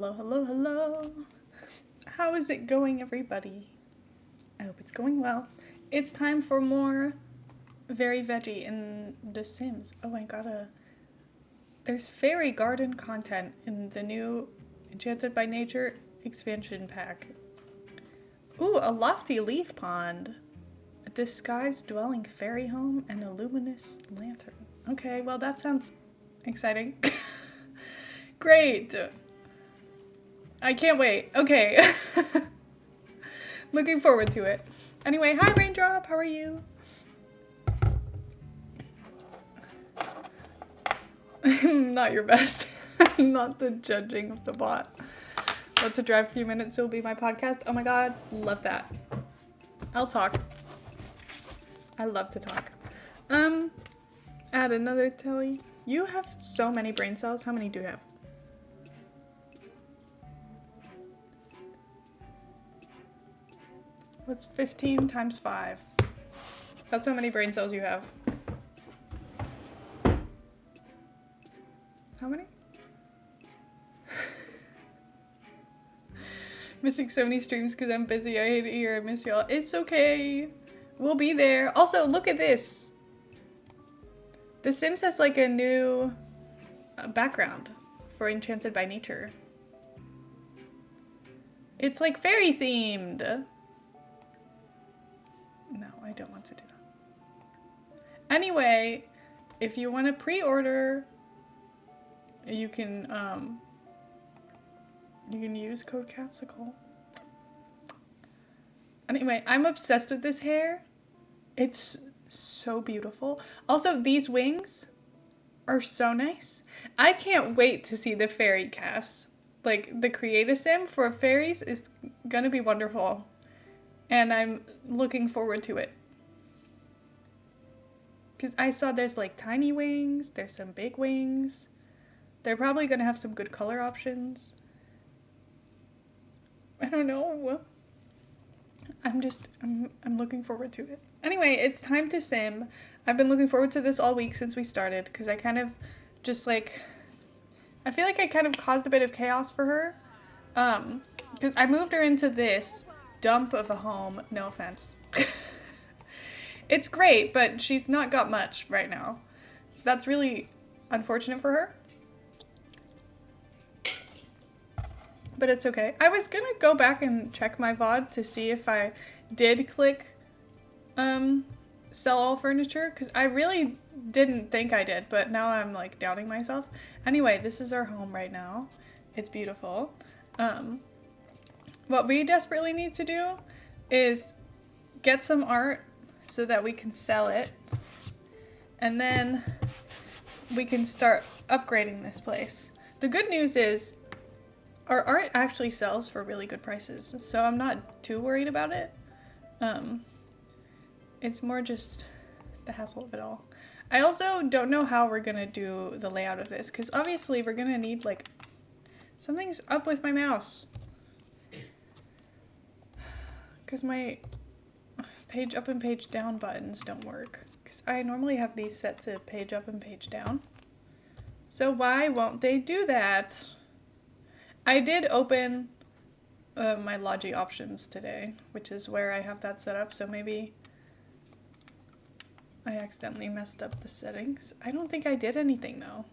Hello, hello, hello. How is it going, everybody? I hope it's going well. It's time for more Very Veggie in The Sims. Oh, there's fairy garden content in the new Enchanted by Nature expansion pack. Ooh, a lofty leaf pond. A disguised dwelling fairy home and a luminous lantern. Okay, well, that sounds exciting. Great. I can't wait. Okay. Looking forward to it. Anyway, hi Raindrop, how are you? Not your best. Not the judging of the bot. About to drive a few minutes, so it'll be my podcast. Oh my god, love that. I'll talk. I love to talk. Add another telly. You have so many brain cells. How many do you have? What's 15 times 5? That's how many brain cells you have. How many? Missing so many streams because I'm busy. I hate it here. I miss y'all. It's okay. We'll be there. Also, look at this. The Sims has like a new background for Enchanted by Nature. It's like fairy themed. No, I don't want to do that. Anyway, if you want to pre-order, you can use code cattsical. Anyway, I'm obsessed with this hair. It's so beautiful. Also, these wings are so nice. I can't wait to see the fairy cast. Like, the Create a Sim for fairies is gonna be wonderful. And I'm looking forward to it. Because I saw there's like tiny wings, there's some big wings. They're probably gonna have some good color options. I don't know. I'm looking forward to it. Anyway, it's time to sim. I've been looking forward to this all week since we started, because I kind of just like, I feel like I kind of caused a bit of chaos for her. Because I moved her into this dump of a home. No offense. It's great, but she's not got much right now. So that's really unfortunate for her. But it's okay. I was gonna go back and check my VOD to see if I did click sell all furniture, because I really didn't think I did, but now I'm like doubting myself. Anyway, this is our home right now. It's beautiful. What we desperately need to do is get some art so that we can sell it, and then we can start upgrading this place. The good news is our art actually sells for really good prices, so I'm not too worried about it. It's more just the hassle of it all. I also don't know how we're gonna do the layout of this, because obviously we're gonna need, like, something's up with my mouse. Because my page up and page down buttons don't work. Because I normally have these set to page up and page down. So why won't they do that? I did open my Logi options today, which is where I have that set up, so maybe I accidentally messed up the settings. I don't think I did anything though.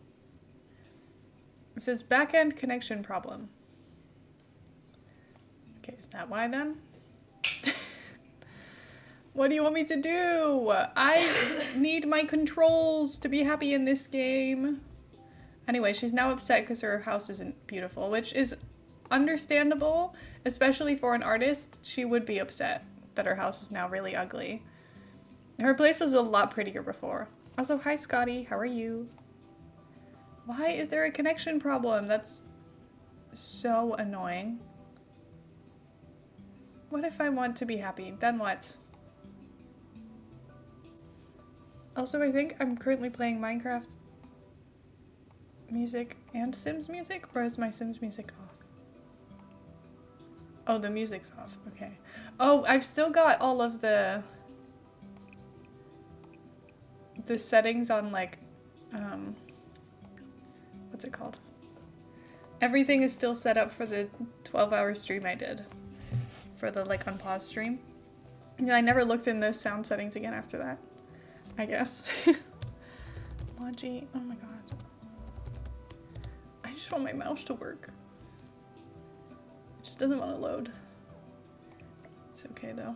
It says backend connection problem. Okay, is that why then? What do you want me to do? I need my controls to be happy in this game. Anyway, she's now upset because her house isn't beautiful, which is understandable, especially for an artist. She would be upset that her house is now really ugly. Her place was a lot prettier before. Also, hi Scotty, how are you? Why is there a connection problem? That's so annoying. What if I want to be happy? Then what? Also, I think I'm currently playing Minecraft music and Sims music, or is my Sims music off? Oh, the music's off. Okay. Oh, I've still got all of the settings on, like, what's it called? Everything is still set up for the 12-hour stream I did. For the, like, unpaused stream. Yeah, I never looked in the sound settings again after that. I guess. Logi, oh my god. I just want my mouse to work. It just doesn't want to load. It's okay though.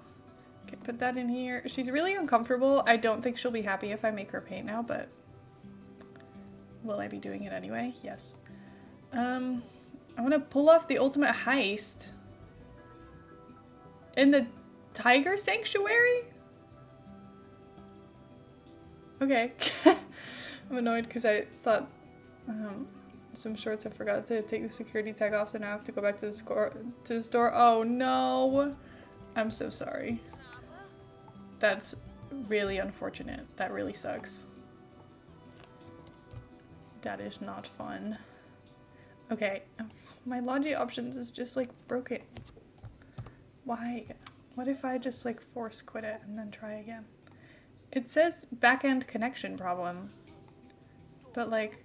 Okay, put that in here. She's really uncomfortable. I don't think she'll be happy if I make her paint now, but will I be doing it anyway? Yes. I want to pull off the ultimate heist. In the tiger sanctuary? Okay. I'm annoyed because I thought some shorts I forgot to take the security tag off, so now I have to go back to the store. Oh no. I'm so sorry. That's really unfortunate. That really sucks. That is not fun. Okay. My Logi options is just like broken. Why? What if I just like force quit it and then try again? It says back-end connection problem. But like,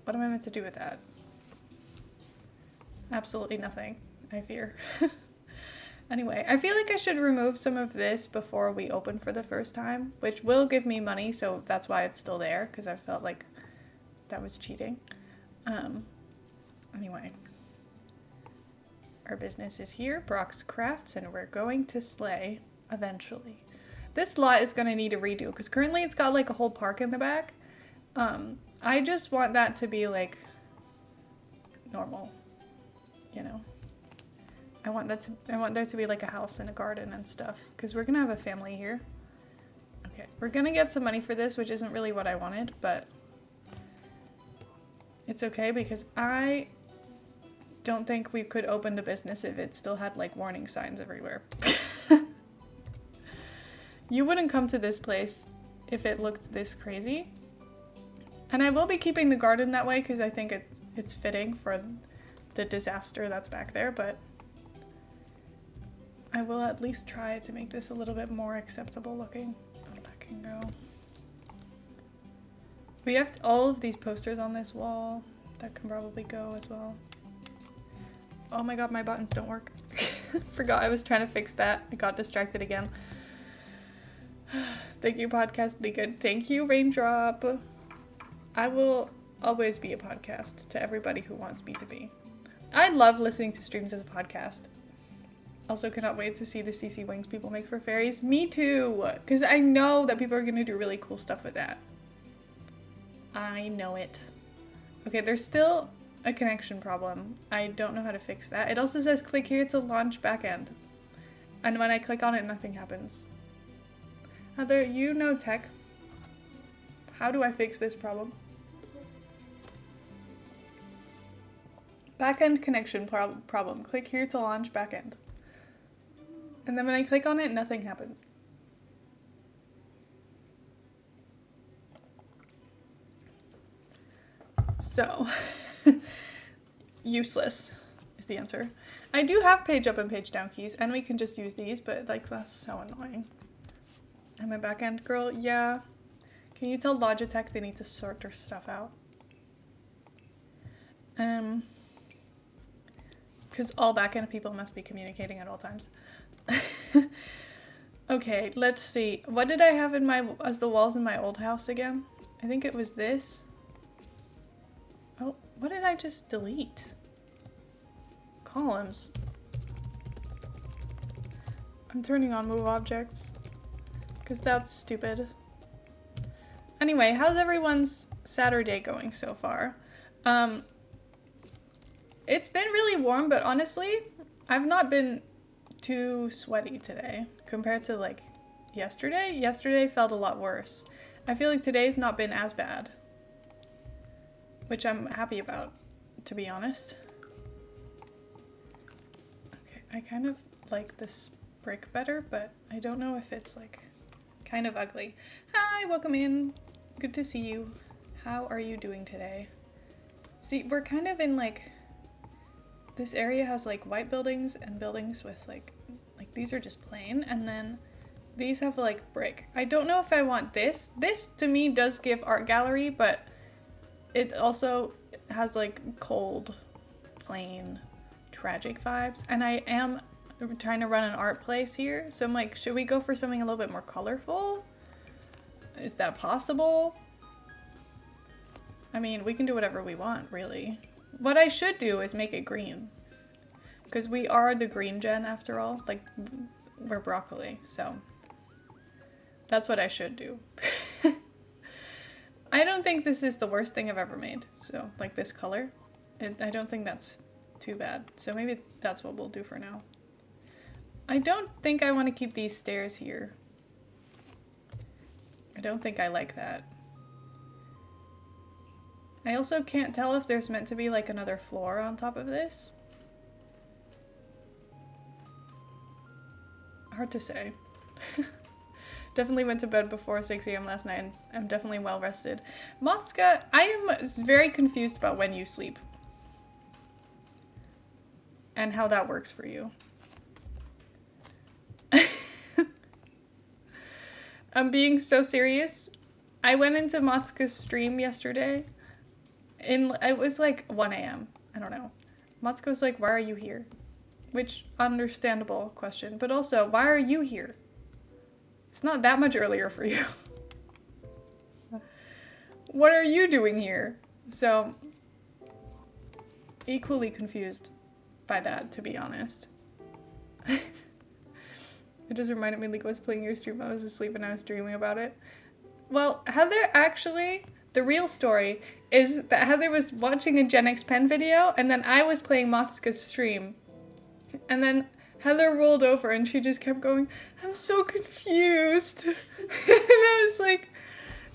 what am I meant to do with that? Absolutely nothing, I fear. Anyway, I feel like I should remove some of this before we open for the first time, which will give me money, so that's why it's still there, because I felt like that was cheating. Anyway. Our business is here, Brock's Crafts, and we're going to slay eventually. This lot is going to need a redo, because currently it's got like a whole park in the back. I just want that to be like normal, you know. I want there to be like a house and a garden and stuff, because we're gonna have a family here. Okay, we're gonna get some money for this, which isn't really what I wanted, but it's okay because I don't think we could open the business if it still had like warning signs everywhere. You wouldn't come to this place if it looked this crazy. And I will be keeping the garden that way because I think it's fitting for the disaster that's back there, but I will at least try to make this a little bit more acceptable looking. Oh, that can go. We have all of these posters on this wall. That can probably go as well. Oh my god, my buttons don't work. Forgot I was trying to fix that. I got distracted again. Thank you, Podcast Be Good. Thank you, Raindrop. I will always be a podcast to everybody who wants me to be. I love listening to streams as a podcast. Also cannot wait to see the CC wings people make for fairies. Me too! Because I know that people are going to do really cool stuff with that. I know it. Okay, there's still a connection problem. I don't know how to fix that. It also says click here to launch backend. And when I click on it, nothing happens. Heather, you know tech. How do I fix this problem? Backend connection problem. Click here to launch backend. And then when I click on it, nothing happens. So, useless is the answer. I do have page up and page down keys, and we can just use these, but like that's so annoying. Am I backend girl? Yeah. Can you tell Logitech they need to sort their stuff out? Because all backend people must be communicating at all times. Okay, let's see. What did I have in my as the walls in my old house again? I think it was this. Oh, what did I just delete? Columns. I'm turning on move objects because that's stupid. Anyway, how's everyone's Saturday going so far? It's been really warm, but honestly, I've not been too sweaty today compared to like yesterday. Yesterday felt a lot worse. I feel like today's not been as bad, which I'm happy about, to be honest. Okay, I kind of like this brick better, but I don't know if it's like kind of ugly. Hi, welcome in. Good to see you. How are you doing today? See, we're kind of in like, this area has like white buildings and buildings with like these are just plain, and then these have like brick. I don't know if I want this. This to me does give art gallery, but it also It has like cold, plain, tragic vibes. And I am trying to run an art place here. So I'm like, should we go for something a little bit more colorful? Is that possible? I mean, we can do whatever we want, really. What I should do is make it green. Because we are the green gen after all. Like, we're broccoli, so that's what I should do. I don't think this is the worst thing I've ever made. So, like this color, I don't think that's too bad. So maybe that's what we'll do for now. I don't think I want to keep these stairs here. I don't think I like that. I also can't tell if there's meant to be like another floor on top of this. Hard to say. Definitely went to bed before 6 a.m. last night and I'm definitely well rested. Motska, I am very confused about when you sleep. And how that works for you. I'm being so serious. I went into Motska's stream yesterday. It was like 1 a.m. I don't know. Motska was like, why are you here? Which, understandable question. But also, why are you here? It's not that much earlier for you. What are you doing here? So, equally confused by that, to be honest. It just reminded me like I was playing your stream, I was asleep and I was dreaming about it. Well, Heather actually, the real story is that Heather was watching a Gen X Pen video and then I was playing Motska's stream. And then Heather rolled over and she just kept going, I'm so confused. And I was like,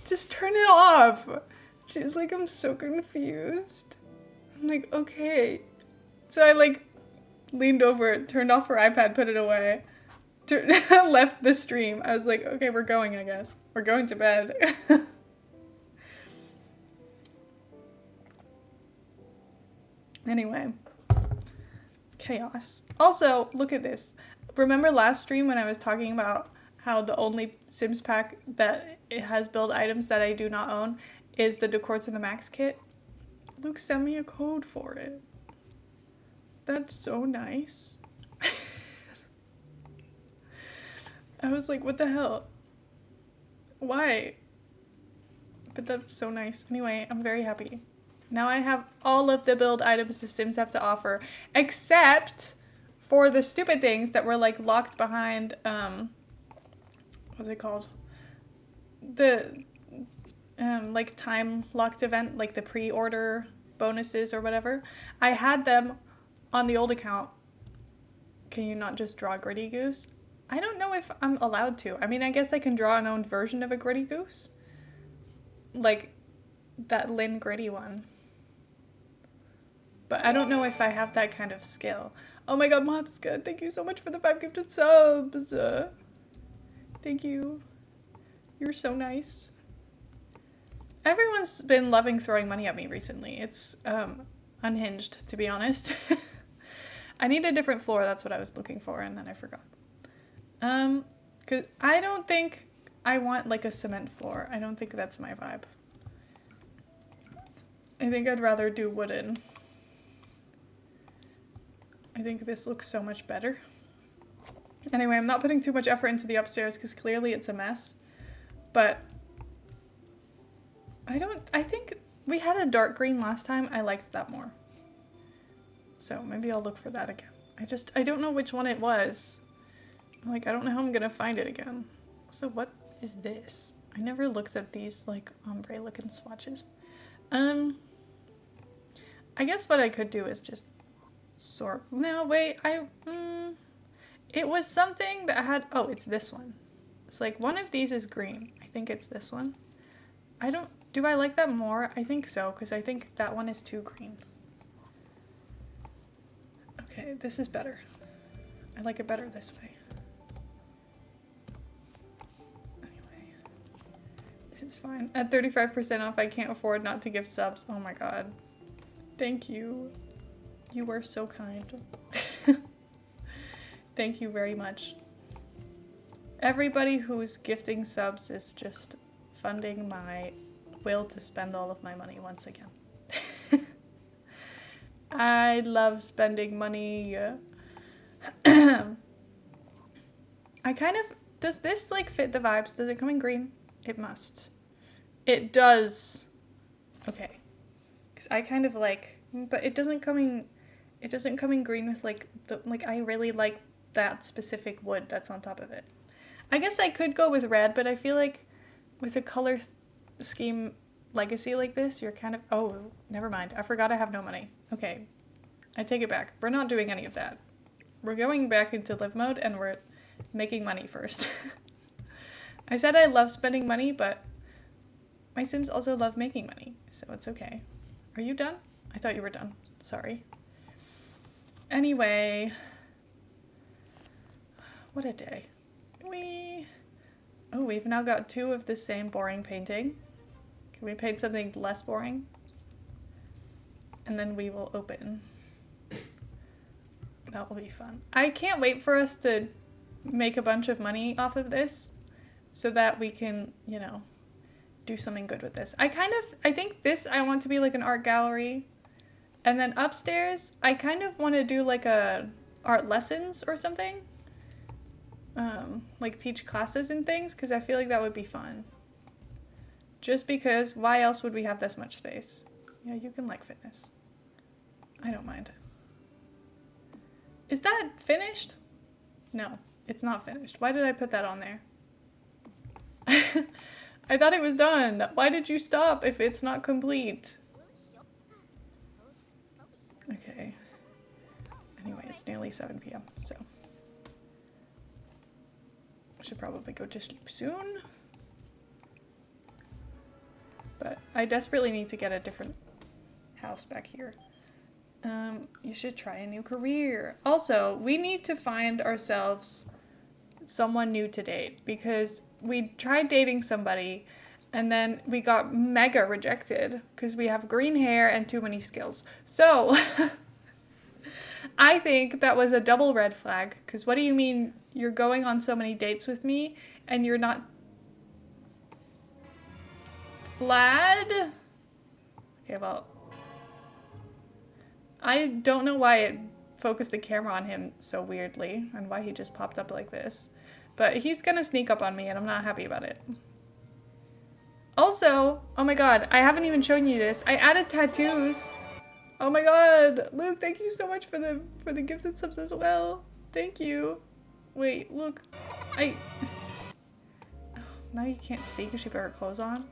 just turn it off. She was like, I'm so confused. I'm like, okay. So I like leaned over, turned off her iPad, put it away, left the stream. I was like, okay, we're going, I guess. We're going to bed. Anyway. Chaos. Also, look at this. Remember last stream when I was talking about how the only Sims pack that it has build items that I do not own is the Decor to the Max kit? Luke sent me a code for it. That's so nice. I was like, what the hell? Why? But that's so nice. Anyway, I'm very happy. Now I have all of the build items the Sims have to offer, except for the stupid things that were like locked behind, what's it called? The, like time locked event, like the pre-order bonuses or whatever. I had them on the old account. Can you not just draw Gritty Goose? I don't know if I'm allowed to. I mean, I guess I can draw an own version of a Gritty Goose. Like that Lynn Gritty one. But I don't know if I have that kind of skill. Oh my god, Motska, thank you so much for the 5 gifted subs. Thank you. You're so nice. Everyone's been loving throwing money at me recently. It's unhinged, to be honest. I need a different floor, that's what I was looking for, and then I forgot. 'Cause I don't think I want like a cement floor. I don't think that's my vibe. I think I'd rather do wooden. I think this looks so much better. Anyway, I'm not putting too much effort into the upstairs because clearly it's a mess. But I think we had a dark green last time. I liked that more. So maybe I'll look for that again. I don't know which one it was. Like, I don't know how I'm gonna find it again. So what is this? I never looked at these like ombre looking swatches. I guess what I could do is just sort. No, wait, it was something that had, oh, it's this one. It's like one of these is green. I think it's this one. Do I like that more? I think so, because I think that one is too green. Okay, this is better. I like it better this way. Anyway, this is fine. At 35% off, I can't afford not to gift subs. Oh my god. Thank you. You were so kind. Thank you very much. Everybody who's gifting subs is just funding my will to spend all of my money once again. I love spending money. I kind of... Does this, like, fit the vibes? Does it come in green? It must. It does. Okay. Because I kind of like... But it doesn't come in... It doesn't come in green with, like, the... Like, I really like that specific wood that's on top of it. I guess I could go with red, but I feel like with a color scheme legacy like this, you're kind of... Oh, never mind. I forgot I have no money. Okay. I take it back. We're not doing any of that. We're going back into live mode, and we're making money first. I said I love spending money, but my Sims also love making money, so it's okay. Are you done? I thought you were done. Sorry. Anyway. What a day. We've now got 2 of the same boring painting. Can we paint something less boring? And then we will open. That will be fun. I can't wait for us to make a bunch of money off of this so that we can, you know, do something good with this. I think this I want to be like an art gallery. And then upstairs, I kind of want to do like a art lessons or something. Like teach classes and things, because I feel like that would be fun. Just because, why else would we have this much space? Yeah, you can like fitness. I don't mind. Is that finished? No, it's not finished. Why did I put that on there? I thought it was done. Why did you stop if it's not complete? Okay. Anyway, it's nearly 7 p.m., so I should probably go to sleep soon. But I desperately need to get a different house back here. You should try a new career. Also, we need to find ourselves someone new to date, because we tried dating somebody and then we got mega rejected because we have green hair and too many skills. So I think that was a double red flag, because what do you mean you're going on so many dates with me and you're not... Vlad? Okay, well, I don't know why it focused the camera on him so weirdly and why he just popped up like this. But he's gonna sneak up on me and I'm not happy about it. Also, oh my god, I haven't even shown you this. I added tattoos. Oh my god, Luke, thank you so much for the gifted subs as well. Thank you. Wait, look. Oh, now you can't see because she put her clothes on.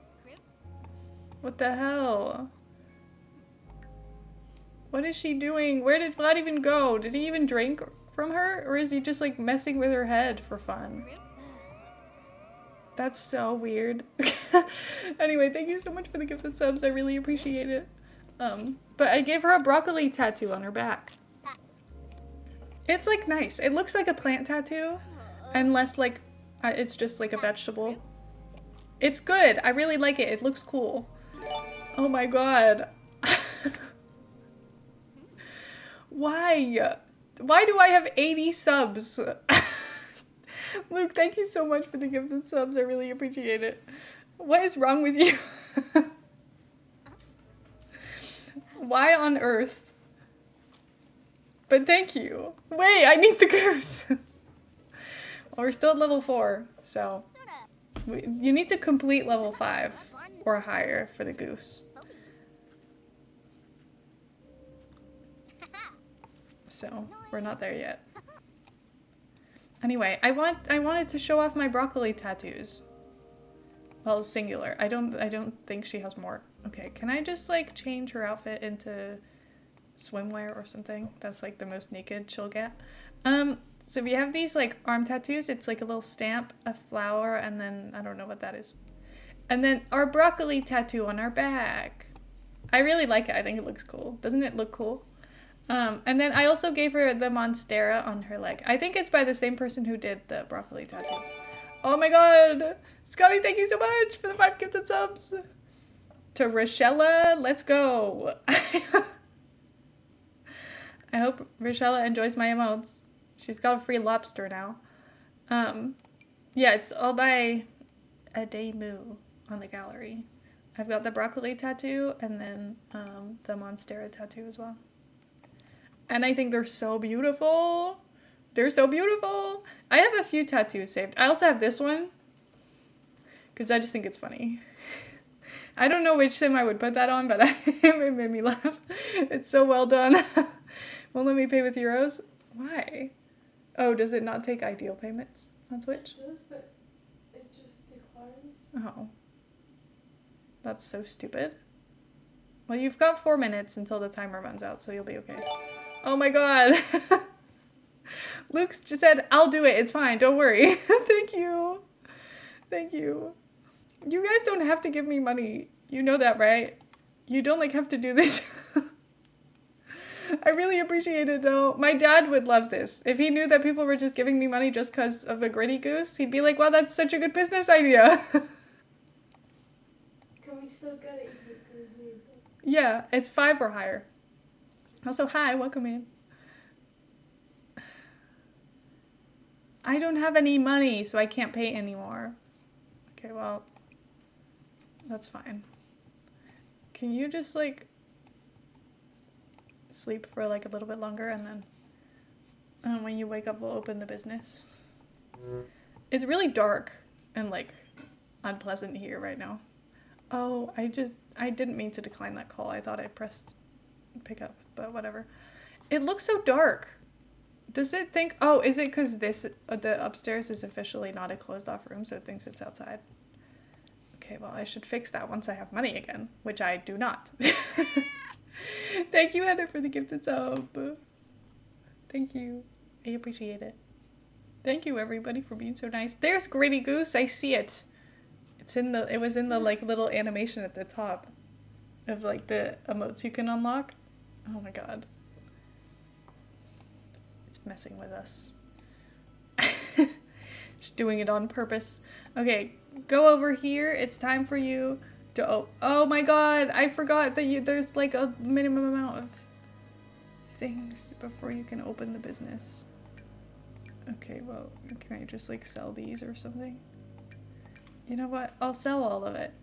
What the hell? What is she doing? Where did Vlad even go? Did he even drink from her? Or is he just like messing with her head for fun? That's so weird. Anyway, thank you so much for the gifted subs. I really appreciate it. But I gave her a broccoli tattoo on her back. It's like nice. It looks like a plant tattoo, unless like it's just like a vegetable. It's good. I really like it. It looks cool. Oh my god. Why? Why do I have 80 subs? Luke, thank you so much for the gifted subs. I really appreciate it. What is wrong with you? Why on earth? But thank you. Wait, I need the goose. Well, we're still at level 4, so you need to complete level 5 or higher for the goose. So we're not there yet. Anyway, I wanted to show off my broccoli tattoos. Well, singular. I don't think she has more. Okay, can I just like change her outfit into swimwear or something? That's like the most naked she'll get. So we have these like arm tattoos. It's like a little stamp, a flower, and then I don't know what that is. And then our broccoli tattoo on our back. I really like it. I think it looks cool. Doesn't it look cool? And then I also gave her the monstera on her leg. I think it's by the same person who did the broccoli tattoo. Oh my god! Scotty, thank you so much for the 5 gifted subs! To Rochella, let's go! I hope Rochella enjoys my emotes. She's got a free lobster now. Yeah, it's all by Ademu on the gallery. I've got the broccoli tattoo and then the monstera tattoo as well. And I think they're so beautiful. They're so beautiful. I have a few tattoos saved. I also have this one because I just think it's funny. I don't know which sim I would put that on, but it made me laugh. It's so well done. Won't let me pay with euros? Why? Oh, does it not take ideal payments on Switch? It does, but it just declines. Oh. That's so stupid. Well, you've got 4 minutes until the timer runs out, so you'll be okay. Oh my god. Luke's just said, I'll do it. It's fine. Don't worry. Thank you. Thank you. You guys don't have to give me money. You know that, right? You don't, like, have to do this. I really appreciate it, though. My dad would love this. If he knew that people were just giving me money just because of a gritty goose, he'd be like, wow, that's such a good business idea. Can we still get it? Yeah, it's 5 or higher. Also, hi, welcome in. I don't have any money, so I can't pay anymore. Okay, well, that's fine. Can you just, like, sleep for, like, a little bit longer, and then when you wake up, we'll open the business. It's really dark and, like, unpleasant here right now. Oh, I didn't mean to decline that call. I thought I pressed pick up, but whatever. It looks so dark. Does it think, oh, is it because the upstairs is officially not a closed off room, so it thinks it's outside? Okay, well, I should fix that once I have money again, which I do not. Thank you, Heather, for the gifted sub. Thank you. I appreciate it. Thank you, everybody, for being so nice. There's Gritty Goose. I see it. It was in the, like, little animation at the top of, like, the emotes you can unlock. Oh my god. It's messing with us. Just doing it on purpose. Okay, go over here. It's time for you to oh my god, I forgot that there's, like, a minimum amount of things before you can open the business. Okay, well, can I just, like, sell these or something? You know what? I'll sell all of it.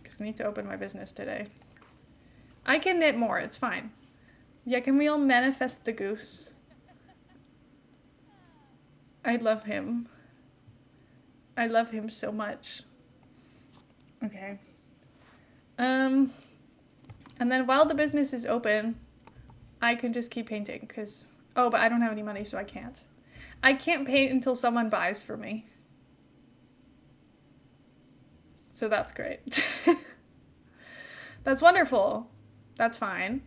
Because I need to open my business today. I can knit more. It's fine. Yeah, can we all manifest the goose? I love him. I love him so much. Okay. And then while the business is open, I can just keep painting. Because... oh, but I don't have any money, so I can't. I can't paint until someone buys for me. So that's great. That's wonderful. That's fine.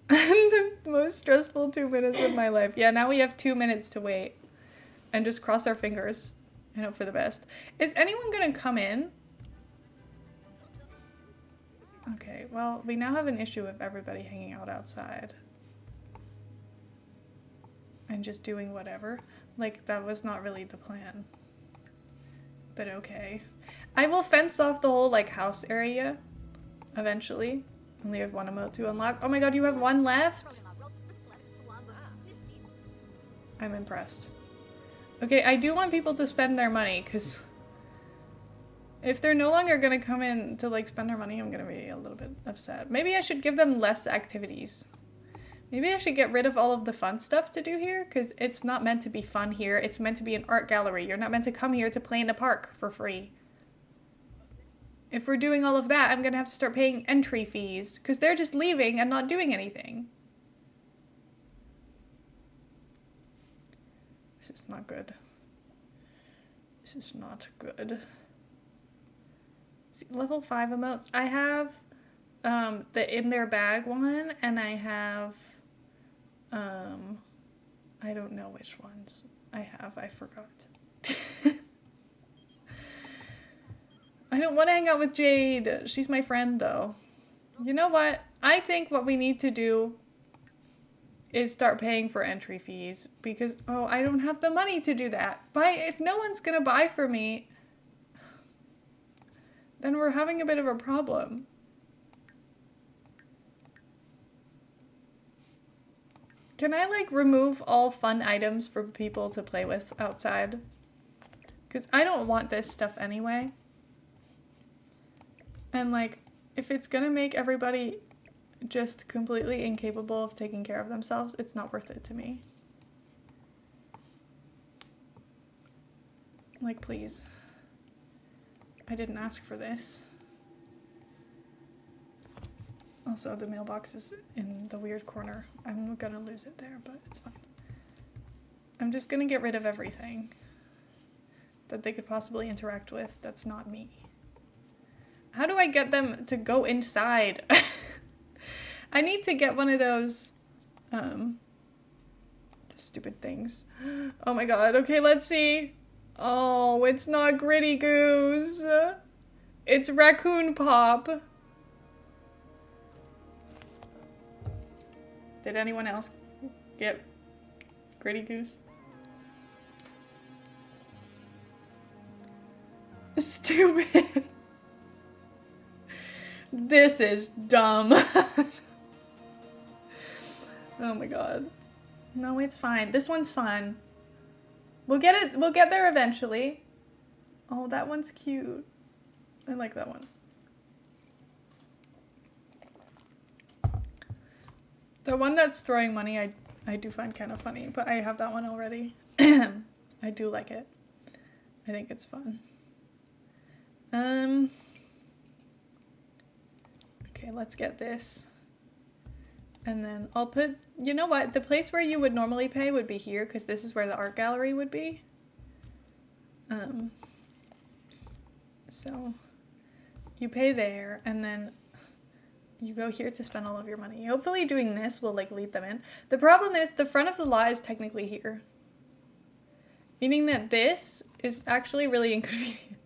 The most stressful 2 minutes of my life. Yeah, now we have 2 minutes to wait. And just cross our fingers and hope for the best. Is anyone gonna come in? Okay, well, we now have an issue of everybody hanging out outside. And just doing whatever. Like, that was not really the plan. But okay. I will fence off the whole, like, house area eventually. Only have 1 emote to unlock. Oh my god, you have 1 left? I'm impressed. Okay, I do want people to spend their money, because if they're no longer going to come in to, like, spend their money, I'm going to be a little bit upset. Maybe I should give them less activities. Maybe I should get rid of all of the fun stuff to do here, because it's not meant to be fun here. It's meant to be an art gallery. You're not meant to come here to play in a park for free. If we're doing all of that, I'm going to have to start paying entry fees, because they're just leaving and not doing anything. This is not good. This is not good. See, level 5 emotes. I have the in their bag one, and I have I don't know which ones I have. I forgot. I don't want to hang out with Jade. She's my friend, though. You know what? I think what we need to do is start paying for entry fees, because, oh, I don't have the money to do that. If no one's gonna buy for me, then we're having a bit of a problem. Can I, like, remove all fun items for people to play with outside? Because I don't want this stuff anyway. And, like, if it's gonna make everybody just completely incapable of taking care of themselves, it's not worth it to me. Like, please. I didn't ask for this. Also, the mailbox is in the weird corner. I'm gonna lose it there, but it's fine. I'm just gonna get rid of everything that they could possibly interact with that's not me. How do I get them to go inside? I need to get one of those, the stupid things. Oh my god, okay, let's see. Oh, it's not Gritty Goose. It's Raccoon Pop. Did anyone else get Gritty Goose? Stupid. This is dumb. Oh my god. No, it's fine. This one's fun. We'll get it. We'll get there eventually. Oh, that one's cute. I like that one. The one that's throwing money, I do find kind of funny, but I have that one already. I do like it. I think it's fun. Okay, let's get this. And then I'll put, you know what? The place where you would normally pay would be here, because this is where the art gallery would be. So you pay there, and then you go here to spend all of your money. Hopefully doing this will, like, lead them in. The problem is the front of the lot is technically here. Meaning that this is actually really inconvenient.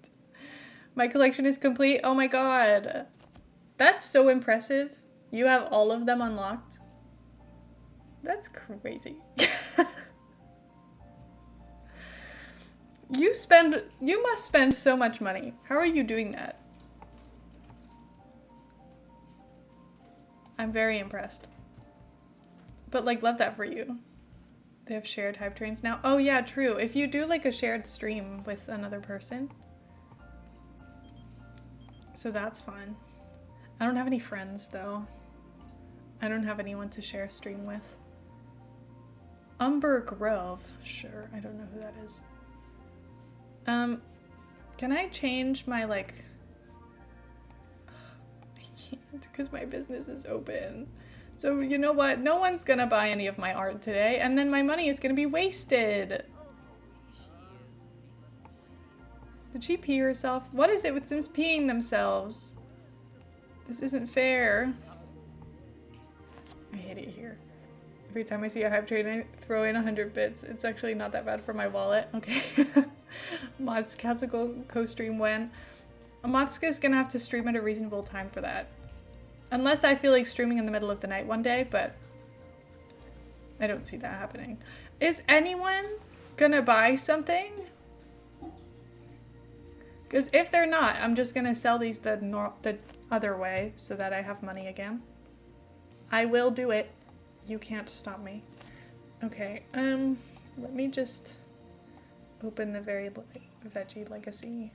My collection is complete. Oh my god. That's so impressive. You have all of them unlocked. That's crazy. You must spend so much money. How are you doing that? I'm very impressed. But, like, love that for you. They have shared hype trains now. Oh yeah, true. If you do, like, a shared stream with another person. So that's fun. I don't have any friends, though. I don't have anyone to share a stream with. Umber Grove. Sure, I don't know who that is. Can I change my, like... I can't, because my business is open. So, you know what? No one's gonna buy any of my art today, and then my money is gonna be wasted. Did she pee herself? What is it with Sims peeing themselves? This isn't fair. I hate it here. Every time I see a hype train, I throw in 100 bits. It's actually not that bad for my wallet. Okay. Mods cattsical co-stream when? Matsuka is gonna have to stream at a reasonable time for that. Unless I feel like streaming in the middle of the night one day, but I don't see that happening. Is anyone gonna buy something? Because if they're not, I'm just gonna sell these the other way so that I have money again. I will do it. You can't stop me. Okay, let me just open the very veggie legacy.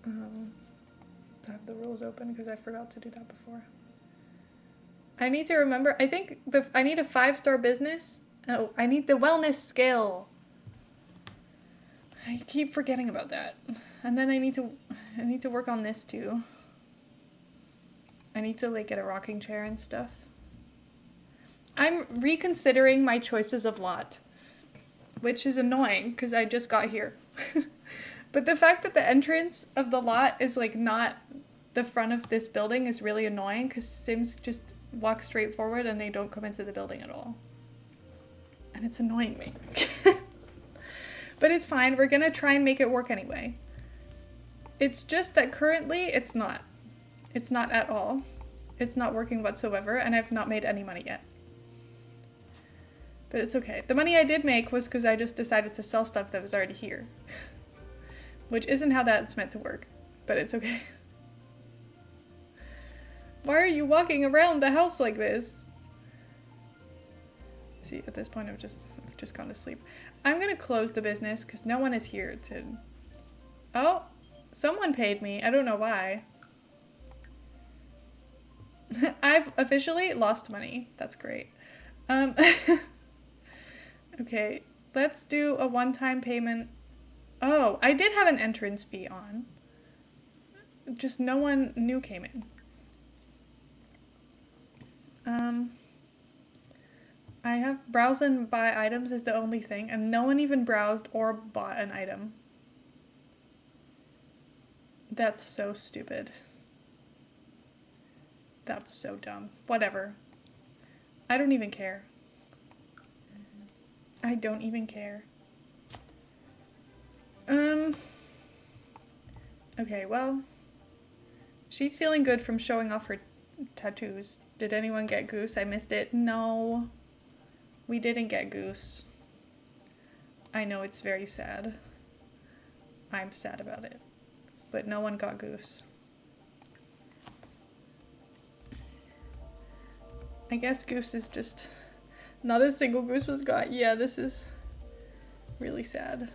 To have the rules open because I forgot to do that before. I need to remember, I think I need a 5-star business. Oh, I need the wellness skill. I keep forgetting about that. And then I need to work on this too. I need to, like, get a rocking chair and stuff. I'm reconsidering my choices of lot, which is annoying because I just got here. But the fact that the entrance of the lot is, like, not the front of this building is really annoying because Sims just walk straight forward and they don't come into the building at all. And it's annoying me. But it's fine. We're gonna try and make it work anyway. It's just that currently it's not. It's not at all. It's not working whatsoever, and I've not made any money yet. But it's okay. The money I did make was because I just decided to sell stuff that was already here. Which isn't how that's meant to work, but it's okay. Why are you walking around the house like this? See, at this point I've just gone to sleep. I'm gonna close the business because no one is here to... Oh, someone paid me. I don't know why. I've officially lost money. That's great. Um, okay, let's do a one-time payment. Oh, I did have an entrance fee on. Just no one new came in. I have browse and buy items is the only thing, and no one even browsed or bought an item. That's so stupid. That's so dumb. Whatever. I don't even care. I don't even care. Okay, well, she's feeling good from showing off her tattoos. Did anyone get Goose? I missed it. No, we didn't get Goose. I know it's very sad. I'm sad about it. But no one got Goose. I guess Goose is just... Not a single Goose was got. Yeah, this is really sad.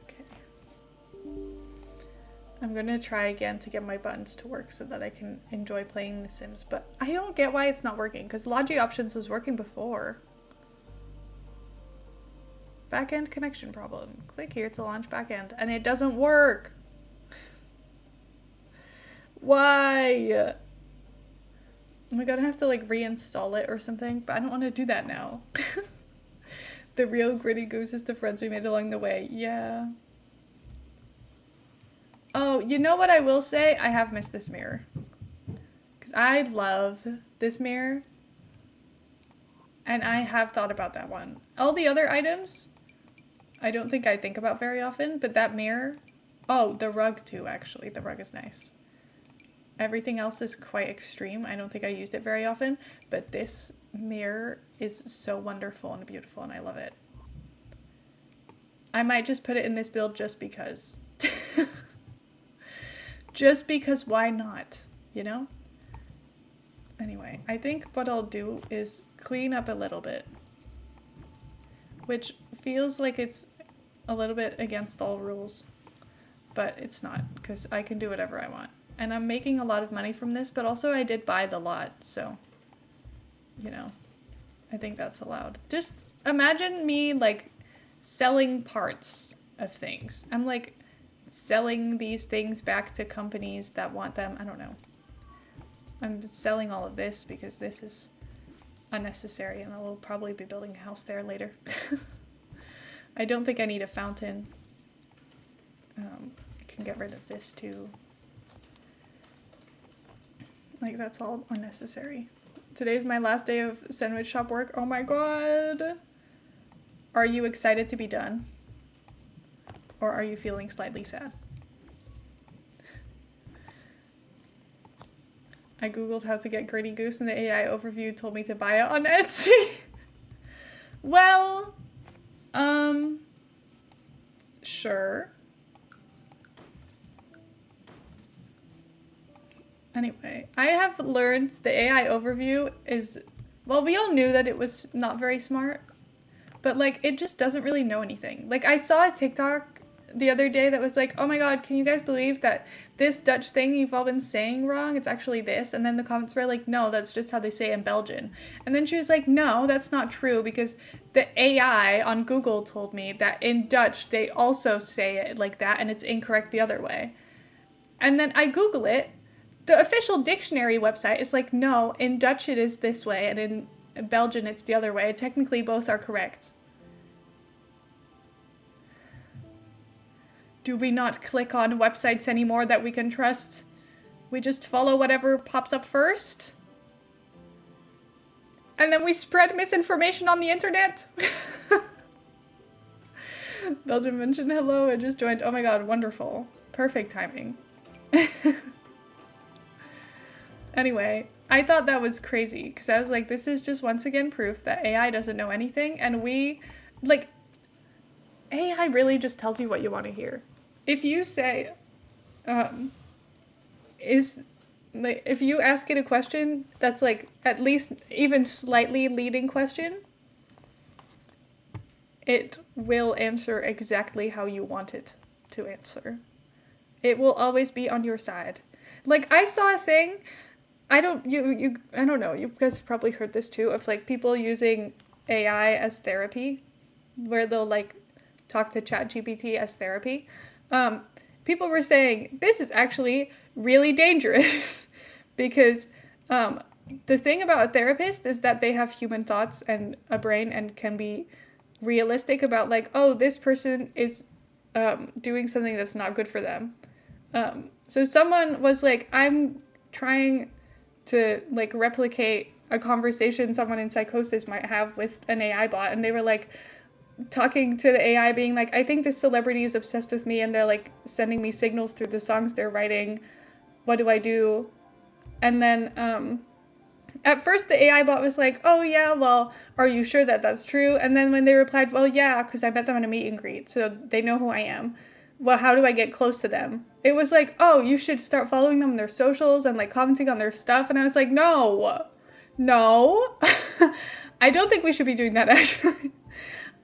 Okay. I'm gonna try again to get my buttons to work so that I can enjoy playing The Sims, but I don't get why it's not working, because Logi Options was working before. Backend connection problem. Click here to launch backend, and it doesn't work. Why? Am I gonna have to like reinstall it or something? But I don't want to do that now. The real gritty Goose is the friends we made along the way. Yeah. Oh, you know what I will say? I have missed this mirror. Because I love this mirror. And I have thought about that one. All the other items, I don't think I think about very often. But that mirror... Oh, the rug too, actually. The rug is nice. Everything else is quite extreme. I don't think I used it very often. But this mirror is so wonderful and beautiful, and I love it. I might just put it in this build just because. Just because, why not? You know? Anyway, I think what I'll do is clean up a little bit. Which feels like it's a little bit against all rules. But it's not, because I can do whatever I want. And I'm making a lot of money from this, but also I did buy the lot, so, you know, I think that's allowed. Just imagine me, like, selling parts of things. I'm, like, selling these things back to companies that want them. I don't know. I'm selling all of this because this is unnecessary, and I will probably be building a house there later. I don't think I need a fountain. I can get rid of this, too. Like, that's all unnecessary. Today's my last day of sandwich shop work. Oh my god! Are you excited to be done? Or are you feeling slightly sad? I googled how to get Gritty Goose and the AI overview told me to buy it on Etsy. Well, sure. Anyway, I have learned the AI overview is, well, we all knew that it was not very smart, but like, it just doesn't really know anything. Like, I saw a TikTok the other day that was like, oh my god, can you guys believe that this Dutch thing you've all been saying wrong, it's actually this? And then the comments were like, no, that's just how they say it in Belgian. And then she was like, no, that's not true, because the AI on Google told me that in Dutch, they also say it like that, and it's incorrect the other way. And then I Google it. The official dictionary website is like, no, in Dutch it is this way, and in Belgian it's the other way. Technically, both are correct. Do we not click on websites anymore that we can trust? We just follow whatever pops up first? And then we spread misinformation on the internet? Belgian mentioned hello, I just joined. Oh my god, wonderful. Perfect timing. Anyway, I thought that was crazy, because I was like, this is just once again proof that AI doesn't know anything, and we, like, AI really just tells you what you want to hear. If you say, if you ask it a question that's, like, at least even slightly leading question, it will answer exactly how you want it to answer. It will always be on your side. Like, I saw a thing I don't know, you guys have probably heard this too, of like people using AI as therapy, where they'll like talk to ChatGPT as therapy. Um, People were saying this is actually really dangerous because um, the thing about a therapist is that they have human thoughts and a brain and can be realistic about like, oh, this person is doing something that's not good for them. So someone was like, I'm trying to like replicate a conversation someone in psychosis might have with an AI bot, and they were like talking to the AI being like, I think this celebrity is obsessed with me and they're like sending me signals through the songs they're writing. What do I do? And then at first the AI bot was like, oh yeah, well, are you sure that that's true? And then when they replied, well, yeah, because I met them at a meet and greet, so they know who I am. Well, how do I get close to them? It was like, oh, you should start following them on their socials and like commenting on their stuff. And I was like, no. I don't think we should be doing that actually.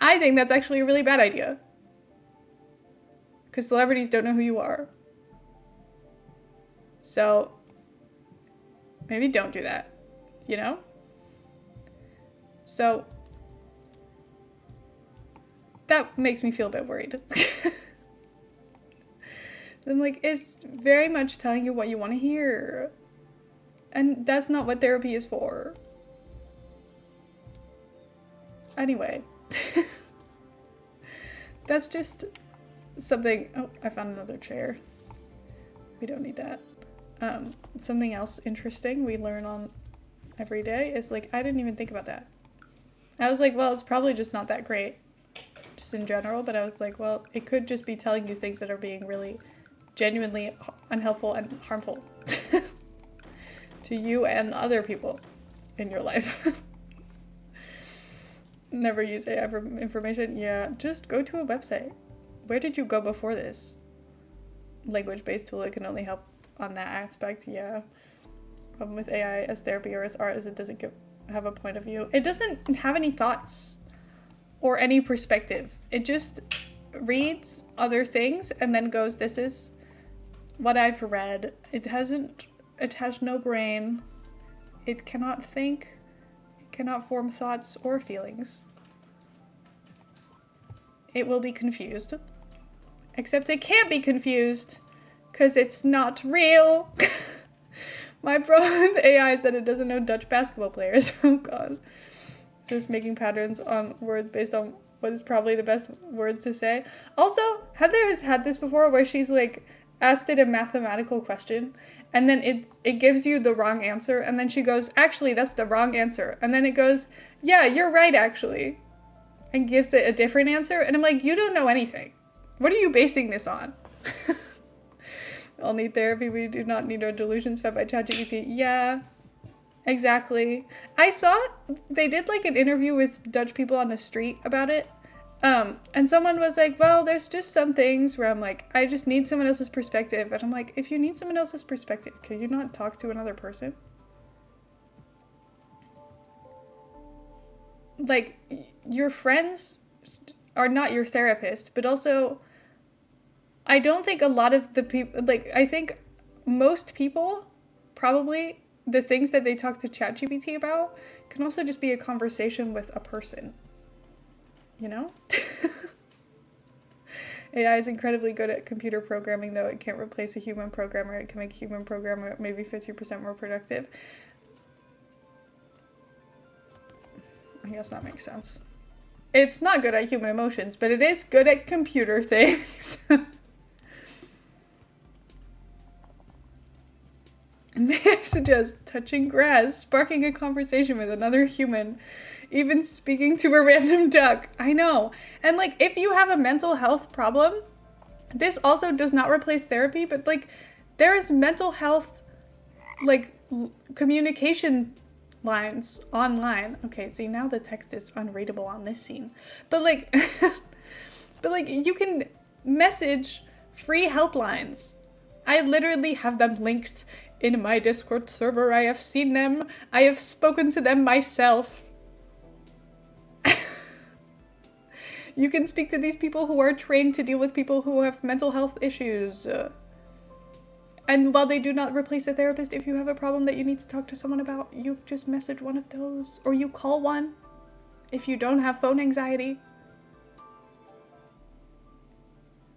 I think that's actually a really bad idea. Because celebrities don't know who you are. So maybe don't do that, you know? So that makes me feel a bit worried. I'm like, it's very much telling you what you want to hear. And that's not what therapy is for. Anyway. That's just something. Oh, I found another chair. We don't need that. Something else interesting we learn on every day is like, I didn't even think about that. I was like, well, it's probably just not that great, just in general. But I was like, well, it could just be telling you things that are being really genuinely unhelpful and harmful to you and other people in your life. Never use AI for information. Yeah, just go to a website. Where did you go before this? Language-based tool, it can only help on that aspect. Yeah. Problem with AI as therapy or as art is it doesn't have a point of view. It doesn't have any thoughts or any perspective. It just reads other things and then goes, this is what I've read. It has no brain. It cannot think. It cannot form thoughts or feelings. It will be confused. Except it can't be confused because it's not real. My problem with AI is that it doesn't know Dutch basketball players. Oh god. It's just making patterns on words based on what is probably the best words to say. Also, Heather has had this before where she's like asked it a mathematical question and then it gives you the wrong answer and then she goes, actually, that's the wrong answer. And then it goes, yeah, you're right, actually. And gives it a different answer. And I'm like, you don't know anything. What are you basing this on? We all need therapy. We do not need our delusions fed by ChatGPT. Yeah, exactly. I saw they did like an interview with Dutch people on the street about it. And someone was like, well, there's just some things where I'm like, I just need someone else's perspective. And I'm like, if you need someone else's perspective, can you not talk to another person? Like, your friends are not your therapist, but also, I don't think a lot of the people, like, I think most people, probably, the things that they talk to ChatGPT about can also just be a conversation with a person. You know? AI is incredibly good at computer programming, though it can't replace a human programmer. It can make a human programmer maybe 50% more productive. I guess that makes sense. It's not good at human emotions, but it is good at computer things. May I suggest touching grass, sparking a conversation with another human, even speaking to a random duck. I know. And like, if you have a mental health problem, this also does not replace therapy, but like, there is mental health, like, communication lines online. Okay, see, now the text is unreadable on this scene. But like, you can message free helplines. I literally have them linked in my Discord server. I have seen them. I have spoken to them myself. You can speak to these people who are trained to deal with people who have mental health issues. And while they do not replace a therapist, if you have a problem that you need to talk to someone about, you just message one of those or you call one if you don't have phone anxiety.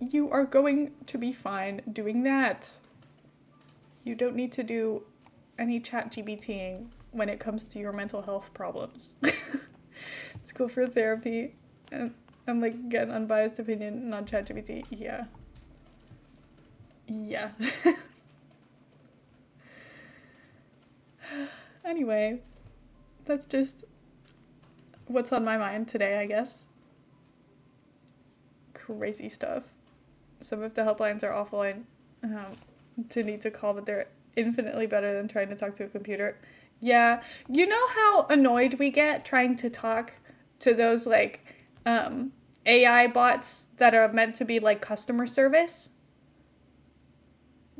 You are going to be fine doing that. You don't need to do any chat GBTing when it comes to your mental health problems. Just go for therapy. And I'm like, get an unbiased opinion, not chat GBT. Yeah. Yeah. Anyway, that's just what's on my mind today, I guess. Crazy stuff. Some of the helplines are offline to need to call, but they're infinitely better than trying to talk to a computer. Yeah. You know how annoyed we get trying to talk to those, like, AI bots that are meant to be, like, customer service?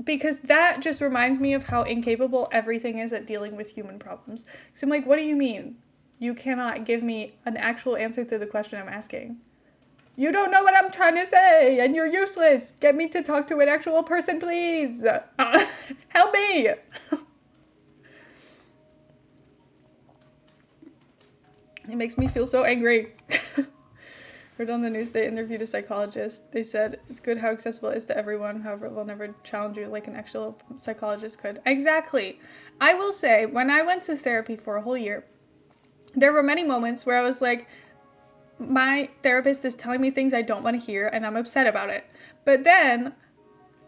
Because that just reminds me of how incapable everything is at dealing with human problems. Because I'm like, what do you mean? You cannot give me an actual answer to the question I'm asking. You don't know what I'm trying to say, and you're useless. Get me to talk to an actual person, please. Help me. It makes me feel so angry. Heard on the news they interviewed a psychologist. They said it's good how accessible it is to everyone, however, it will never challenge you like an actual psychologist could. Exactly. I will say, when I went to therapy for a whole year, there were many moments where I was like, my therapist is telling me things I don't want to hear, and I'm upset about it. But then,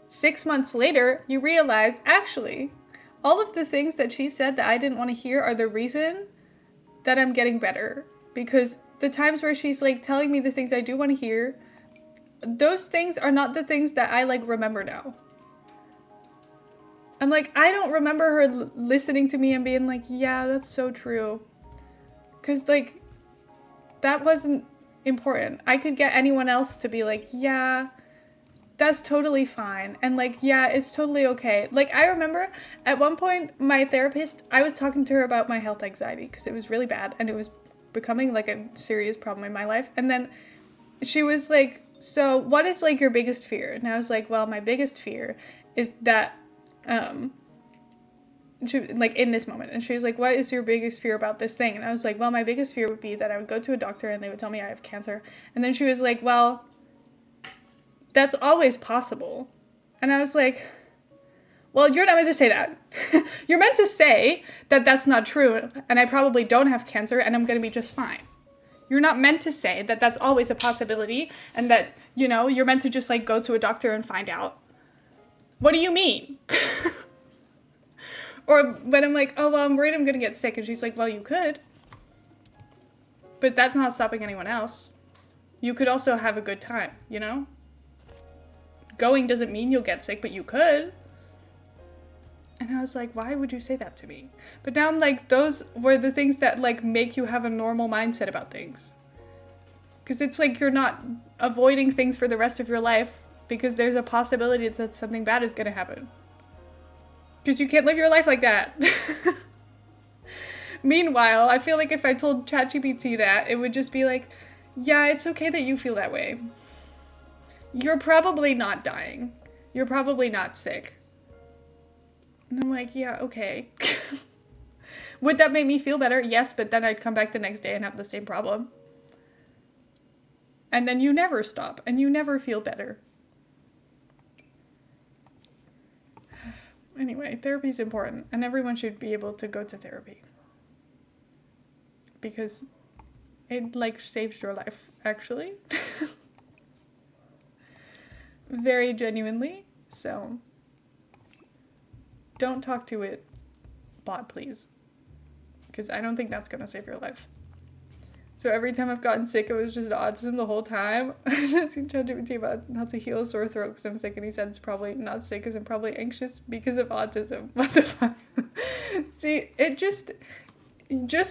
6 months later, you realize, actually, all of the things that she said that I didn't want to hear are the reason that I'm getting better. Because the times where she's, like, telling me the things I do want to hear, those things are not the things that I, like, remember now. I'm like, I don't remember her listening to me and being like, yeah, that's so true. Because, like, that wasn't important. I could get anyone else to be like, yeah, that's totally fine. And like, yeah, it's totally okay. Like, I remember at one point, my therapist, I was talking to her about my health anxiety because it was really bad and it was becoming like a serious problem in my life. And then she was like, so what is like your biggest fear? And I was like, well, my biggest fear is that, she, like, in this moment, and she was like, what is your biggest fear about this thing? And I was like, well, my biggest fear would be that I would go to a doctor and they would tell me I have cancer. And then she was like, well, that's always possible. And I was like, well, you're not meant to say that. You're meant to say that that's not true and I probably don't have cancer and I'm going to be just fine. You're not meant to say that that's always a possibility and that, you know, you're meant to just like go to a doctor and find out. What do you mean? Or when I'm like, oh, well, I'm worried I'm going to get sick. And she's like, well, you could. But that's not stopping anyone else. You could also have a good time, you know? Going doesn't mean you'll get sick, but you could. And I was like, why would you say that to me? But now I'm like, those were the things that like make you have a normal mindset about things. Because it's like you're not avoiding things for the rest of your life because there's a possibility that something bad is going to happen. Because you can't live your life like that. Meanwhile, I feel like if I told ChatGPT that, it would just be like, yeah, it's okay that you feel that way. You're probably not dying. You're probably not sick. And I'm like, yeah, okay. Would that make me feel better? Yes, but then I'd come back the next day and have the same problem. And then you never stop, and you never feel better. Anyway, therapy is important, and everyone should be able to go to therapy. Because it, like, saves your life, actually. Very genuinely. So, don't talk to it, bot, please. Because I don't think that's going to save your life. So every time I've gotten sick, it was just autism the whole time. I was asking ChatGPT about how to heal a sore throat because I'm sick, and he said it's probably not sick because I'm probably anxious because of autism. What the fuck? See, it just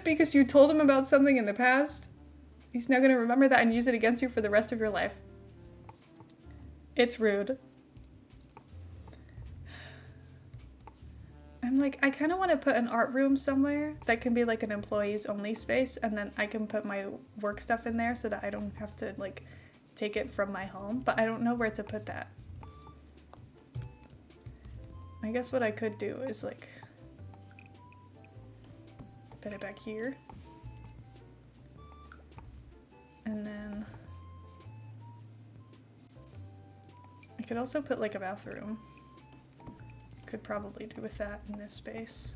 because you told him about something in the past, he's now going to remember that and use it against you for the rest of your life. It's rude. I'm like, I kind of want to put an art room somewhere that can be like an employees only space, and then I can put my work stuff in there so that I don't have to like take it from my home, but I don't know where to put that. I guess what I could do is like put it back here. And then I could also put like a bathroom. Could probably do with that in this space.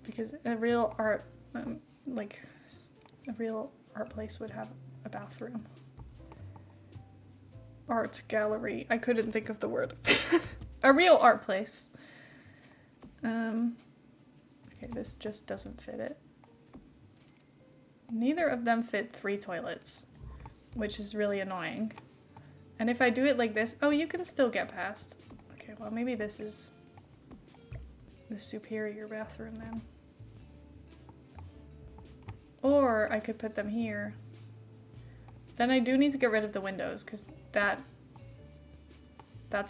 Because a real art, like a real art place would have a bathroom. Art gallery. I couldn't think of the word. A real art place. Okay, this just doesn't fit it. Neither of them fit 3 toilets, which is really annoying. And if I do it like this, oh, you can still get past. Okay, well, maybe this is the superior bathroom then. Or I could put them here. Then I do need to get rid of the windows because that's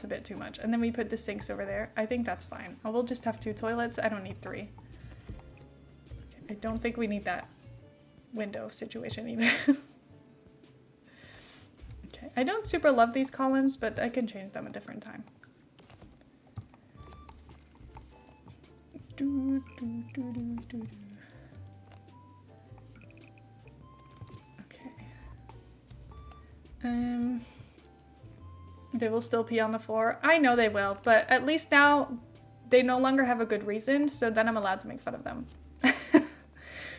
a bit too much. And then we put the sinks over there. I think that's fine. I will just have 2 toilets. I don't need 3. I don't think we need that window situation either. Okay, I don't super love these columns, but I can change them a different time. Okay. They will still pee on the floor. I know they will, but at least now they no longer have a good reason, so then I'm allowed to make fun of them.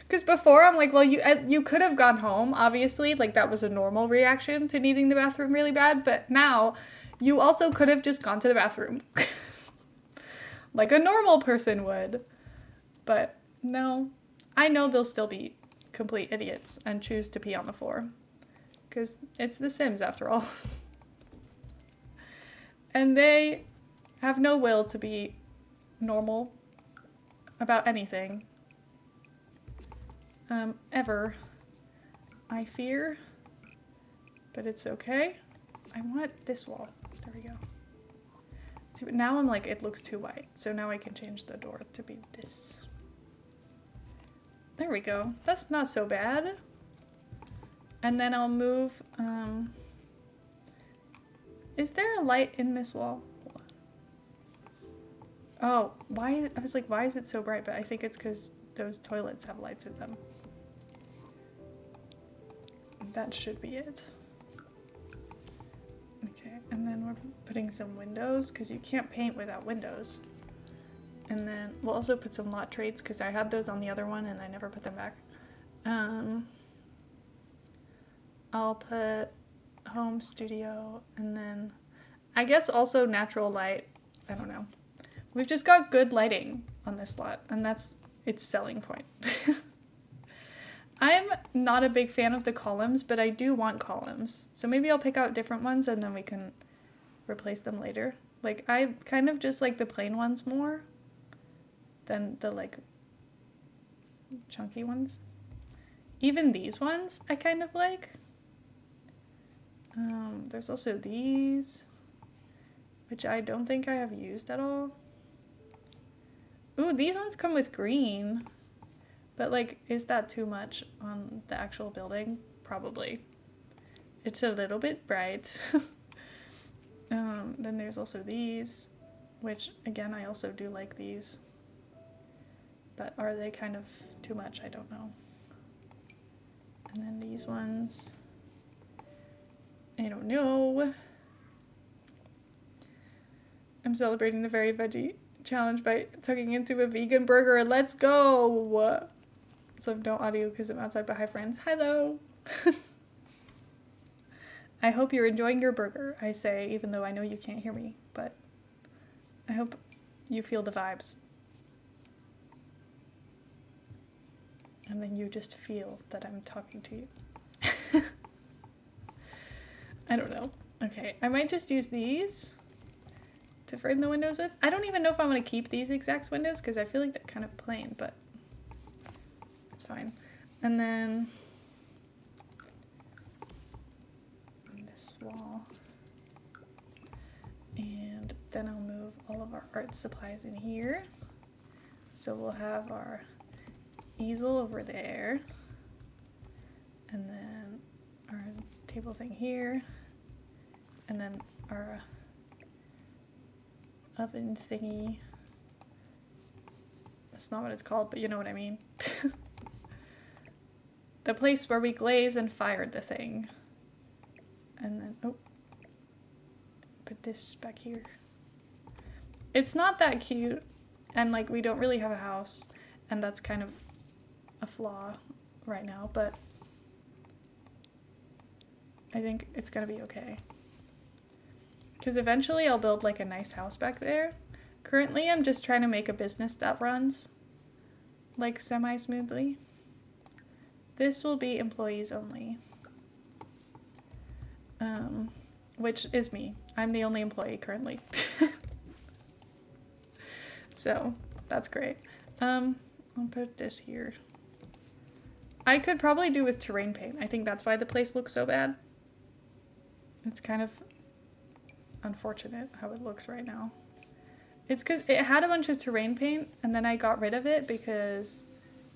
Because before I'm like, well, you could have gone home, obviously, like that was a normal reaction to needing the bathroom really bad, but now you also could have just gone to the bathroom. Like a normal person would. But no, I know they'll still be complete idiots and choose to pee on the floor. Because it's The Sims after all. And they have no will to be normal about anything. Ever. I fear. But it's okay. I want this wall. There we go. See, but now I'm like, it looks too white. So now I can change the door to be this. There we go. That's not so bad. And then I'll move, is there a light in this wall? Hold on. Oh, why? I was like, why is it so bright? But I think it's because those toilets have lights in them. That should be it. Okay, and then we're putting some windows because you can't paint without windows. And then we'll also put some lot traits because I had those on the other one and I never put them back. I'll put home studio and then I guess also natural light. I don't know. We've just got good lighting on this lot and that's its selling point. I'm not a big fan of the columns, but I do want columns. So maybe I'll pick out different ones and then we can replace them later. Like, I kind of just like the plain ones more than the, like, chunky ones. Even these ones I kind of like. There's also these, which I don't think I have used at all. Ooh, these ones come with green. But, like, is that too much on the actual building? Probably. It's a little bit bright. Then there's also these, which, again, I also do like these. But are they kind of too much? I don't know. And then these ones. I don't know. I'm celebrating the Very Veggie challenge by tucking into a vegan burger. Let's go! So no audio because I'm outside, but hi friends. Hello! I hope you're enjoying your burger, I say, even though I know you can't hear me, but I hope you feel the vibes. And then you just feel that I'm talking to you. I don't know. Okay, I might just use these to frame the windows with. I don't even know if I'm going to keep these exact windows because I feel like they're kind of plain, but it's fine. And then on this wall. And then I'll move all of our art supplies in here. So we'll have our easel over there. And then our table thing here. And then our oven thingy. That's not what it's called, but you know what I mean. The place where we glaze and fired the thing. And then, oh, put this back here. It's not that cute, and like we don't really have a house, and that's kind of a flaw right now, but I think it's gonna be okay. Because eventually I'll build like a nice house back there. Currently I'm just trying to make a business that runs like semi-smoothly. This will be employees only. Which is me. I'm the only employee currently. So that's great. I'll put this here. I could probably do with terrain paint. I think that's why the place looks so bad. It's kind of unfortunate how it looks right now. It's because it had a bunch of terrain paint and then I got rid of it because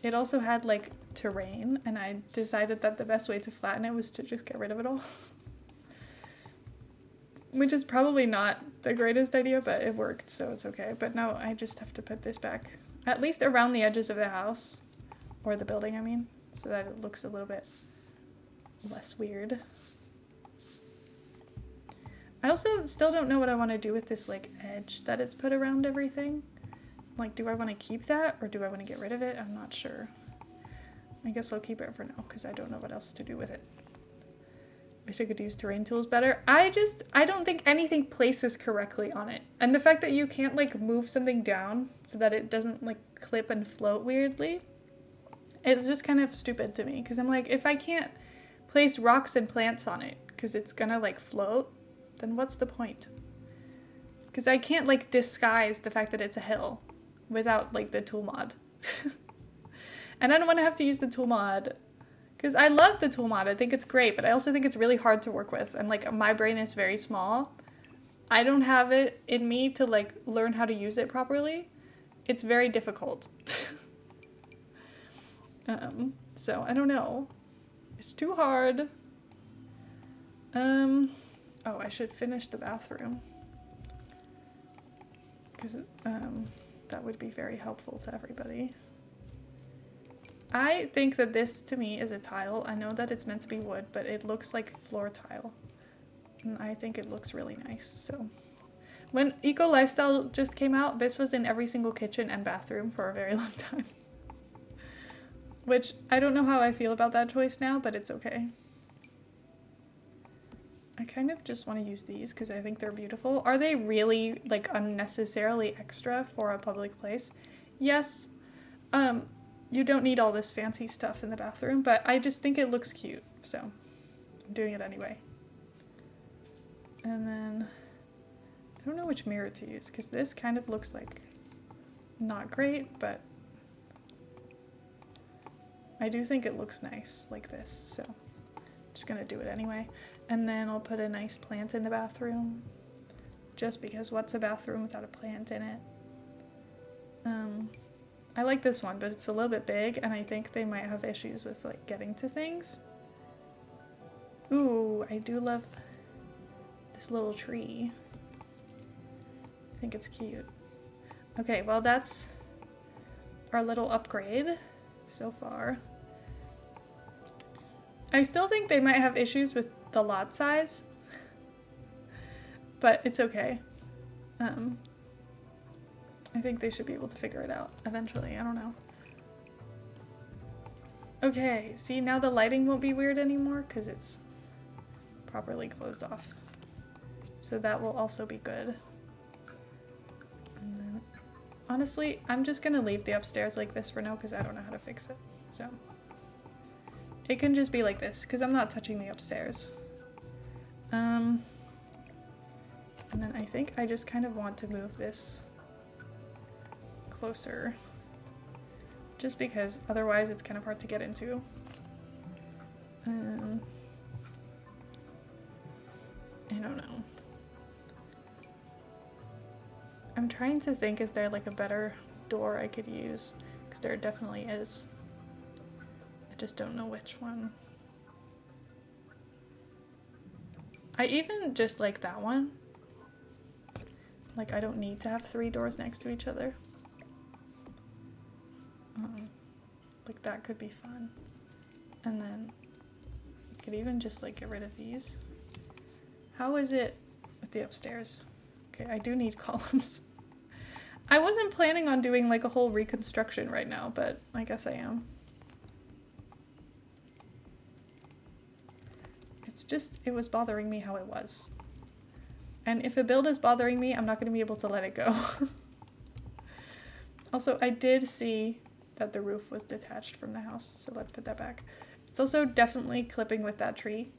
it also had like terrain and I decided that the best way to flatten it was to just get rid of it all. Which is probably not the greatest idea, but it worked, so it's okay. But now I just have to put this back, at least around the edges of the house, or the building, I mean, so that it looks a little bit less weird. I also still don't know what I want to do with this like edge that it's put around everything. Like, do I want to keep that or do I want to get rid of it? I'm not sure. I guess I'll keep it for now because I don't know what else to do with it. Wish I could use terrain tools better. I don't think anything places correctly on it. And the fact that you can't like move something down so that it doesn't like clip and float weirdly, it's just kind of stupid to me. Because I'm like, if I can't place rocks and plants on it because it's gonna like float, then what's the point? Because I can't like disguise the fact that it's a hill without like the tool mod. And I don't want to have to use the tool mod because I love the tool mod. I think it's great, but I also think it's really hard to work with. And like my brain is very small. I don't have it in me to like learn how to use it properly. It's very difficult. So I don't know. It's too hard. Oh, I should finish the bathroom. Because that would be very helpful to everybody. I think that this, to me, is a tile. I know that it's meant to be wood, but it looks like floor tile. And I think it looks really nice, so. When Eco Lifestyle just came out, this was in every single kitchen and bathroom for a very long time. Which, I don't know how I feel about that choice now, but it's okay. I kind of just want to use these because I think they're beautiful. Are they really, like, unnecessarily extra for a public place? Yes. You don't need all this fancy stuff in the bathroom, but I just think it looks cute, so I'm doing it anyway. And then, I don't know which mirror to use, because this kind of looks like not great, but I do think it looks nice like this, so I'm just gonna do it anyway. And then I'll put a nice plant in the bathroom, just because what's a bathroom without a plant in it? I like this one, but it's a little bit big, and I think they might have issues with like getting to things. Ooh, I do love this little tree. I think it's cute. Okay, well that's our little upgrade so far. I still think they might have issues with the lot size, but it's okay. I think they should be able to figure it out eventually. I don't know. Okay, see, now the lighting won't be weird anymore because it's properly closed off. So that will also be good. And then, honestly, I'm just gonna leave the upstairs like this for now because I don't know how to fix it. So it can just be like this because I'm not touching the upstairs. And then I think I just kind of want to move this closer, just because otherwise it's kind of hard to get into. I don't know. I'm trying to think, is there like a better door I could use? Because there definitely is. I just don't know which one. I even just like that one. Like, I don't need to have 3 doors next to each other. Like, that could be fun. And then you could even just, like, get rid of these. How is it with the upstairs? Okay, I do need columns. I wasn't planning on doing, like, a whole reconstruction right now, but I guess I am. It's just, it was bothering me how it was. And if a build is bothering me, I'm not going to be able to let it go. Also, I did see that the roof was detached from the house, so let's put that back. It's also definitely clipping with that tree.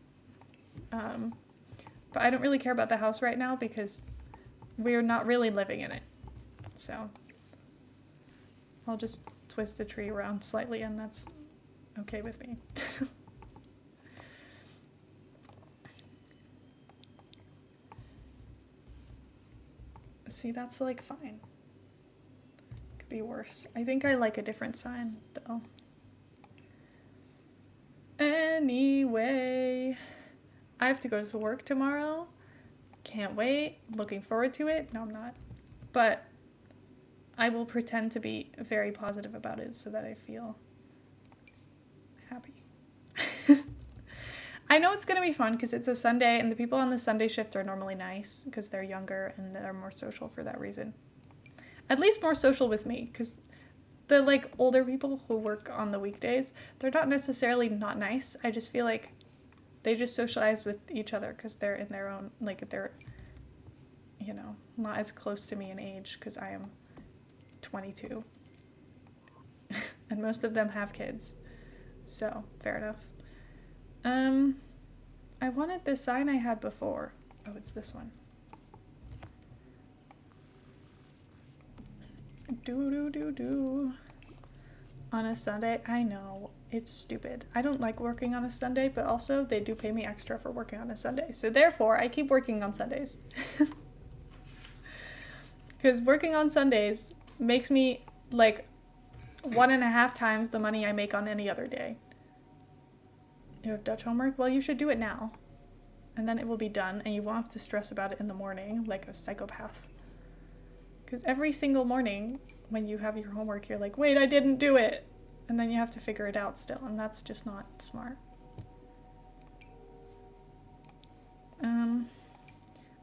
But I don't really care about the house right now because we're not really living in it. So I'll just twist the tree around slightly and that's okay with me. See, that's like fine. Could be worse. I think I like a different sign though. Anyway, I have to go to work tomorrow. Can't wait. Looking forward to it. No, I'm not. But I will pretend to be very positive about it so that I feel happy. I know it's going to be fun because it's a Sunday and the people on the Sunday shift are normally nice because they're younger and they're more social for that reason. At least more social with me because the like older people who work on the weekdays, they're not necessarily not nice. I just feel like they just socialize with each other because they're in their own, like they're, you know, not as close to me in age because I am 22. And most of them have kids. So, fair enough. I wanted the sign I had before. Oh, it's this one. Do. On a Sunday, I know, it's stupid. I don't like working on a Sunday, but also they do pay me extra for working on a Sunday. So therefore, I keep working on Sundays. Because working on Sundays makes me like 1.5 times the money I make on any other day. You have Dutch homework? Well, you should do it now. And then it will be done, and you won't have to stress about it in the morning like a psychopath. Because every single morning, when you have your homework, you're like, wait, I didn't do it. And then you have to figure it out still, and that's just not smart.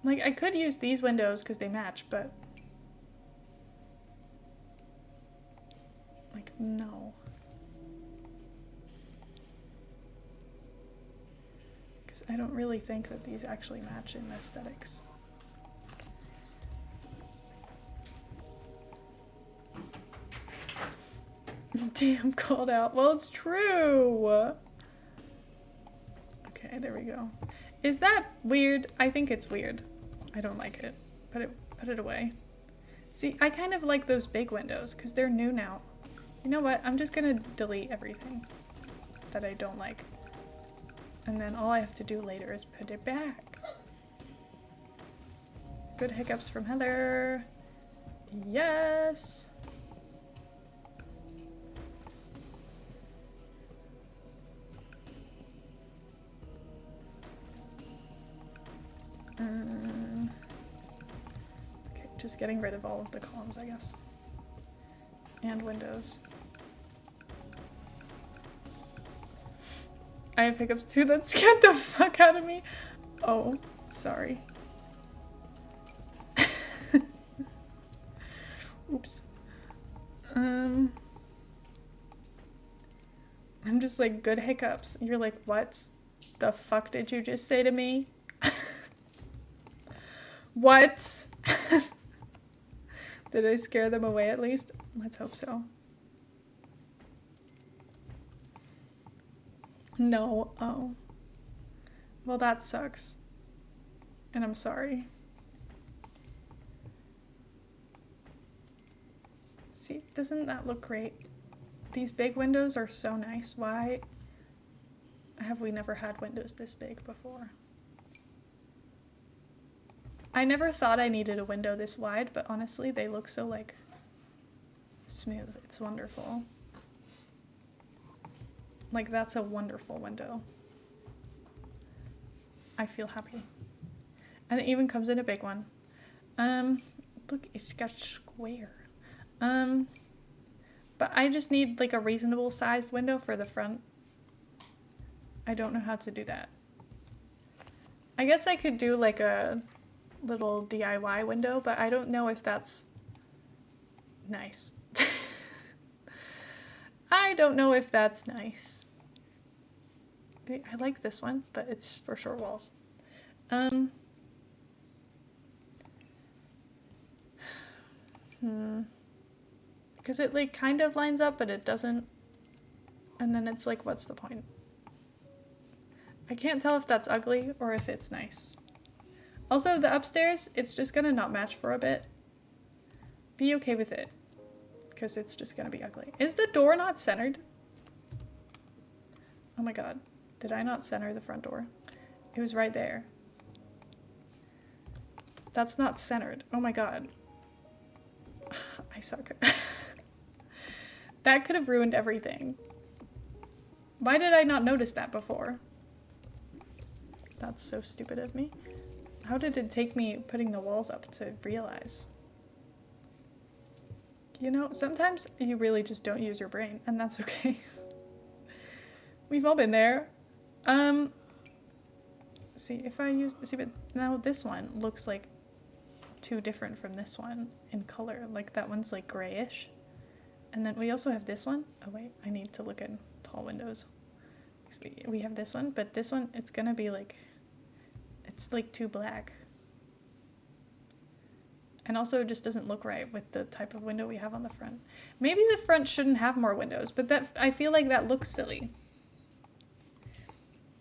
Like, I could use these windows because they match, but... like, no. Because I don't really think that these actually match in aesthetics. Damn, called out. Well, it's true. Okay, there we go. Is that weird? I think it's weird. I don't like it. Put it away. See, I kind of like those big windows because they're new now. You know what? I'm just gonna delete everything that I don't like. And then all I have to do later is put it back. Good hiccups from Heather. Yes. Okay, just getting rid of all of the columns, I guess. And windows. I have hiccups too, that scared the fuck out of me. Oh, sorry. Oops. I'm just like, good hiccups. You're like, what the fuck did you just say to me? What? Did I scare them away at least? Let's hope so. No. Oh. Well, that sucks. And I'm sorry. See, doesn't that look great? These big windows are so nice. Why have we never had windows this big before? I never thought I needed a window this wide, but honestly, they look so, like, smooth. It's wonderful. Like, that's a wonderful window. I feel happy. And it even comes in a big one. Look, it's got square. But I just need like a reasonable sized window for the front. I don't know how to do that. I guess I could do like a little DIY window, but I don't know if that's nice. I don't know if that's nice. I like this one, but it's for short walls. Because it like kind of lines up, but it doesn't. And then it's like, what's the point? I can't tell if that's ugly or if it's nice. Also, the upstairs, it's just gonna not match for a bit. Be okay with it, because it's just gonna be ugly. Is the door not centered? Oh my god, did I not center the front door? It was right there. That's not centered. Oh my god. I suck. That could have ruined everything. Why did I not notice that before? That's so stupid of me. How did it take me putting the walls up to realize? You know, sometimes you really just don't use your brain, and that's okay. We've all been there. See, if I use, see, but now this one looks like too different from this one in color. Like that one's like grayish. And then we also have this one. Oh wait, I need to look at tall windows. We have this one, but this one, it's gonna be like, it's like too black. And also it just doesn't look right with the type of window we have on the front. Maybe the front shouldn't have more windows, but that, I feel like that looks silly.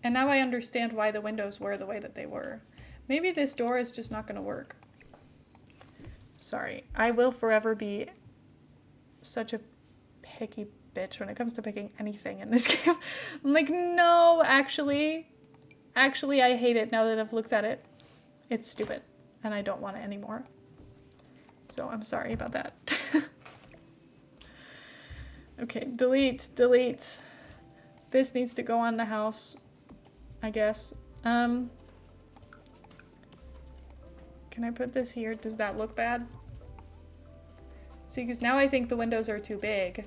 And now I understand why the windows were the way that they were. Maybe this door is just not gonna work. Sorry, I will forever be such a picky bitch when it comes to picking anything in this game. I'm like, no, actually, I hate it now that I've looked at it. It's stupid, and I don't want it anymore. So I'm sorry about that. Okay, delete. This needs to go on the house, I guess. Can I put this here? Does that look bad? See, because now I think the windows are too big.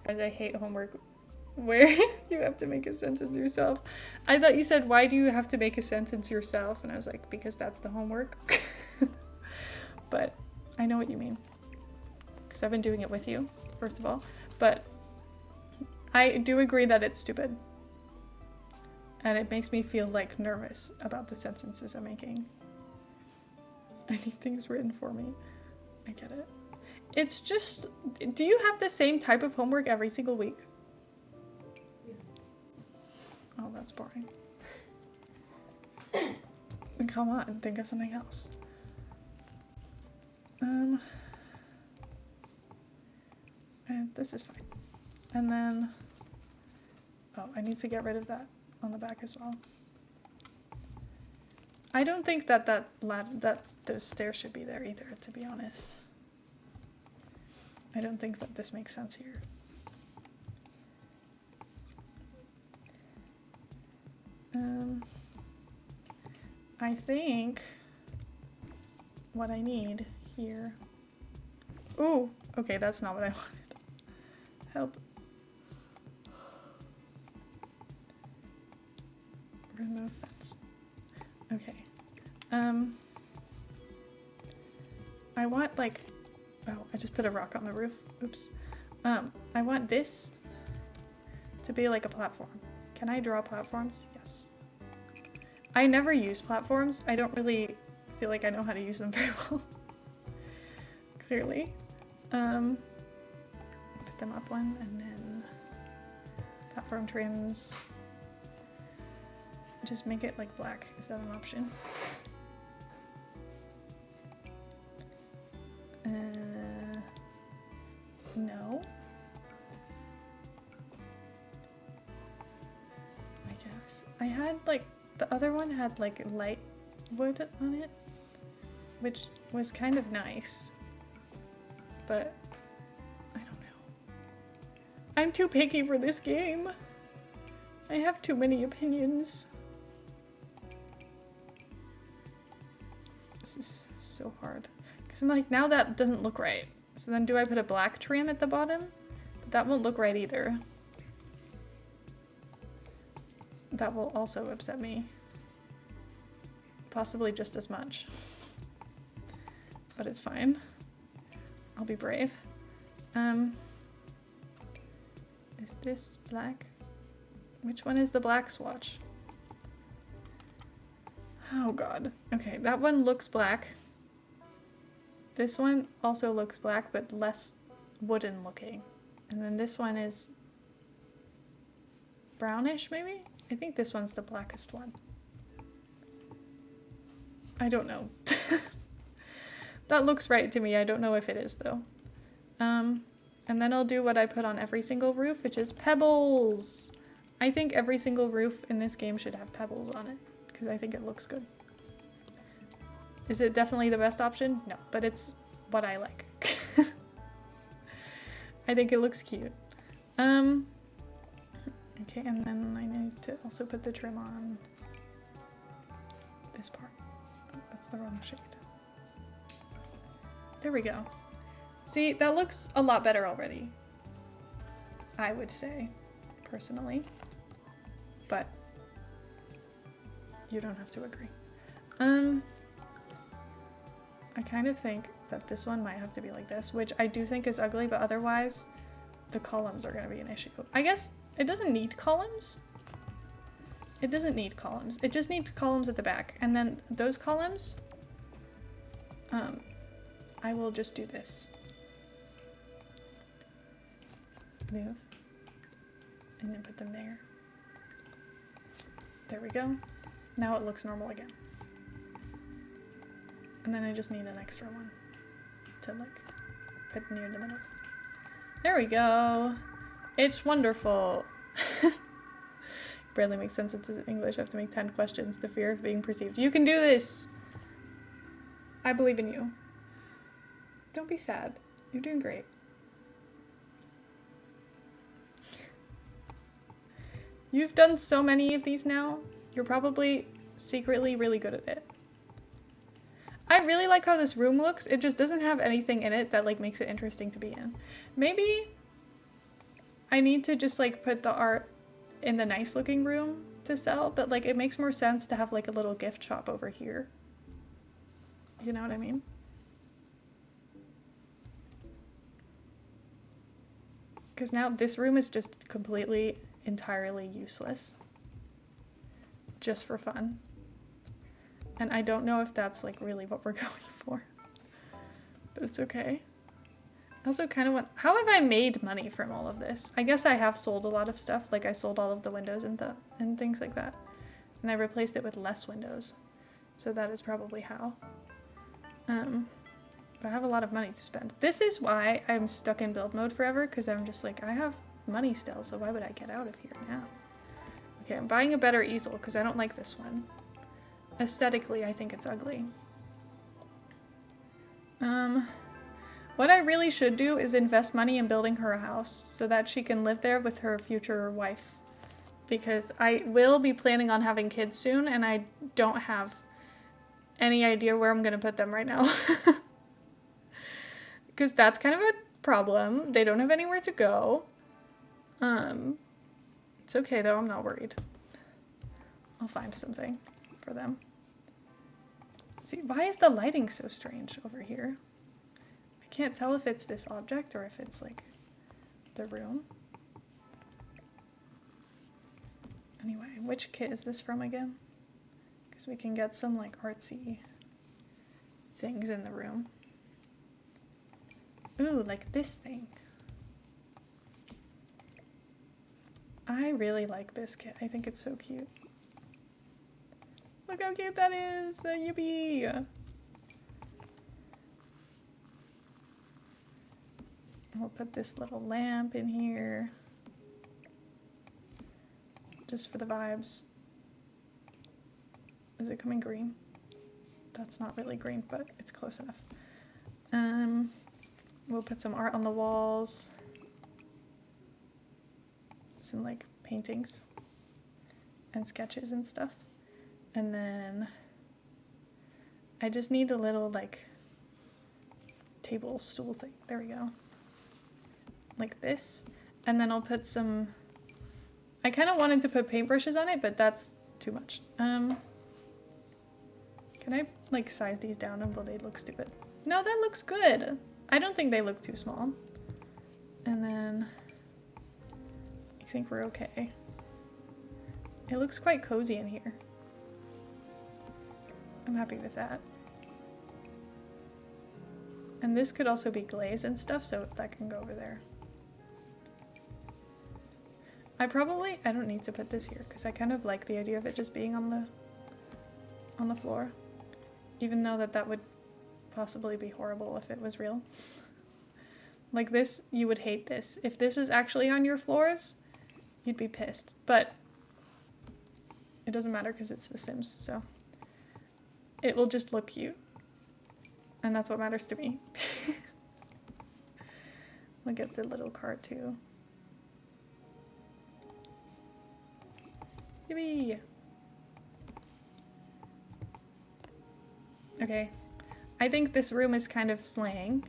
As I hate homework where you have to make a sentence yourself. I thought you said, why do you have to make a sentence yourself? And I was like, because that's the homework. But I know what you mean. Because I've been doing it with you, first of all. But I do agree that it's stupid. And it makes me feel like nervous about the sentences I'm making. I need things written for me. I get it. It's just, do you have the same type of homework every single week? Yeah. Oh, that's boring. Come on, think of something else. And this is fine. And then, oh, I need to get rid of that on the back as well. I don't think that those stairs should be there either, to be honest. I don't think that this makes sense here. I think what I need here. Ooh, okay, that's not what I wanted. Help. Remove fence. Okay. I want like, oh, I just put a rock on the roof. Oops. I want this to be like a platform. Can I draw platforms? Yes. I never use platforms. I don't really feel like I know how to use them very well. Clearly. Put them up one and then platform trims. Just make it like black. Is that an option? No. I guess. I had like, the other one had like light wood on it, which was kind of nice, but I don't know. I'm too picky for this game. I have too many opinions. This is so hard. Because I'm like, now that doesn't look right. So then do I put a black trim at the bottom? But that won't look right either. That will also upset me. Possibly just as much. But it's fine. I'll be brave. Is this black? Which one is the black swatch? Oh god. Okay, that one looks black. This one also looks black, but less wooden looking. And then this one is brownish, maybe? I think this one's the blackest one. I don't know. That looks right to me. I don't know if it is, though. And then I'll do what I put on every single roof, which is pebbles. I think every single roof in this game should have pebbles on it, because I think it looks good. Is it definitely the best option? No, but it's what I like. I think it looks cute. Okay, and then I need to also put the trim on this part. Oh, that's the wrong shade. There we go. See, that looks a lot better already. I would say, personally. But you don't have to agree. I kind of think that this one might have to be like this, which I do think is ugly, but otherwise the columns are going to be an issue. I guess it doesn't need columns. It doesn't need columns. It just needs columns at the back. And then those columns, I will just do this. Move. And then put them there. There we go. Now it looks normal again. And then I just need an extra one to like put near the middle. There we go. It's wonderful. Barely makes sense. It's in English. I have to make 10 questions. The fear of being perceived. You can do this. I believe in you. Don't be sad. You're doing great. You've done so many of these now. You're probably secretly really good at it. I really like how this room looks. It just doesn't have anything in it that like makes it interesting to be in. Maybe I need to just like put the art in the nice looking room to sell, but like it makes more sense to have like a little gift shop over here. You know what I mean? Because now this room is just completely, entirely useless. Just for fun. And I don't know if that's like really what we're going for. But it's okay. I also kind of want... How have I made money from all of this? I guess I have sold a lot of stuff. Like I sold all of the windows and things like that. And I replaced it with less windows. So that is probably how. But I have a lot of money to spend. This is why I'm stuck in build mode forever. Because I'm just like, I have money still. So why would I get out of here now? Okay, I'm buying a better easel because I don't like this one. Aesthetically, I think it's ugly. What I really should do is invest money in building her a house so that she can live there with her future wife. Because I will be planning on having kids soon and I don't have any idea where I'm going to put them right now. Because that's kind of a problem. They don't have anywhere to go. It's okay though, I'm not worried. I'll find something for them. See, why is the lighting so strange over here? I can't tell if it's this object or if it's like the room. Anyway, which kit is this from again? Because we can get some like artsy things in the room. Ooh, like this thing. I really like this kit. I think it's so cute. Look how cute that is! Yippee! We'll put this little lamp in here. Just for the vibes. Is it coming green? That's not really green, but it's close enough. We'll put some art on the walls. Some like paintings. and sketches and stuff. And then I just need a little like table stool thing. There we go. Like this. And then I'll put some, I kind of wanted to put paintbrushes on it, but that's too much. Can I like size these down and will they look stupid? No, that looks good. I don't think they look too small. And then I think we're okay. It looks quite cozy in here. I'm happy with that. And this could also be glaze and stuff, so that can go over there. I don't need to put this here because I kind of like the idea of it just being on the floor. Even though that would possibly be horrible if it was real. Like this, you would hate this. If this was actually on your floors, you'd be pissed. But it doesn't matter because it's The Sims, so it will just look cute. And that's what matters to me. Look at the little cart too. Yippee! Okay. I think this room is kind of slaying.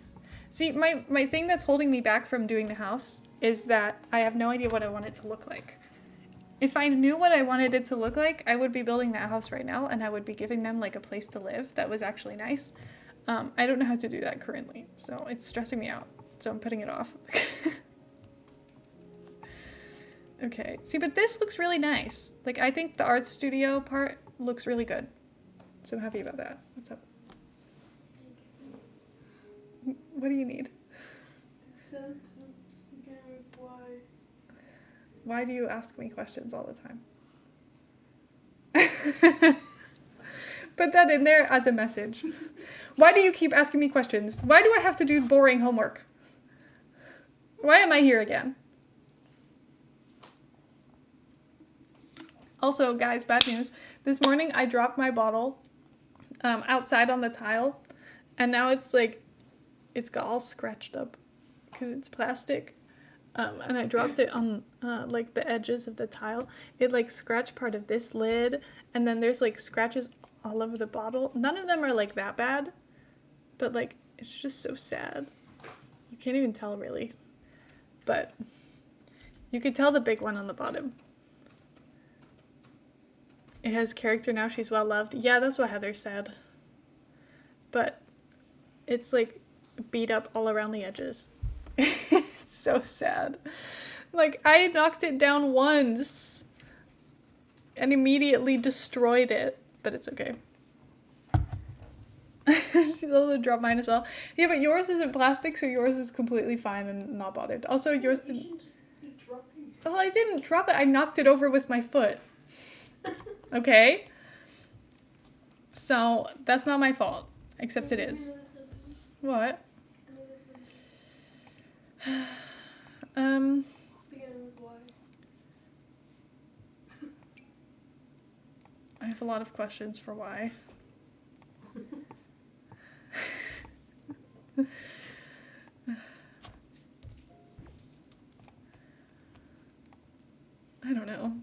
See, my thing that's holding me back from doing the house is that I have no idea what I want it to look like. If I knew what I wanted it to look like, I would be building that house right now and I would be giving them like a place to live that was actually nice. I don't know how to do that currently, so it's stressing me out. So I'm putting it off. Okay, see, but this looks really nice. Like, I think the art studio part looks really good. So I'm happy about that. What's up? What do you need? Sentence again, why? Why do you ask me questions all the time? Put that in there as a message. Why do you keep asking me questions? Why do I have to do boring homework? Why am I here again? Also, guys, bad news. This morning I dropped my bottle outside on the tile, and now it's like, it's got all scratched up because it's plastic. And I dropped it on like the edges of the tile. It like scratched part of this lid, and then there's like scratches all over the bottle. None of them are like that bad, but like it's just so sad. You can't even tell really, but you could tell the big one on the bottom. It has character now, she's well loved. Yeah, that's what Heather said. But it's like beat up all around the edges. It's so sad. Like, I knocked it down once and immediately destroyed it, but it's okay. She's also dropped mine as well. Yeah, but yours isn't plastic, so yours is completely fine and not bothered. Also, yours didn't... Well, I didn't drop it. I knocked it over with my foot. Okay? So, that's not my fault. Except it is. What? I have a lot of questions for why. I don't know.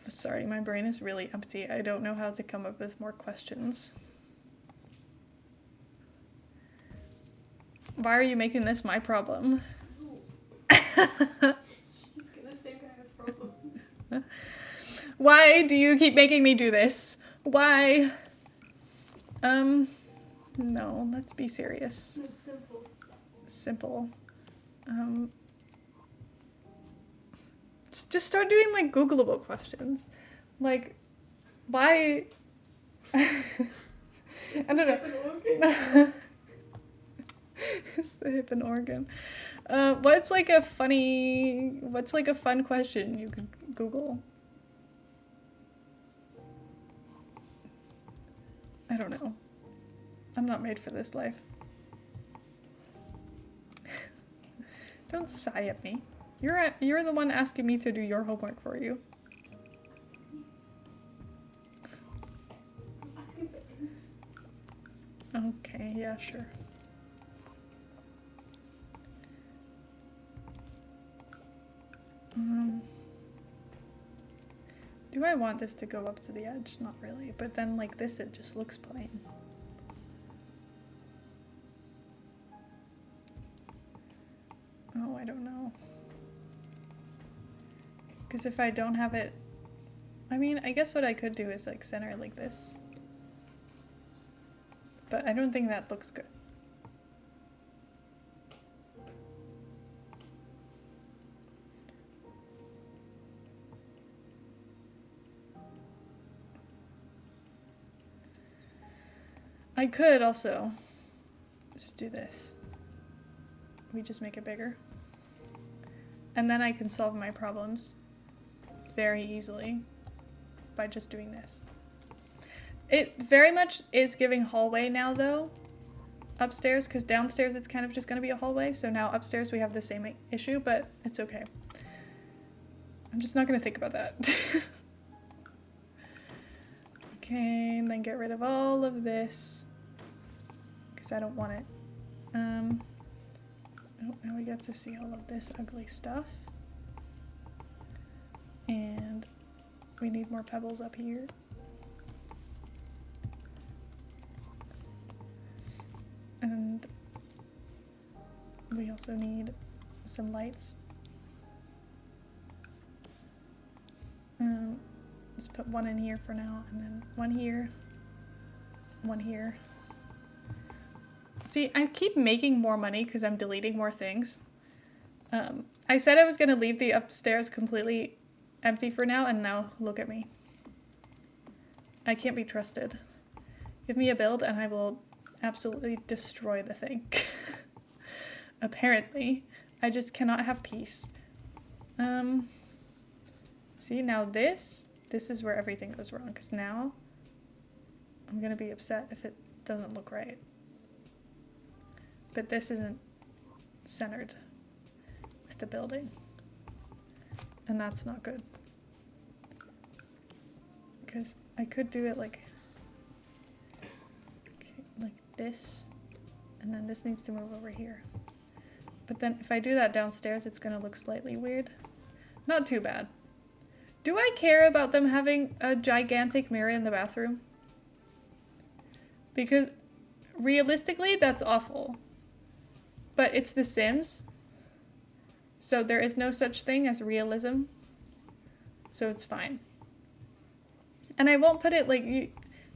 Sorry, my brain is really empty. I don't know how to come up with more questions. Why are you making this my problem? She's gonna think I have problems. Why do you keep making me do this? Why? No, let's be serious. It's simple. Simple. Just start doing like Googleable questions. Like, why? I don't know. It's the hip and organ. What's like a fun question you could Google? I don't know. I'm not made for this life. Don't sigh at me. You're the one asking me to do your homework for you. I'm asking for things. Okay, yeah, sure. Do I want this to go up to the edge? Not really, but then like this, it just looks plain. Oh, I don't know. Because if I don't have it, I mean, I guess what I could do is like center it like this. But I don't think that looks good. I could also just do this. We just make it bigger. And then I can solve my problems very easily by just doing this. It very much is giving hallway now though, upstairs, because downstairs it's kind of just gonna be a hallway, so now upstairs we have the same issue, but it's okay. I'm just not gonna think about that. Okay, and then get rid of all of this, because I don't want it. Oh, now we get to see all of this ugly stuff. And we need more pebbles up here. And we also need some lights. Let's put one in here for now, and then one here, one here. See, I keep making more money because I'm deleting more things. I said I was going to leave the upstairs completely empty for now, and now look at me. I can't be trusted. Give me a build and I will absolutely destroy the thing. Apparently. I just cannot have peace. See, now this is where everything goes wrong, because now I'm going to be upset if it doesn't look right. But this isn't centered with the building. And that's not good. Because I could do it like this. And then this needs to move over here. But then if I do that downstairs, it's going to look slightly weird. Not too bad. Do I care about them having a gigantic mirror in the bathroom? Because realistically, that's awful. But it's The Sims, so there is no such thing as realism, so it's fine. And I won't put it like, you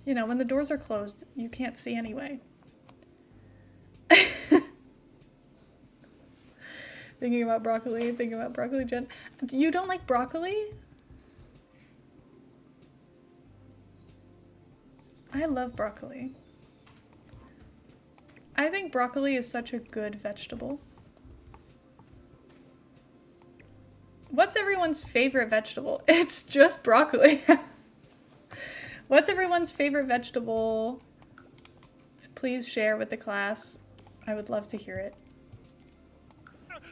know, when the doors are closed, you can't see anyway. Thinking about broccoli, Jen. You don't like broccoli? I love broccoli. I think broccoli is such a good vegetable. What's everyone's favorite vegetable? It's just broccoli. What's everyone's favorite vegetable? Please share with the class. I would love to hear it.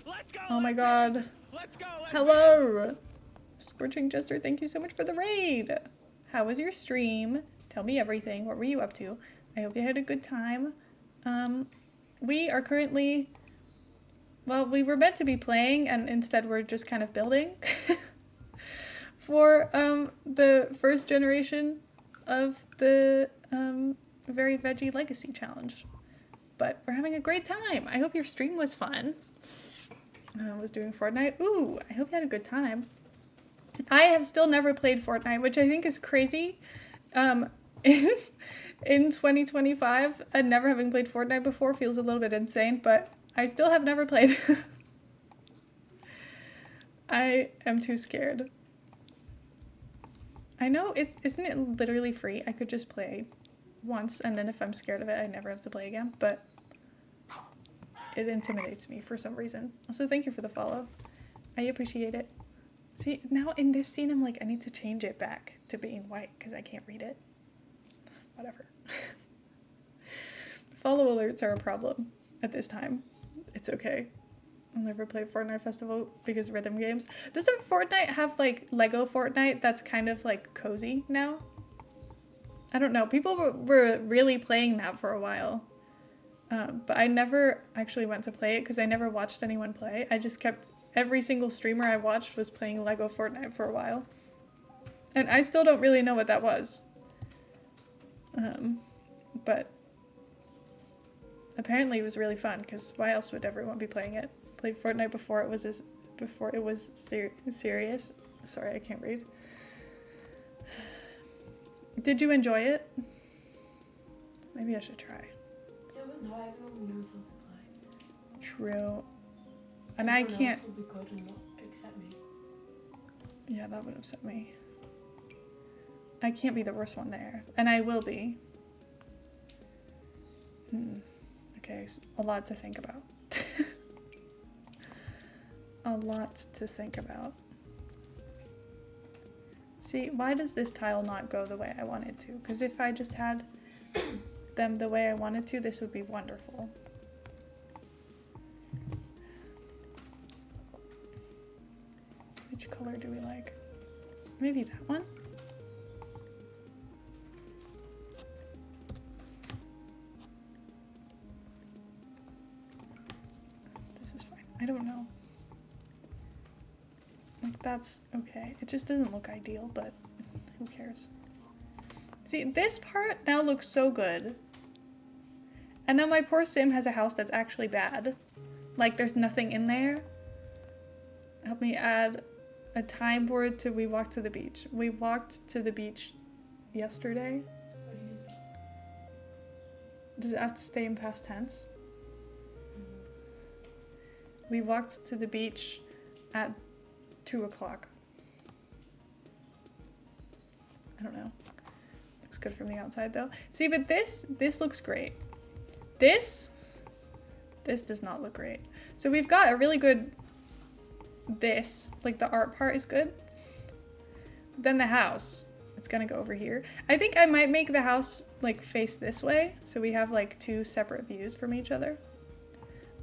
Let's go, oh my god. Let's go, Hello! Scorching Jester, thank you so much for the raid. How was your stream? Tell me everything. What were you up to? I hope you had a good time. We are currently, well, we were meant to be playing, and instead we're just kind of building for the first generation of the Very Veggie Legacy Challenge. But we're having a great time. I hope your stream was fun. I was doing Fortnite. Ooh, I hope you had a good time. I have still never played Fortnite, which I think is crazy. In 2025, and never having played Fortnite before feels a little bit insane, but I still have never played. I am too scared. I know, isn't it literally free? I could just play once, and then if I'm scared of it, I never have to play again, but it intimidates me for some reason. Also, thank you for the follow. I appreciate it. See, now in this scene, I'm like, I need to change it back to being white, because I can't read it. Whatever. Follow alerts are a problem at this time. It's okay. I'll never play Fortnite Festival because rhythm games. Doesn't Fortnite have like Lego Fortnite that's kind of like cozy now? I don't know. People were really playing that for a while. But I never actually went to play it because I never watched anyone play. I just kept, every single streamer I watched was playing Lego Fortnite for a while. And I still don't really know what that was. But apparently it was really fun, because why else would everyone be playing it? Played Fortnite before it was serious. Sorry, I can't read. Did you enjoy it? Maybe I should try. Yeah, but now everyone knows how to play. True. And Everyone I can't. else will be good and not accept me. Yeah, that would upset me. I can't be the worst one there. And I will be. Okay, a lot to think about. A lot to think about. See, why does this tile not go the way I want it to? Because if I just had them the way I wanted to, this would be wonderful. Which color do we like? Maybe that one? This is fine. I don't know. Like, that's okay. It just doesn't look ideal, but who cares? See, this part now looks so good. And now my poor sim has a house that's actually bad. Like, there's nothing in there. Help me add a time board to we walked to the beach. We walked to the beach yesterday. What do you say? Does it have to stay in past tense? We walked to the beach at 2 o'clock. I don't know. Looks good from the outside though. See, but this looks great. This does not look great. So we've got a really good like the art part is good. Then the house, it's gonna go over here. I think I might make the house like face this way, so we have like two separate views from each other.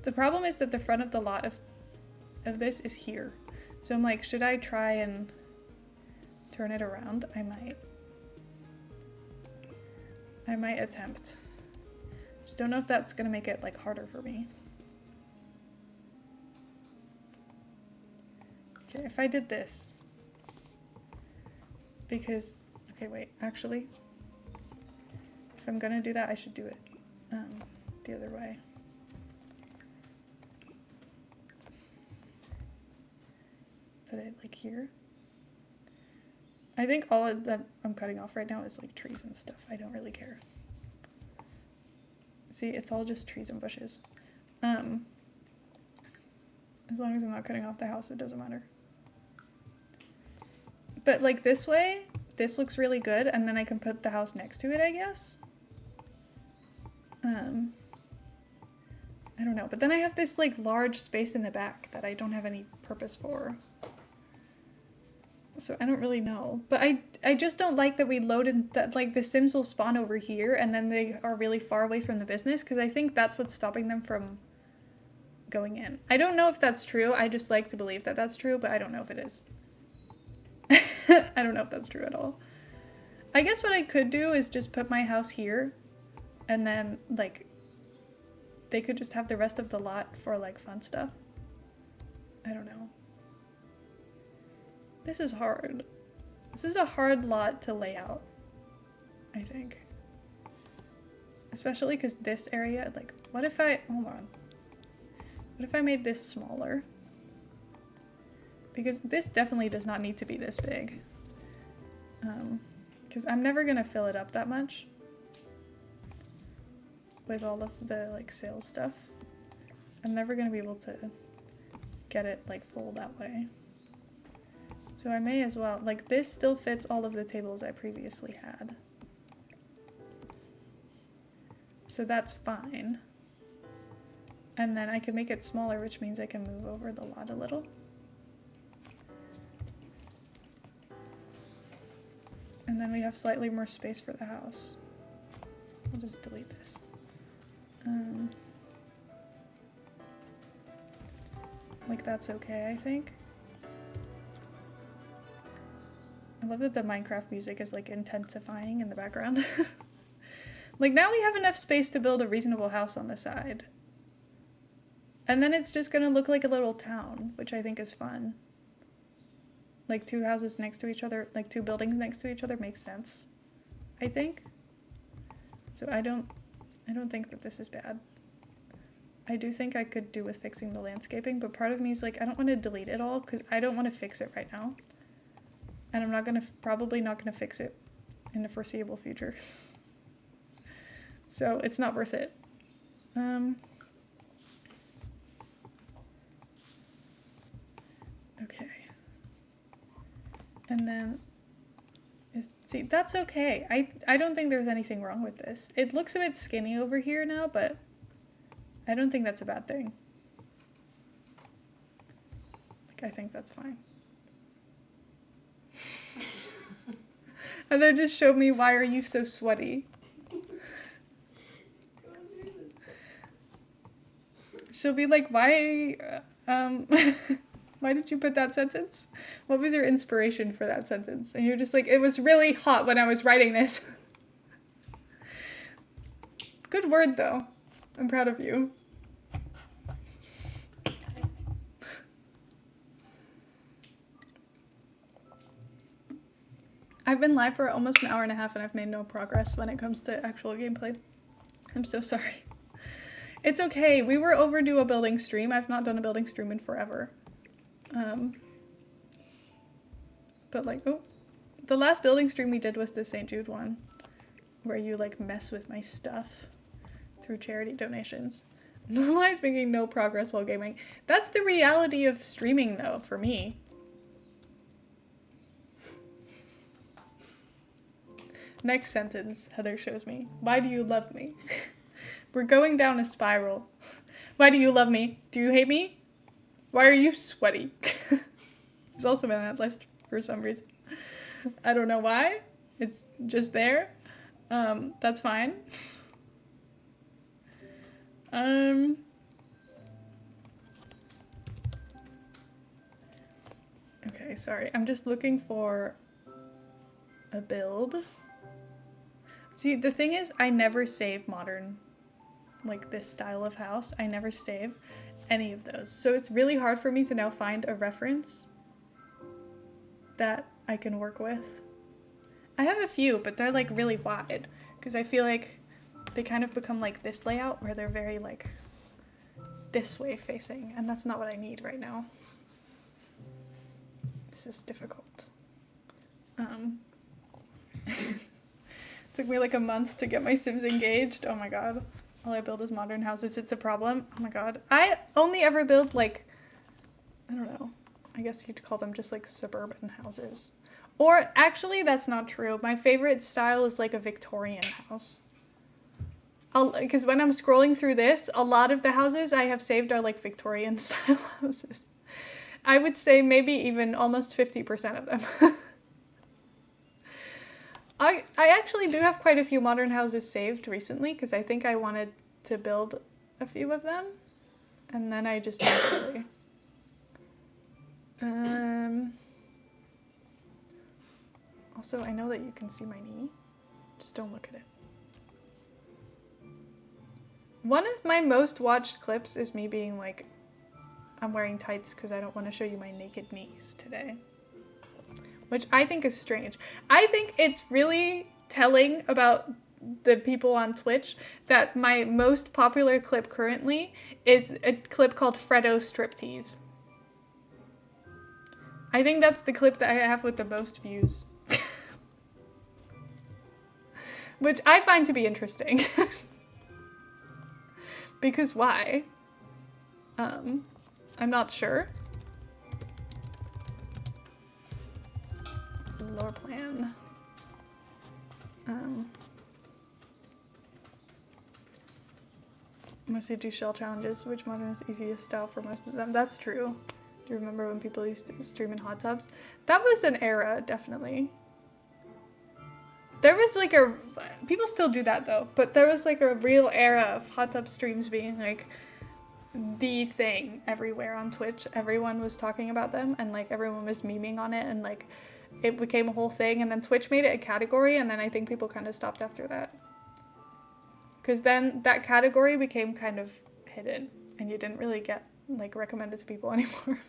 The problem is that the front of the lot of this is here. So I'm like, should I try and turn it around? I might attempt. Just don't know if that's gonna make it like harder for me. Okay, if I did this, because, okay, wait, actually, if I'm gonna do that, I should do it the other way. Put it like here. I think all of that I'm cutting off right now is like trees and stuff. I don't really care. See, it's all just trees and bushes. As long as I'm not cutting off the house, it doesn't matter. But like this way, this looks really good, and then I can put the house next to it, I guess. I don't know, but then I have this like large space in the back that I don't have any purpose for. So I don't really know, but I just don't like that we loaded that, like the Sims will spawn over here and then they are really far away from the business, because I think that's what's stopping them from going in. I don't know if that's true. I just like to believe that that's true, but I don't know if it is. I don't know if that's true at all. I guess what I could do is just put my house here, and then like they could just have the rest of the lot for like fun stuff. I don't know. This is hard. This is a hard lot to lay out, I think. Especially because this area, like, what if I, hold on. What if I made this smaller? Because this definitely does not need to be this big. Because I'm never gonna fill it up that much with all of the like sales stuff. I'm never gonna be able to get it like full that way. So I may as well, like this still fits all of the tables I previously had. So that's fine. And then I can make it smaller, which means I can move over the lot a little. And then we have slightly more space for the house. I'll just delete this. Like that's okay, I think. I love that the Minecraft music is like intensifying in the background. Like now we have enough space to build a reasonable house on the side. And then it's just gonna look like a little town, which I think is fun. like 2 houses next to each other, like 2 buildings next to each other makes sense, I think. So I don't think that this is bad. I do think I could do with fixing the landscaping, but part of me is like, I don't want to delete it all because I don't want to fix it right now. And I'm not going to, probably not going to fix it in the foreseeable future. So it's not worth it. Okay. And then, see, that's okay. I don't think there's anything wrong with this. It looks a bit skinny over here now, but I don't think that's a bad thing. Like, I think that's fine. And then just showed me, why are you so sweaty? She'll be like, why did you put that sentence? What was your inspiration for that sentence? And you're just like, it was really hot when I was writing this. Good word, though. I'm proud of you. I've been live for almost an hour and a half and I've made no progress when it comes to actual gameplay. I'm so sorry. It's okay. We were overdue a building stream. I've not done a building stream in forever. But like, oh, the last building stream we did was the St. Jude one, where you like mess with my stuff through charity donations. Normalize making no progress while gaming. That's the reality of streaming, though, for me. Next sentence, Heather shows me. Why do you love me? We're going down a spiral. Why do you love me? Do you hate me? Why are you sweaty? He's also been on that list for some reason. I don't know why. It's just there. That's fine. Okay, sorry. I'm just looking for a build. See, the thing is, I never save modern, like this style of house. I never save any of those. So it's really hard for me to now find a reference that I can work with. I have a few, but they're like really wide because I feel like they kind of become like this layout where they're very like this way facing, and that's not what I need right now. This is difficult. Took me like a month to get my Sims engaged. Oh my god. All I build is modern houses. It's a problem. Oh my god. I only ever build like, I don't know, I guess you'd call them just like suburban houses. Or actually that's not true. My favorite style is like a Victorian house. Because when I'm scrolling through this, a lot of the houses I have saved are like Victorian style houses. I would say maybe even almost 50% of them. I actually do have quite a few modern houses saved recently because I think I wanted to build a few of them. And then I just didn't really. Also, I know that you can see my knee. Just don't look at it. One of my most watched clips is me being like, I'm wearing tights because I don't want to show you my naked knees today. Which I think is strange. I think it's really telling about the people on Twitch that my most popular clip currently is a clip called Freddo Striptease. I think that's the clip that I have with the most views. Which I find to be interesting. Because why? I'm not sure. Floor plan. Mostly do shell challenges, which modern is the easiest style for most of them. That's true. Do you remember when people used to stream in hot tubs? That was an era, definitely. There was like people still do that though, but there was like a real era of hot tub streams being like the thing everywhere on Twitch. Everyone was talking about them and like everyone was memeing on it and like it became a whole thing, and then Twitch made it a category, and then I think people kind of stopped after that. Because then that category became kind of hidden, and you didn't really get, like, recommended to people anymore.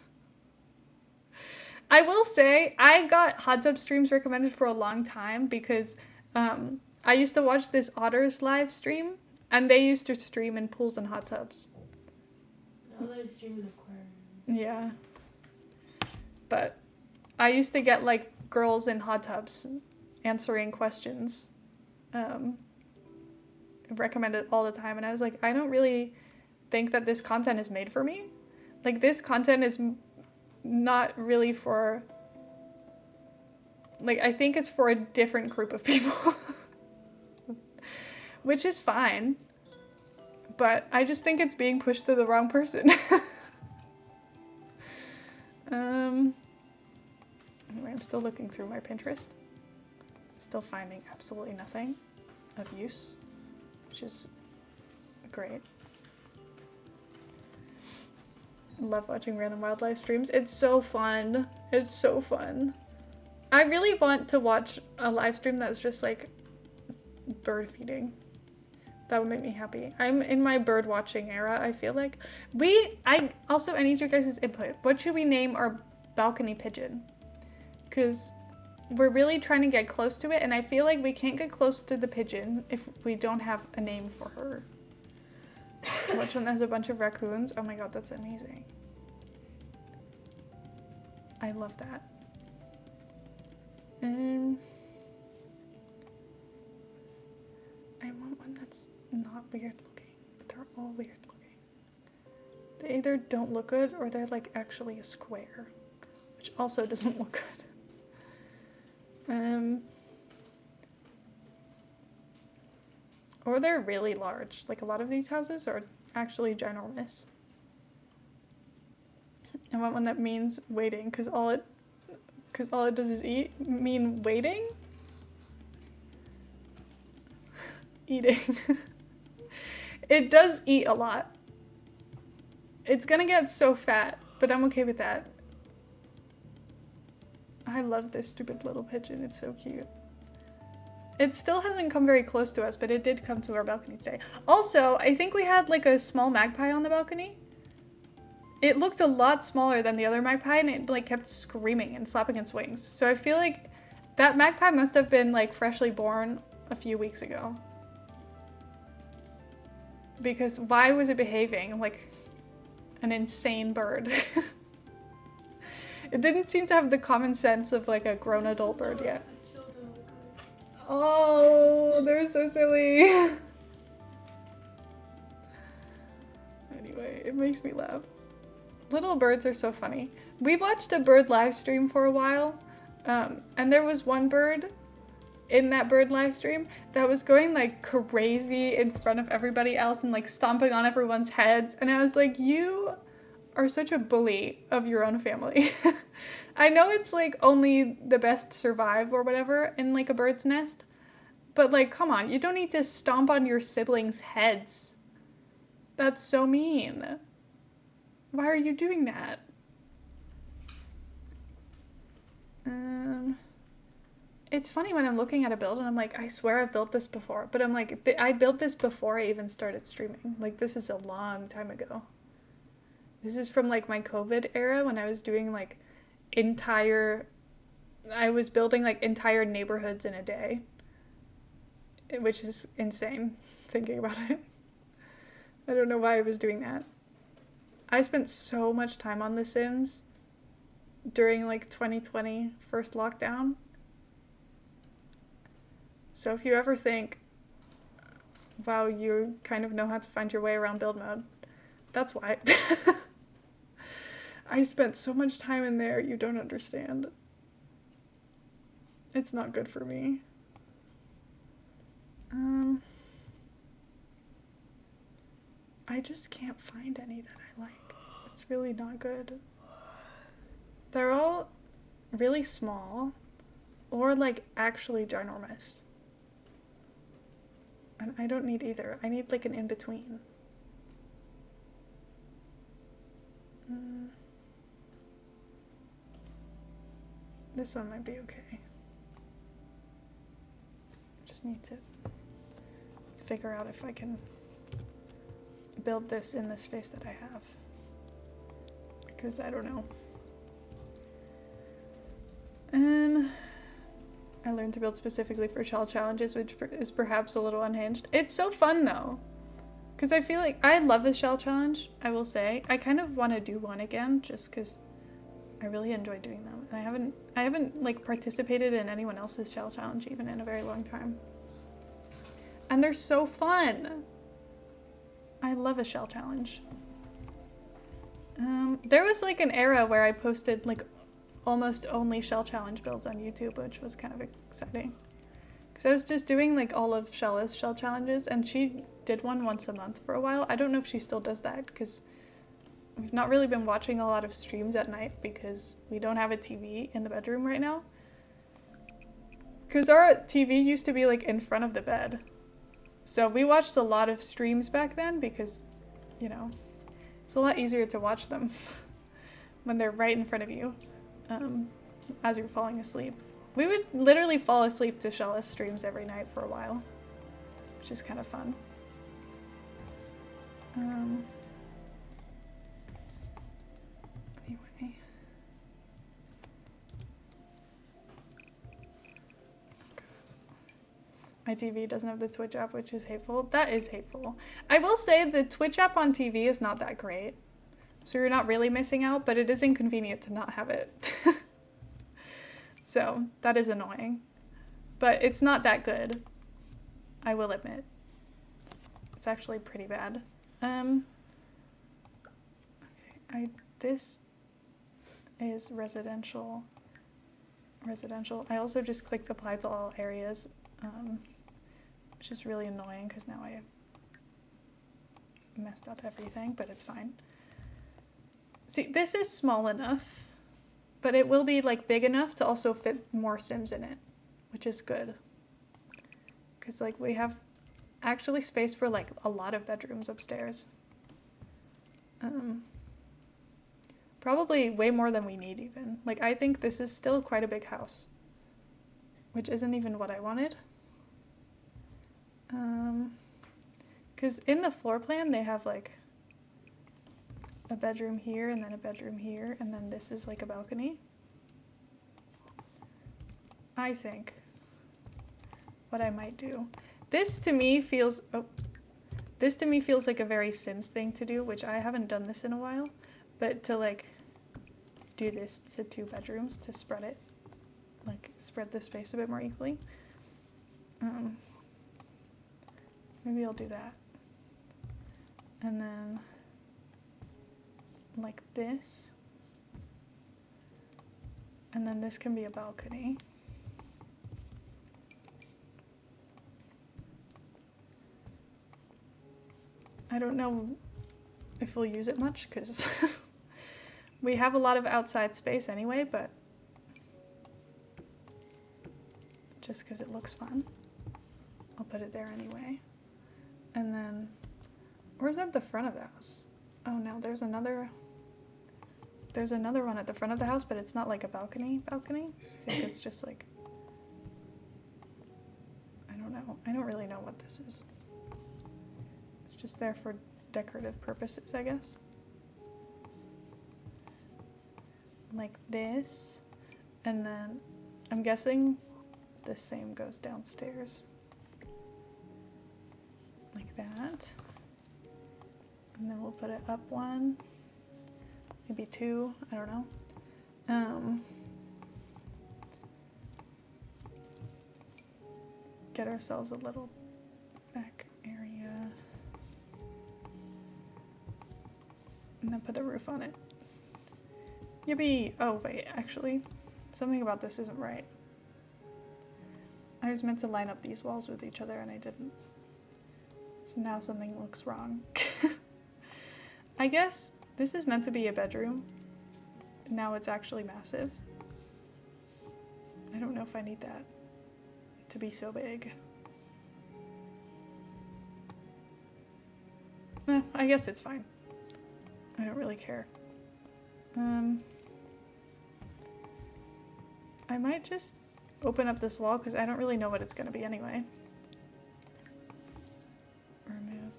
I will say, I got hot tub streams recommended for a long time because I used to watch this Otters live stream, and they used to stream in pools and hot tubs. Now they stream in aquarium. Yeah. But I used to get, like, girls in hot tubs answering questions recommended all the time, and I was like, I don't really think that this content is made for me. Like, this content is not really for, like, I think it's for a different group of people. Which is fine. But I just think it's being pushed to the wrong person. Anyway, I'm still looking through my Pinterest. Still finding absolutely nothing of use, which is great. Love watching random wildlife streams. It's so fun. It's so fun. I really want to watch a live stream that's just like bird feeding. That would make me happy. I'm in my bird watching era, I feel like. I need your guys' input. What should we name our balcony pigeon? Because we're really trying to get close to it, and I feel like we can't get close to the pigeon if we don't have a name for her. Which one has a bunch of raccoons? Oh my god, that's amazing. I love that. I want one that's not weird looking, but they're all weird looking. They either don't look good or they're like actually a square, which also doesn't look good. Or they're really large. Like a lot of these houses are actually ginormous. I want one that means waiting, because all it does is mean waiting. Eating. It does eat a lot. It's gonna get so fat, but I'm okay with that. I love this stupid little pigeon. It's so cute. It still hasn't come very close to us, but it did come to our balcony today. Also, I think we had like a small magpie on the balcony. It looked a lot smaller than the other magpie, and it like kept screaming and flapping its wings. So I feel like that magpie must have been like freshly born a few weeks ago. Because why was it behaving like an insane bird? It didn't seem to have the common sense of like a grown adult bird yet. Oh, they're so silly. Anyway, it makes me laugh. Little birds are so funny. We watched a bird live stream for a while, and there was one bird in that bird live stream that was going like crazy in front of everybody else and like stomping on everyone's heads, and I was like, you are such a bully of your own family. I know it's like only the best survive or whatever in like a bird's nest, but like, come on, you don't need to stomp on your siblings' heads. That's so mean. Why are you doing that? It's funny when I'm looking at a build and I'm like, I swear I've built this before, but I'm like, I built this before I even started streaming. Like, this is a long time ago. This is from like my COVID era when I was doing like I was building like entire neighborhoods in a day, which is insane thinking about it. I don't know why I was doing that. I spent so much time on The Sims during like 2020 first lockdown. So if you ever think, wow, you kind of know how to find your way around build mode, that's why. I spent so much time in there, you don't understand. It's not good for me. I just can't find any that I like. It's really not good. They're all really small or like actually ginormous. And I don't need either. I need like an in-between. This one might be okay. Just need to figure out if I can build this in the space that I have. Because I don't know. I learned to build specifically for shell challenges, which is perhaps a little unhinged. It's so fun though. Because I feel like I love the shell challenge, I will say. I kind of want to do one again just because I really enjoy doing them. And I haven't like participated in anyone else's shell challenge even in a very long time. And they're so fun. I love a shell challenge. There was like an era where I posted like almost only shell challenge builds on YouTube, which was kind of exciting. Because I was just doing like all of Shella's shell challenges, and she did one once a month for a while. I don't know if she still does that because we've not really been watching a lot of streams at night because we don't have a TV in the bedroom right now. Because our TV used to be like in front of the bed. So we watched a lot of streams back then because, you know, it's a lot easier to watch them when they're right in front of you as you're falling asleep. We would literally fall asleep to Shella's streams every night for a while, which is kind of fun. Anyway. My TV doesn't have the Twitch app, which is hateful. That is hateful. I will say the Twitch app on TV is not that great. So you're not really missing out, but it is inconvenient to not have it. So that is annoying. But it's not that good, I will admit. It's actually pretty bad. Okay, this is residential. I also just clicked apply to all areas, which is really annoying because now I have messed up everything, but it's fine. See, this is small enough, but it will be like big enough to also fit more Sims in it, which is good. Because like we have actually space for like a lot of bedrooms upstairs. Probably way more than we need even. Like I think this is still quite a big house, which isn't even what I wanted. Because in the floor plan they have like a bedroom here and then a bedroom here and then this is like a balcony. I think what I might do. This to me feels like a very Sims thing to do, which I haven't done this in a while, but to like do this to 2 bedrooms to spread it, like spread the space a bit more equally. Maybe I'll do that. And then like this. And then this can be a balcony. I don't know if we'll use it much because we have a lot of outside space anyway, but just because it looks fun, I'll put it there anyway. And then, where's at the front of the house? Oh no, there's another one at the front of the house, but it's not like a balcony. I think it's just like, I don't know. I don't really know what this is. It's just there for decorative purposes, I guess. Like this. And then I'm guessing the same goes downstairs. Like that. And then we'll put it up 1, maybe 2, I don't know. Get ourselves a little back area. And then put the roof on it. Yippee! Oh wait, actually, something about this isn't right. I was meant to line up these walls with each other and I didn't. So now something looks wrong. I guess this is meant to be a bedroom. Now it's actually massive. I don't know if I need that to be so big. I guess it's fine. I don't really care. I might just open up this wall because I don't really know what it's going to be anyway. Remove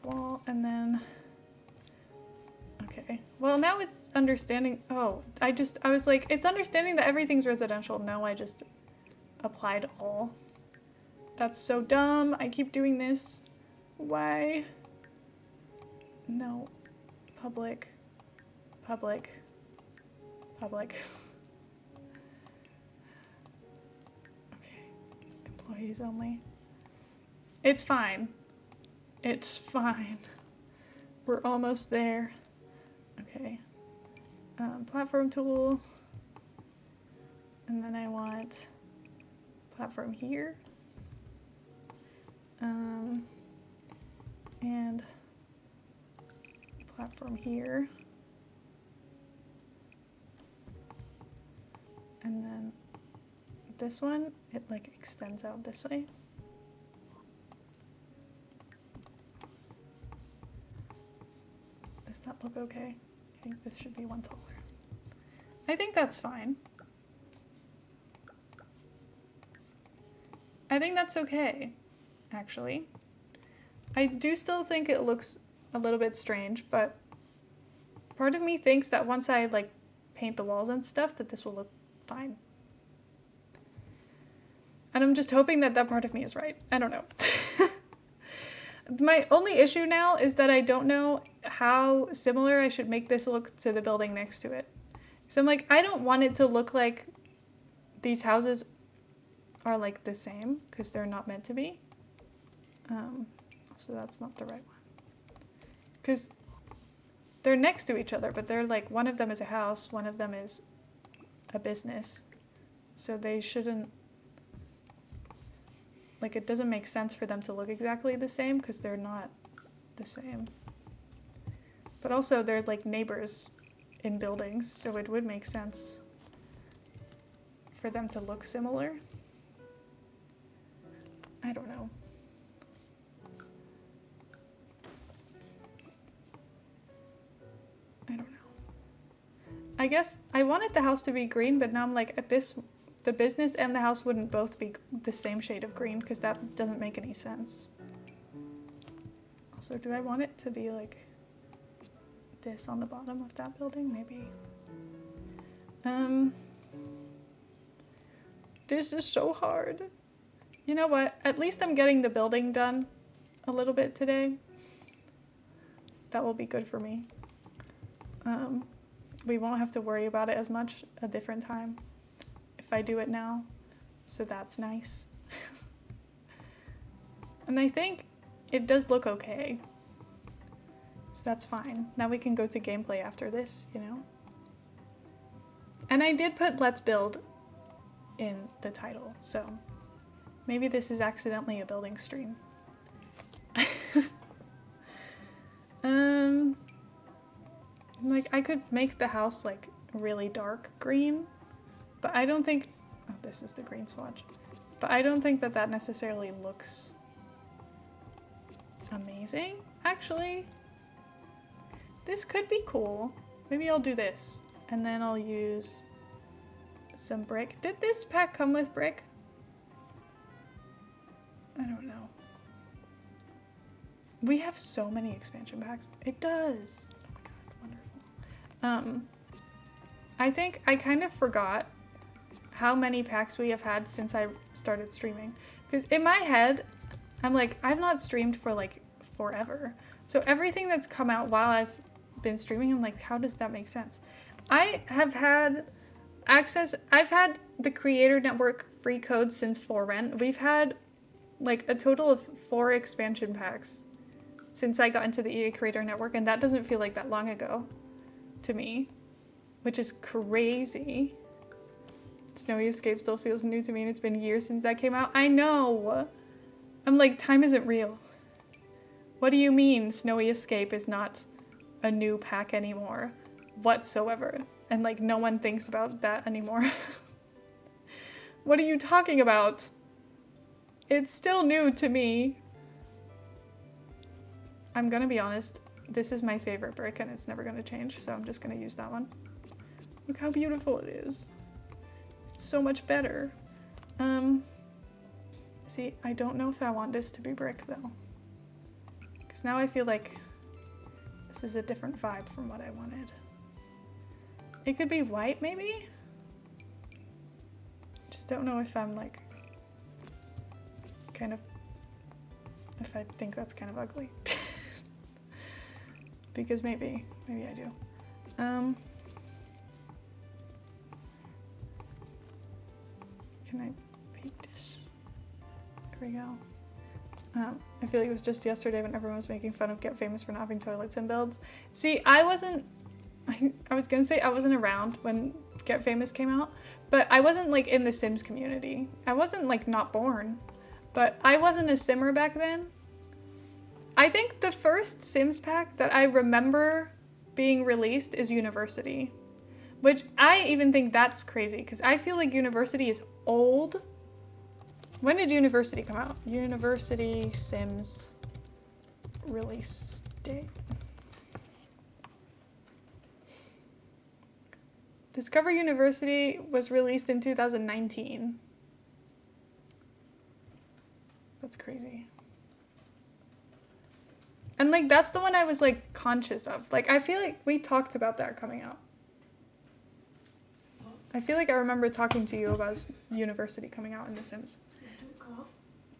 wall, and then, okay, Okay. Well, now it's understanding. Oh, I was like, it's understanding that everything's residential. No, I just applied all. That's so dumb. I keep doing this. Why? No. Public. Public. Public. Okay. Employees only. It's fine. It's fine. We're almost there. Okay. Platform tool. And then I want platform here. And platform here. And then this one, it like extends out this way. Does that look okay? I think this should be one taller. I think that's fine. I think that's okay, actually. I do still think it looks a little bit strange, but part of me thinks that once I like paint the walls and stuff, that this will look fine. And I'm just hoping that that part of me is right. I don't know. My only issue now is that I don't know how similar I should make this look to the building next to it. So I'm like, I don't want it to look like these houses are like the same, because they're not meant to be. So that's not the right one. Because they're next to each other, but they're like, one of them is a house, one of them is a business. So they shouldn't, like, it doesn't make sense for them to look exactly the same because they're not the same. But also they're like neighbors in buildings, so it would make sense for them to look similar. I don't know. I don't know. I guess I wanted the house to be green, but now I'm like, at this, the business and the house wouldn't both be the same shade of green because that doesn't make any sense. Also, do I want it to be like this on the bottom of that building? Maybe. This is so hard. You know what? At least I'm getting the building done a little bit today. That will be good for me. We won't have to worry about it as much a different time if I do it now. So that's nice. And I think it does look okay. So that's fine. Now we can go to gameplay after this, you know? And I did put Let's Build in the title, so maybe this is accidentally a building stream. Like, I could make the house, like, really dark green, but I don't think... Oh, this is the green swatch. But I don't think that that necessarily looks amazing, actually. This could be cool. Maybe I'll do this, and then I'll use some brick. Did this pack come with brick? I don't know. We have so many expansion packs. It does. Oh my god, wonderful. I think I kind of forgot how many packs we have had since I started streaming. Because in my head, I'm like, I've not streamed for like forever. So everything that's come out while I've been streaming, I'm like, how does that make sense? I have had access, I've had the Creator Network free code since For Rent. We've had like a total of 4 expansion packs since I got into the EA Creator Network, and that doesn't feel like that long ago to me, which is crazy. Snowy Escape still feels new to me, and it's been years since that came out. I know! I'm like, time isn't real. What do you mean Snowy Escape is not a new pack anymore whatsoever? And like, no one thinks about that anymore. What are you talking about? It's still new to me. I'm gonna be honest, this is my favorite brick and it's never gonna change, so I'm just gonna use that one. Look how beautiful it is. It's so much better. See, I don't know if I want this to be brick though. Because now I feel like This is a different vibe from what I wanted. It could be white, maybe? Just don't know if I'm like, kind of, if I think that's kind of ugly. Because maybe I do. Can I paint this? There we go. I feel like it was just yesterday when everyone was making fun of Get Famous for not having toilets in builds. See, I was gonna say I wasn't around when Get Famous came out, but I wasn't like in the Sims community. I wasn't like not born, but I wasn't a Simmer back then. I think the first Sims pack that I remember being released is University, which I even think that's crazy because I feel like University is old. When did University come out? University Sims release date. Discover University was released in 2019. That's crazy. And like that's the one I was like conscious of. Like I feel like we talked about that coming out. I feel like I remember talking to you about University coming out in The Sims.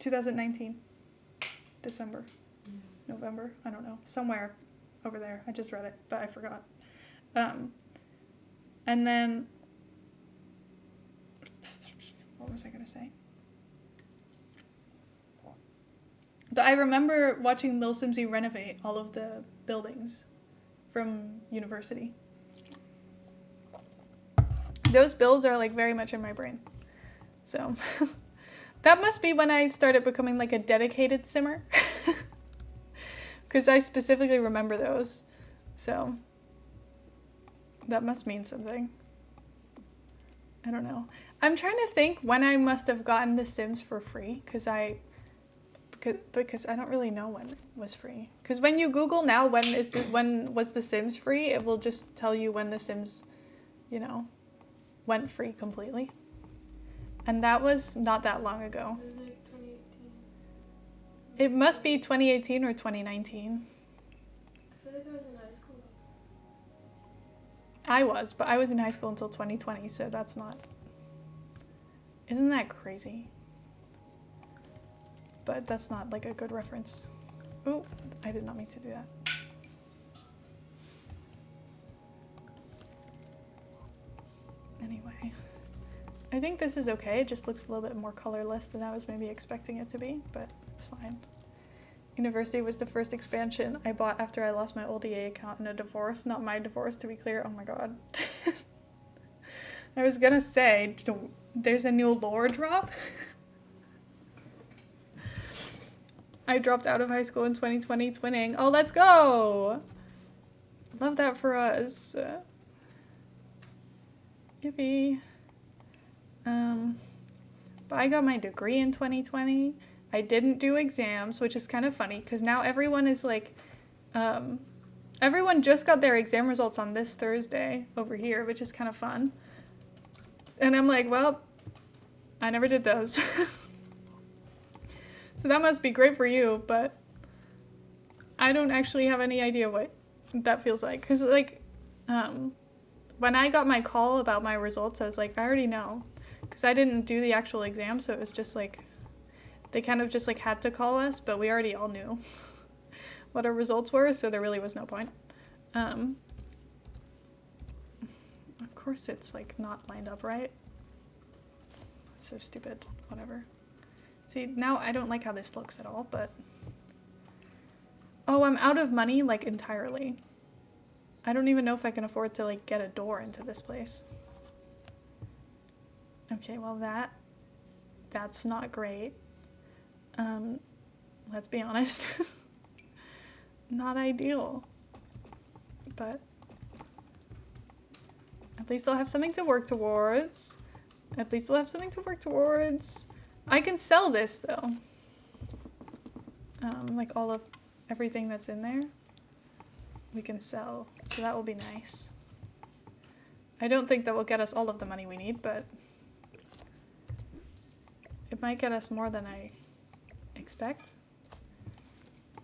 2019. December. November. I don't know. Somewhere over there. I just read it, but I forgot. And then what was I gonna say? But I remember watching Lil Simsy renovate all of the buildings from University. Those builds are like very much in my brain. So that must be when I started becoming like a dedicated simmer. Because I specifically remember those. So that must mean something. I don't know. I'm trying to think when I must have gotten The Sims for free because I don't really know when it was free. Because when you Google now when was The Sims free, it will just tell you when The Sims, went free completely. And that was not that long ago. It was like 2018. It must be 2018 or 2019. I feel like I was in high school. I was, but I was in high school until 2020, so that's not... Isn't that crazy? But that's not like a good reference. Ooh, I did not mean to do that. Anyway, I think this is okay. It just looks a little bit more colorless than I was maybe expecting it to be, but it's fine. University was the first expansion I bought after I lost my old EA account in a divorce. Not my divorce, to be clear. Oh my god. I was gonna say, there's a new lore drop. I dropped out of high school in 2020 twinning. Oh, let's go! Love that for us. Yippee. But I got my degree in 2020. I didn't do exams, which is kind of funny because now everyone is like, everyone just got their exam results on this Thursday over here, which is kind of fun. And I'm like, well, I never did those. So that must be great for you, but I don't actually have any idea what that feels like. Because, like, when I got my call about my results, I was like, I already know. Because I didn't do the actual exam, so it was just like, they kind of just like had to call us, but we already all knew what our results were, so there really was no point. Of course it's like not lined up right. That's so stupid. Whatever. See, now I don't like how this looks at all, but... Oh, I'm out of money, like, entirely. I don't even know if I can afford to, like, get a door into this place. Okay, well, that's not great. Let's be honest. Not ideal. But at least I'll have something to work towards. At least we'll have something to work towards. I can sell this, though. Like all of everything that's in there, we can sell. So that will be nice. I don't think that will get us all of the money we need, but it might get us more than I expect.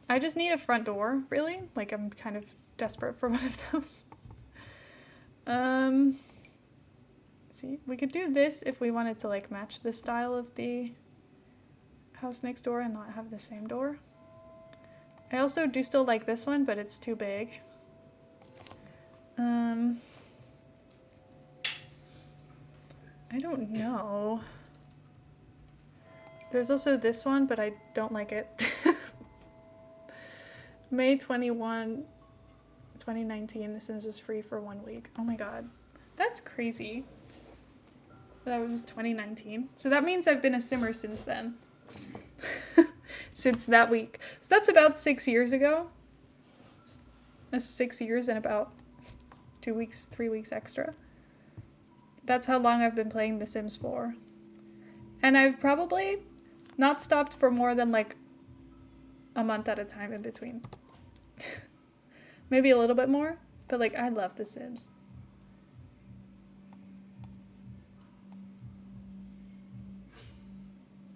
I just need a front door, really. Like, I'm kind of desperate for one of those. See, we could do this if we wanted to like match the style of the house next door and not have the same door. I also do still like this one, but it's too big. I don't know. There's also this one, but I don't like it. May 21, 2019, The Sims was free for 1 week. Oh my god. That's crazy. That was 2019. So that means I've been a Simmer since then. Since that week. So that's about 6 years ago. That's 6 years and about 2 weeks, 3 weeks extra. That's how long I've been playing The Sims for. And I've probably not stopped for more than like a month at a time in between. Maybe a little bit more, but like I love The Sims.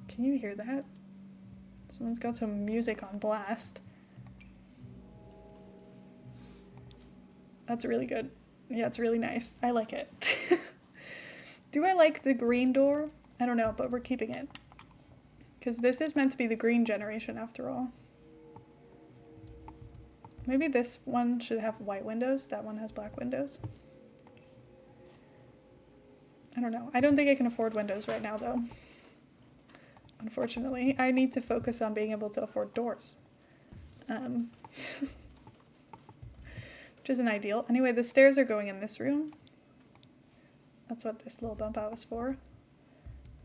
Can you hear that? Someone's got some music on blast. That's really good. Yeah, it's really nice. I like it. Do I like the green door? I don't know, but we're keeping it. Because this is meant to be the green generation after all. Maybe this one should have white windows. That one has black windows. I don't know. I don't think I can afford windows right now, though. Unfortunately. I need to focus on being able to afford doors. Which isn't ideal. Anyway, the stairs are going in this room. That's what this little bump out was for.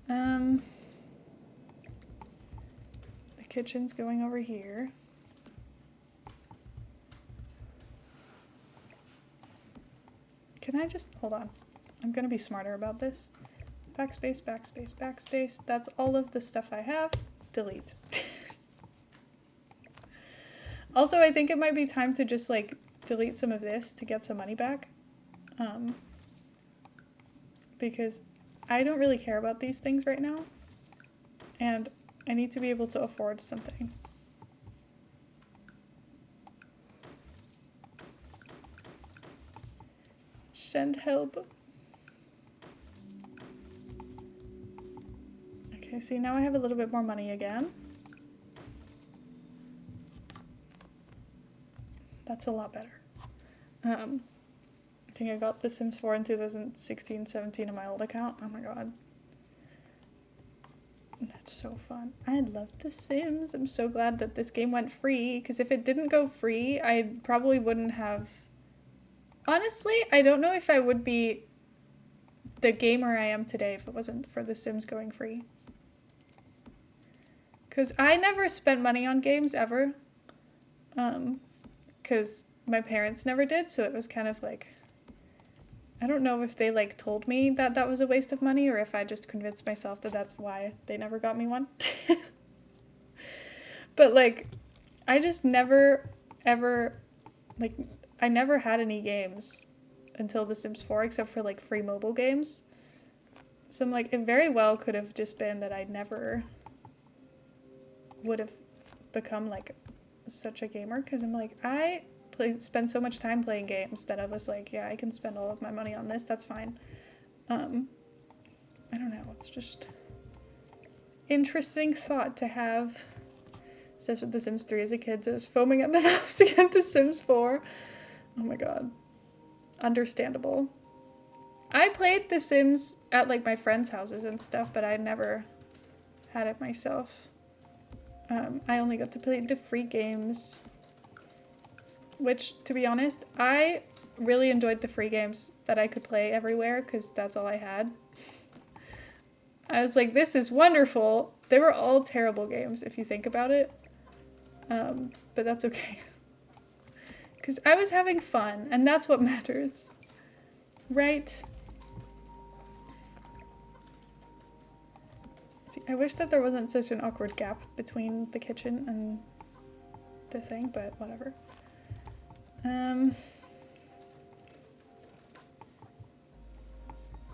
The kitchen's going over here. Can I just, hold on. I'm gonna be smarter about this. Backspace, backspace, backspace. That's all of the stuff I have. Delete. Also, I think it might be time to just like delete some of this to get some money back. Because I don't really care about these things right now. And I need to be able to afford something. Send help. Okay, see, now I have a little bit more money again. That's a lot better. I think I got The Sims 4 in 2016, 17 on my old account. Oh my god. That's so fun. I love The Sims. I'm so glad that this game went free, because if it didn't go free, I probably wouldn't have... Honestly, I don't know if I would be the gamer I am today if it wasn't for The Sims going free. Because I never spent money on games, ever. Because my parents never did, so it was kind of like... I don't know if they, like, told me that that was a waste of money, or if I just convinced myself that that's why they never got me one. But, like, I just never, ever, like, I never had any games until The Sims 4, except for, like, free mobile games. So I'm like, it very well could have just been that I never would have become, like, such a gamer, because I'm like, I spend so much time playing games that I was like, yeah, I can spend all of my money on this, that's fine. I don't know, it's just interesting thought to have. Says with The Sims 3 as a kid, so I was foaming at the mouth to get The Sims 4. Oh my god. Understandable. I played The Sims at like my friends' houses and stuff, but I never had it myself. I only got to play the free games. Which, to be honest, I really enjoyed the free games that I could play everywhere, because that's all I had. I was like, this is wonderful. They were all terrible games, if you think about it. But that's okay. Because I was having fun, and that's what matters. Right? See, I wish that there wasn't such an awkward gap between the kitchen and the thing, but whatever.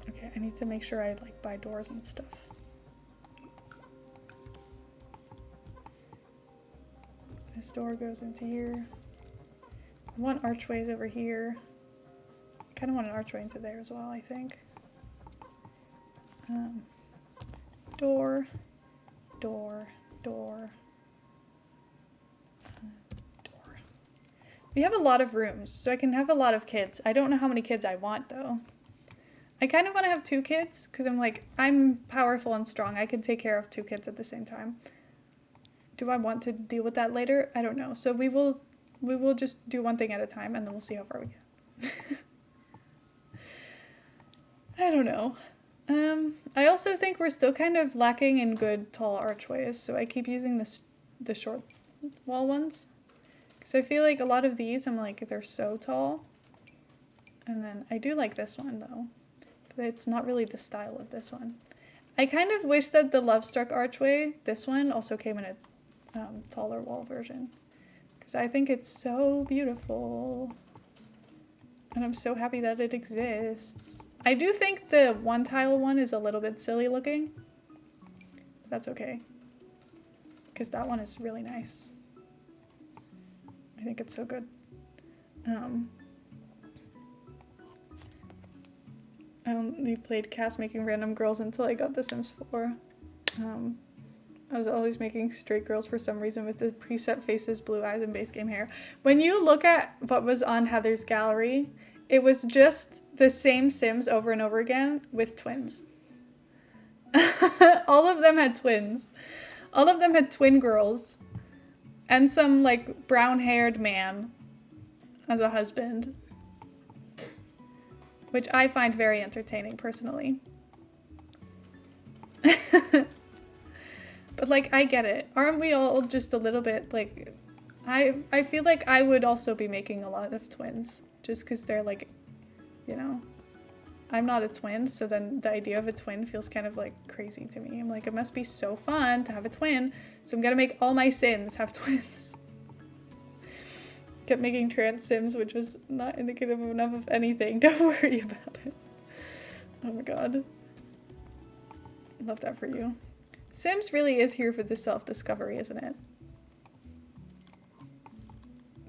Okay, I need to make sure I like buy doors and stuff. This door goes into here. I want archways over here. I kind of want an archway into there as well, I think. Door, door, door, door. We have a lot of rooms, so I can have a lot of kids. I don't know how many kids I want, though. I kind of want to have 2 kids, because I'm like, I'm powerful and strong. I can take care of 2 kids at the same time. Do I want to deal with that later? I don't know. So we will just do one thing at a time, and then we'll see how far we get. I don't know. I also think we're still kind of lacking in good tall archways, so I keep using the short wall ones. Because I feel like a lot of these, I'm like, they're so tall. And then I do like this one, though. But it's not really the style of this one. I kind of wish that the Love Struck archway, this one, also came in a taller wall version. Because I think it's so beautiful. And I'm so happy that it exists. I do think the one tile one is a little bit silly looking. But that's okay. Because that one is really nice. I think it's so good. I only played Cast Making Random Girls until I got The Sims 4. I was always making straight girls for some reason with the preset faces, blue eyes, and base game hair. When you look at what was on Heather's gallery, it was just the same Sims over and over again with twins. All of them had twins. All of them had twin girls. And some, like, brown-haired man as a husband. Which I find very entertaining, personally. But, like, I get it. Aren't we all just a little bit, like... I feel like I would also be making a lot of twins. Just because they're, like, you know... I'm not a twin, so then the idea of a twin feels kind of, like, crazy to me. I'm like, it must be so fun to have a twin, so I'm gonna make all my Sims have twins. Kept making trans Sims, which was not indicative enough of anything. Don't worry about it. Oh my god. Love that for you. Sims really is here for the self-discovery, isn't it?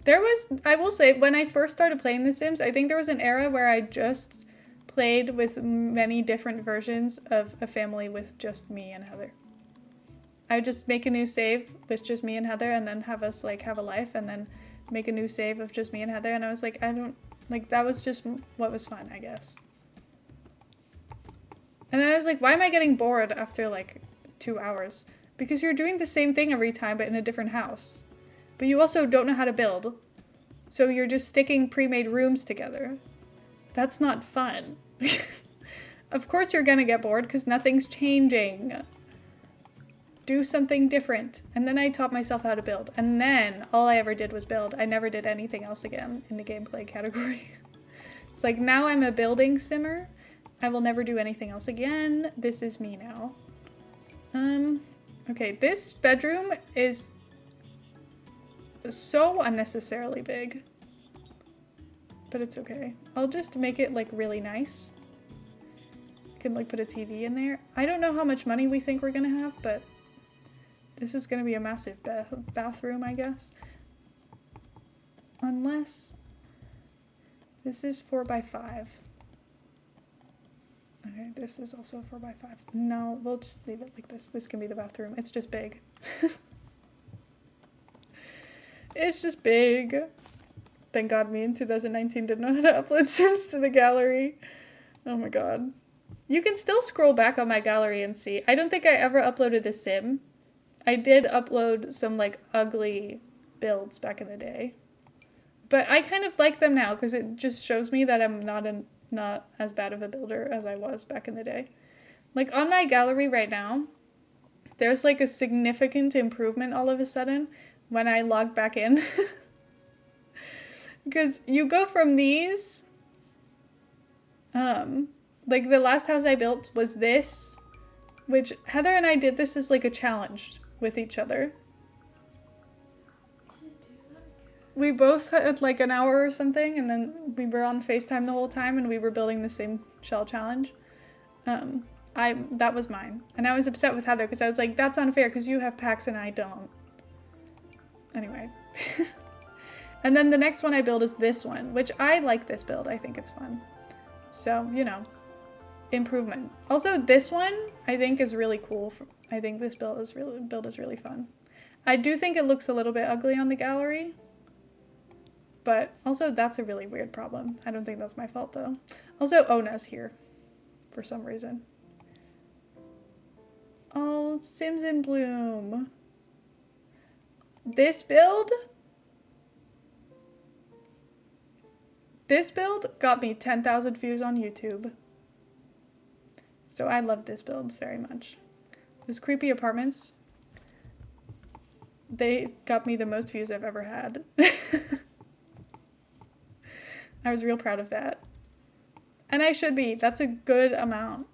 There was, I will say, when I first started playing The Sims, I think there was an era where I just played with many different versions of a family with just me and Heather. I would just make a new save with just me and Heather and then have us, like, have a life and then make a new save of just me and Heather, and I was like, I don't, like, that was just what was fun, I guess. And then I was like, why am I getting bored after, like, 2 hours? Because you're doing the same thing every time, but in a different house. But you also don't know how to build. So you're just sticking pre-made rooms together. That's not fun. Of course you're gonna get bored, because nothing's changing. Do something different. And then I taught myself how to build. And then all I ever did was build. I never did anything else again in the gameplay category. It's like, now I'm a building simmer. I will never do anything else again. This is me now. Okay, this bedroom is so unnecessarily big. But it's okay. I'll just make it, like, really nice. I can, like, put a TV in there. I don't know how much money we think we're gonna have, but this is gonna be a massive bathroom, I guess. Unless this is 4x5. Okay, this is also 4x5. No, we'll just leave it like this. This can be the bathroom. It's just big. It's just big. Thank God me in 2019 didn't know how to upload Sims to the gallery. Oh my god. You can still scroll back on my gallery and see. I don't think I ever uploaded a Sim. I did upload some, like, ugly builds back in the day. But I kind of like them now because it just shows me that I'm not as bad of a builder as I was back in the day. Like, on my gallery right now, there's, like, a significant improvement all of a sudden when I log back in. Because you go from these, like, the last house I built was this, which Heather and I did this as, like, a challenge with each other. We both had, like, an hour or something, and then we were on FaceTime the whole time, and we were building the same shell challenge. That was mine. And I was upset with Heather, because I was like, that's unfair, because you have packs and I don't. Anyway. And then the next one I build is this one, which I like this build. I think it's fun. So, you know, improvement. Also, this one I think is really cool. I think this build is really fun. I do think it looks a little bit ugly on the gallery, but also that's a really weird problem. I don't think that's my fault though. Also, Ona's here for some reason. Oh, Sims in Bloom. This build got me 10,000 views on YouTube. So I love this build very much. Those creepy apartments, they got me the most views I've ever had. I was real proud of that. And I should be. That's a good amount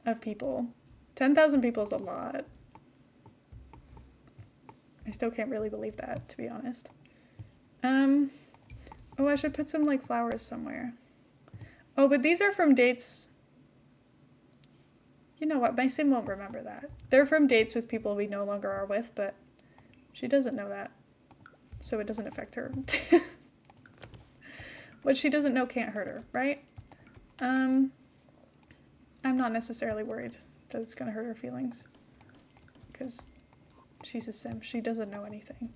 of people. 10,000 people is a lot. I still can't really believe that, to be honest. Oh, I should put some, like, flowers somewhere. Oh, but these are from dates. You know what? My sim won't remember that. They're from dates with people we no longer are with, but she doesn't know that. So it doesn't affect her. What she doesn't know can't hurt her, right? I'm not necessarily worried that it's gonna hurt her feelings. Because she's a sim. She doesn't know anything.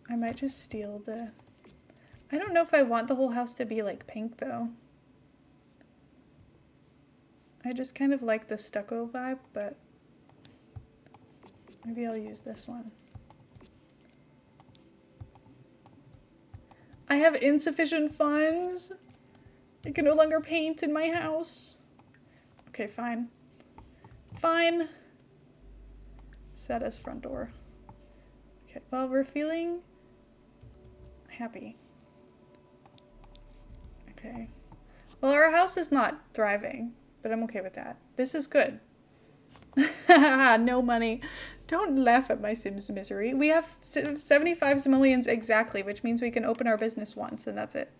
I might just steal the... I don't know if I want the whole house to be like pink though. I just kind of like the stucco vibe, but maybe I'll use this one. I have insufficient funds. I can no longer paint in my house. Okay, fine. Fine. Set as front door. Okay, well, we're feeling happy. Okay. Well, our house is not thriving, but I'm okay with that. This is good. No money. Don't laugh at my Sims misery. We have 75 simoleons exactly, which means we can open our business once, and that's it.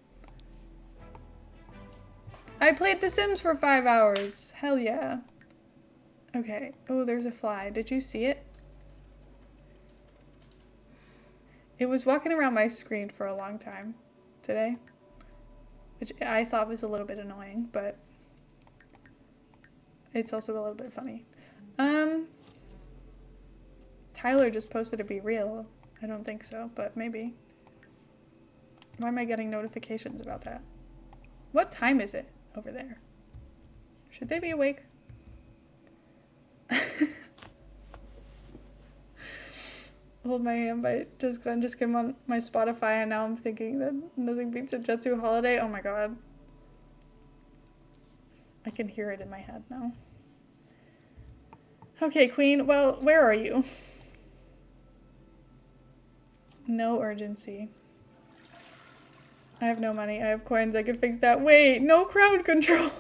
I played The Sims for 5 hours. Hell yeah. Okay. Oh, there's a fly. Did you see it? It was walking around my screen for a long time today, which I thought was a little bit annoying, but it's also a little bit funny. Tyler just posted to be real. I don't think so, but maybe. Why am I getting notifications about that? What time is it over there? Should they be awake? Hold my hand by Glenn just came on my Spotify and now I'm thinking that nothing beats a Jetsu holiday. Oh my god. I can hear it in my head now. Okay, Queen. Well, where are you? No urgency. I have no money. I have coins. I could fix that. Wait, no crowd control.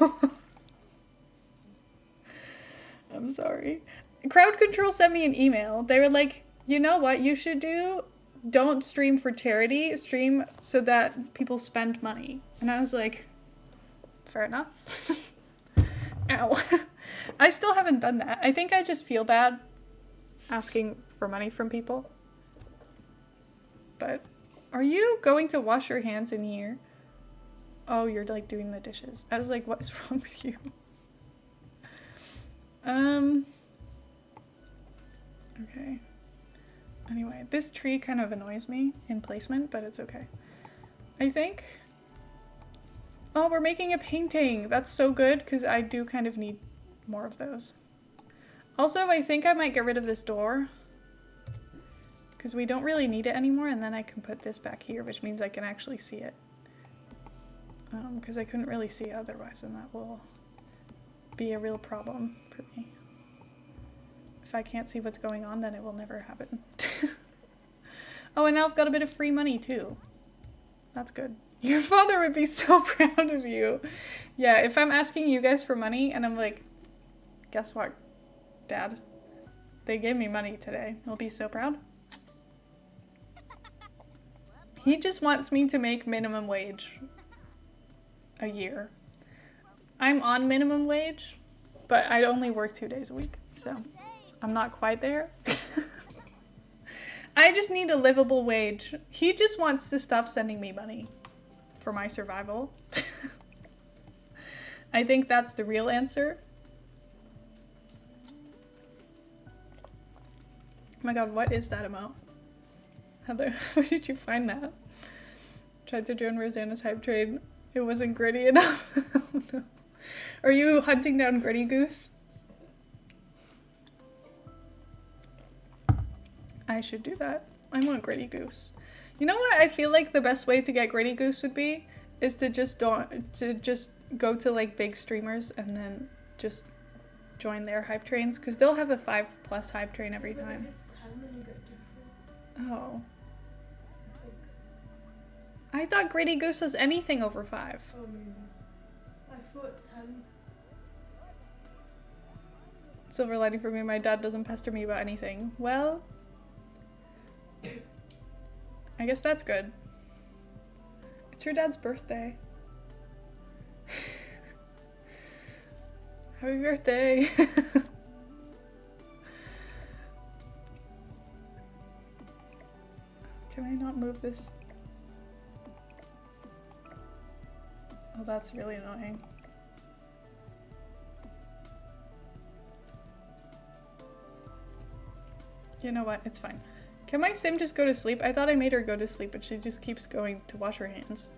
I'm sorry. Crowd control sent me an email. They were like, you know what you should do? Don't stream for charity. Stream so that people spend money. And I was like, fair enough. Ow. I still haven't done that. I think I just feel bad asking for money from people. But are you going to wash your hands in here? Oh, you're like doing the dishes. I was like, what is wrong with you? Okay. Anyway, this tree kind of annoys me in placement, but it's okay. I think... Oh, we're making a painting! That's so good, because I do kind of need more of those. Also, I think I might get rid of this door. Because we don't really need it anymore, and then I can put this back here, which means I can actually see it. Because I couldn't really see it otherwise, and that will be a real problem for me. If I can't see what's going on, then it will never happen. Oh, and now I've got a bit of free money, too. That's good. Your father would be so proud of you. Yeah, if I'm asking you guys for money, and I'm like, guess what, Dad? They gave me money today. He'll be so proud. He just wants me to make minimum wage a year. I'm on minimum wage, but I only work 2 days a week, so I'm not quite there. I just need a livable wage. He just wants to stop sending me money for my survival. I think that's the real answer. Oh my god, what is that amount? Heather, where did you find that? Tried to join Rosanna's hype train. It wasn't gritty enough. Oh, no. Are you hunting down Gritty Goose? I should do that. I want Gritty Goose. You know what I feel like the best way to get Gritty Goose would be? Is to just go to like big streamers and then just join their hype trains. Because they'll have a 5+ hype train every time. It's 10, then you get different. Oh. I think. I thought Gritty Goose was anything over 5. Oh, maybe. I thought 10. Silver lining for me, my dad doesn't pester me about anything. Well, I guess that's good. It's your dad's birthday. Happy birthday. Can I not move this? Oh, that's really annoying. You know what? It's fine. Can my sim just go to sleep? I thought I made her go to sleep, but she just keeps going to wash her hands.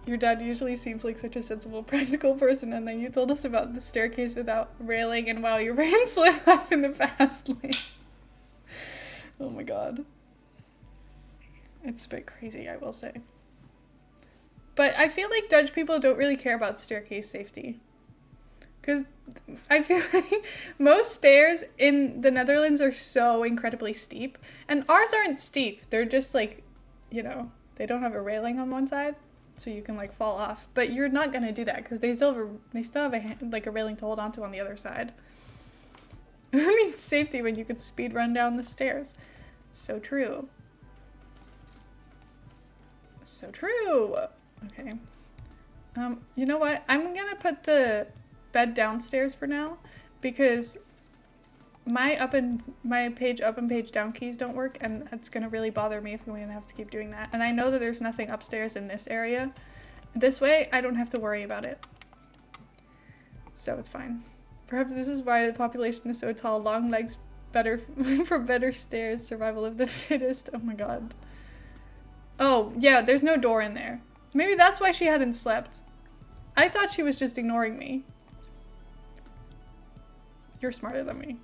Your dad usually seems like such a sensible, practical person, and then you told us about the staircase without railing, and wow, your brain slipped off in the fast lane. Oh my god. It's a bit crazy, I will say. But I feel like Dutch people don't really care about staircase safety. Because I feel like most stairs in the Netherlands are so incredibly steep. And ours aren't steep. They're just like, you know, they don't have a railing on one side. So you can like fall off. But you're not going to do that because they still have a railing to hold onto on the other side. Who needs safety when you could speed run down the stairs? So true. So true. Okay. You know what? I'm going to put the bed downstairs for now because my page up and page down keys don't work, and it's gonna really bother me if we're gonna have to keep doing that. And I know that there's nothing upstairs in this area. This way I don't have to worry about it, so it's fine. Perhaps this is why the population is so tall. Long legs better for better stairs. Survival of the fittest. Oh my god. Oh yeah, there's no door in there. Maybe that's why she hadn't slept. I thought she was just ignoring me. You're smarter than me.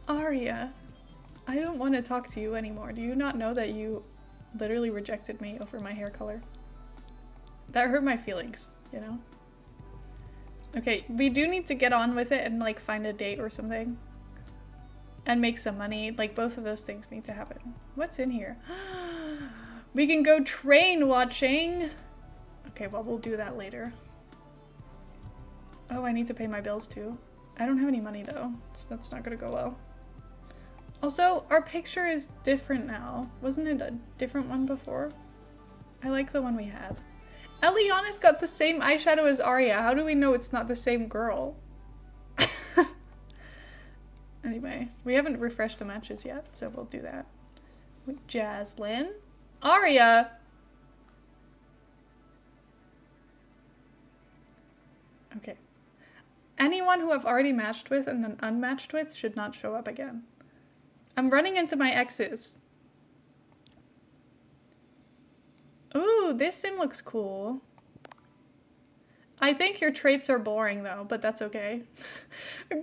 Aria, I don't want to talk to you anymore. Do you not know that you literally rejected me over my hair color? That hurt my feelings, you know? Okay, we do need to get on with it and like find a date or something. And make some money. Like both of those things need to happen. What's in here? We can go train watching. Okay, well, we'll do that later. Oh, I need to pay my bills too. I don't have any money though, so that's not gonna go well. Also, our picture is different now. Wasn't it a different one before? I like the one we had. Eliana's got the same eyeshadow as Aria. How do we know it's not the same girl? Anyway, we haven't refreshed the matches yet, so we'll do that. With Jaslyn. Aria! Okay. Anyone who I've already matched with and then unmatched with should not show up again. I'm running into my exes. Ooh, this sim looks cool. I think your traits are boring though, but that's okay.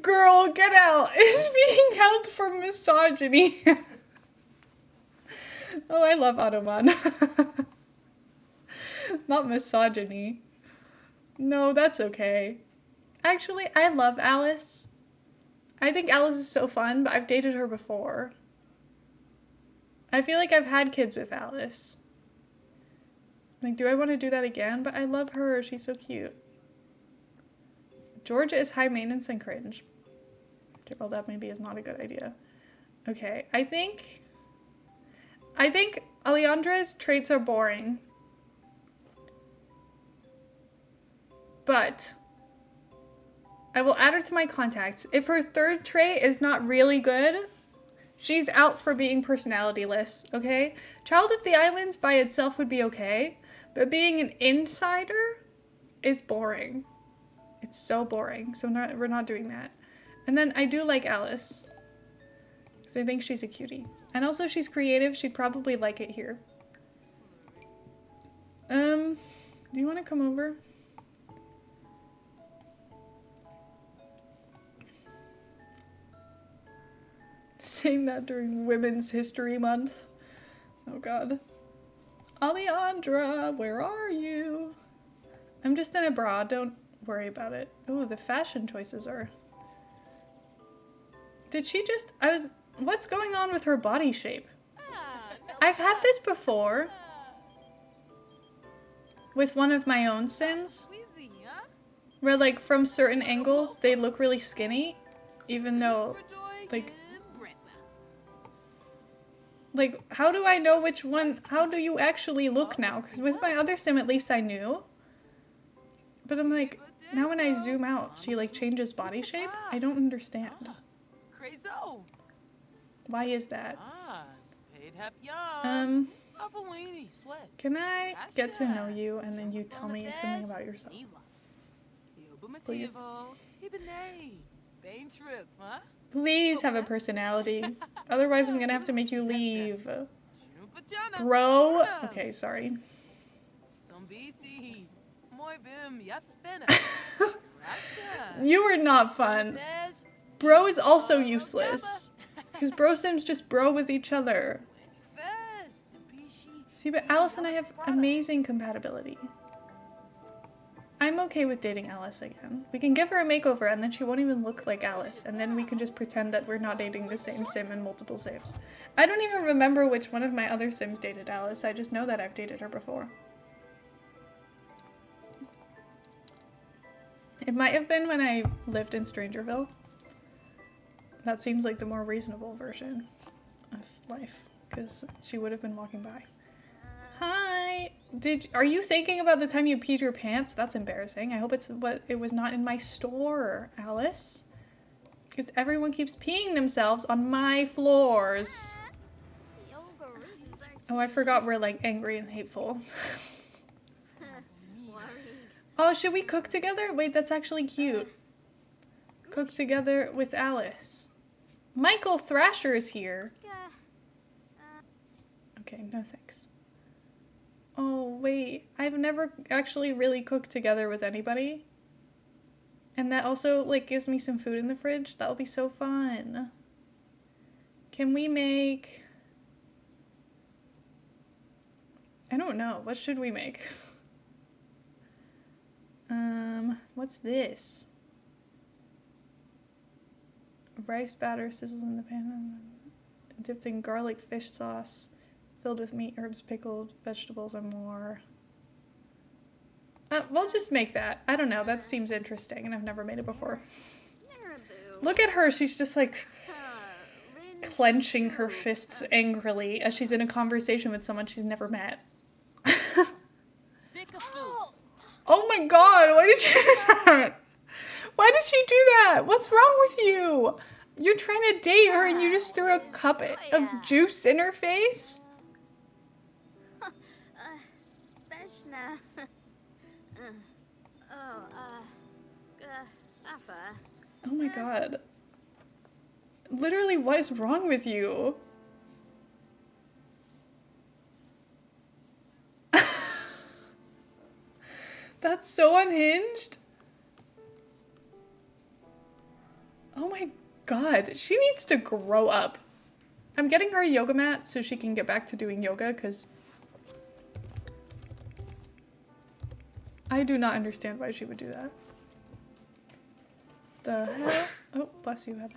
Girl, get out! It's being held for misogyny. Oh, I love Ottoman. Not misogyny. No, that's okay. Actually, I love Alice. I think Alice is so fun, but I've dated her before. I feel like I've had kids with Alice. Like, do I want to do that again? But I love her. She's so cute. Georgia is high maintenance and cringe. Okay, well, that maybe is not a good idea. Okay, I think Aleandra's traits are boring. But I will add her to my contacts. If her third trait is not really good, she's out for being personalityless, okay? Child of the Islands by itself would be okay, but being an insider is boring. It's so boring, so we're not doing that. And then I do like Alice, because I think she's a cutie. And also she's creative, she'd probably like it here. Do you want to come over? Saying that during Women's History Month. Oh god. Alejandra, where are you? I'm just in a bra, don't worry about it. Oh, the fashion choices are... Did she just... What's going on with her body shape? I've had this before. With one of my own Sims. Where, like, from certain angles, they look really skinny. Even though, like, how do I know which one... How do you actually look now? Because with my other Sim, at least I knew. But I'm like, now when I zoom out, she, like, changes body shape? I don't understand. Why is that? Can I get to know you and then you tell me something about yourself? Please. Please have a personality. Otherwise I'm gonna have to make you leave. Bro. Okay, sorry. You are not fun. Bro is also useless. Because bro Sims just bro with each other. See, but Alice and I have amazing compatibility. I'm okay with dating Alice again. We can give her a makeover and then she won't even look like Alice. And then we can just pretend that we're not dating the same Sim in multiple saves. I don't even remember which one of my other Sims dated Alice. I just know that I've dated her before. It might have been when I lived in Strangerville. That seems like the more reasonable version of life. Because she would have been walking by. Hi! Are you thinking about the time you peed your pants? That's embarrassing. I hope it was not in my store, Alice. Because everyone keeps peeing themselves on my floors. Oh, I forgot we're like angry and hateful. Oh, should we cook together? Wait, that's actually cute. Cook together with Alice. Michael Thrasher is here. Okay, no thanks. Oh, wait. I've never actually really cooked together with anybody. And that also, like, gives me some food in the fridge. That will be so fun. Can we make... I don't know. What should we make? What's this? Rice batter sizzled in the pan. Dipped in garlic fish sauce. Filled with meat, herbs, pickled vegetables, and more. We'll just make that. I don't know. That seems interesting, and I've never made it before. Look at her. She's just like clenching her fists angrily as she's in a conversation with someone she's never met. Oh my god, why did you do that? Why did she do that? What's wrong with you? You're trying to date her and you just threw a cup of juice in her face? Oh my god. Literally, what is wrong with you? That's so unhinged. Oh my god, she needs to grow up. I'm getting her a yoga mat so she can get back to doing yoga, because I do not understand why she would do that. The hell? Oh, bless you, Heather.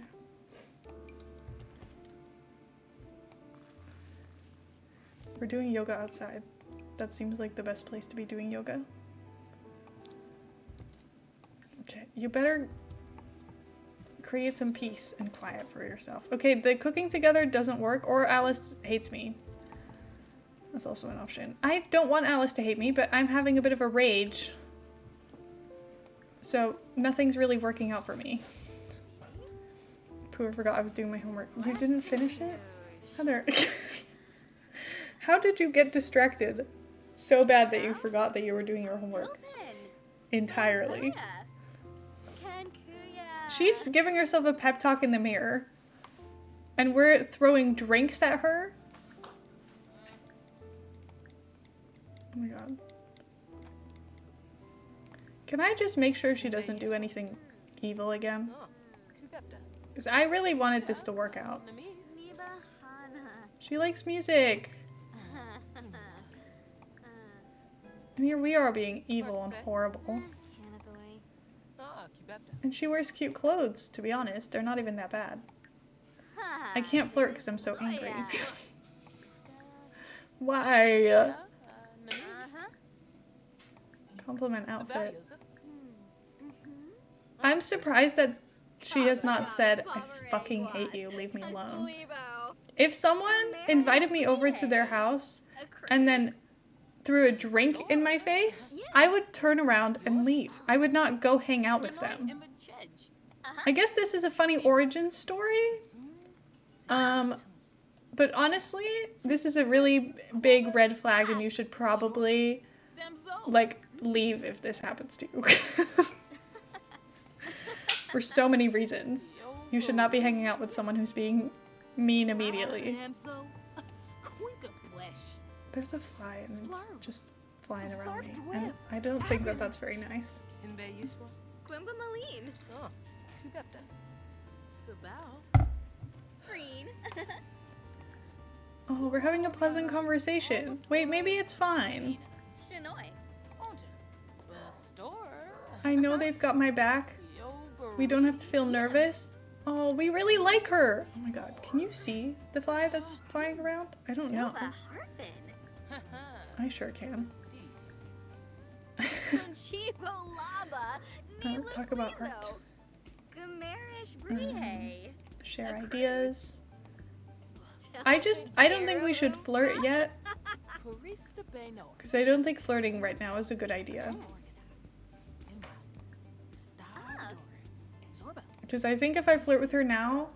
We're doing yoga outside. That seems like the best place to be doing yoga. Okay, you better create some peace and quiet for yourself. Okay, the cooking together doesn't work, or Alice hates me. That's also an option. I don't want Alice to hate me, but I'm having a bit of a rage. So nothing's really working out for me. Pooh, I forgot I was doing my homework. You didn't finish it? Heather. How did you get distracted so bad that you forgot that you were doing your homework entirely? She's giving herself a pep talk in the mirror. And we're throwing drinks at her? Oh my god. Can I just make sure she doesn't do anything evil again? Because I really wanted this to work out. She likes music. And here we are being evil and horrible. And she wears cute clothes, to be honest. They're not even that bad. I can't flirt because I'm so angry. Why? Compliment outfit. I'm surprised that she has not said, I fucking hate you, leave me alone. If someone invited me over to their house and then threw a drink in my face, I would turn around and leave. I would not go hang out with them. I guess this is a funny origin story. But honestly, this is a really big red flag and you should probably, like, leave if this happens to you. For so many reasons. You should not be hanging out with someone who's being mean immediately. There's a fly and it's just flying around me. And I don't think that that's very nice. Oh, we're having a pleasant conversation. Wait, maybe it's fine. I know they've got my back. We don't have to feel nervous. Oh, we really like her. Oh my god, can you see the fly that's flying around? I don't know. I sure can. Talk about art. Share ideas. I don't think we should flirt yet. Because I don't think flirting right now is a good idea. Because I think if I flirt with her now...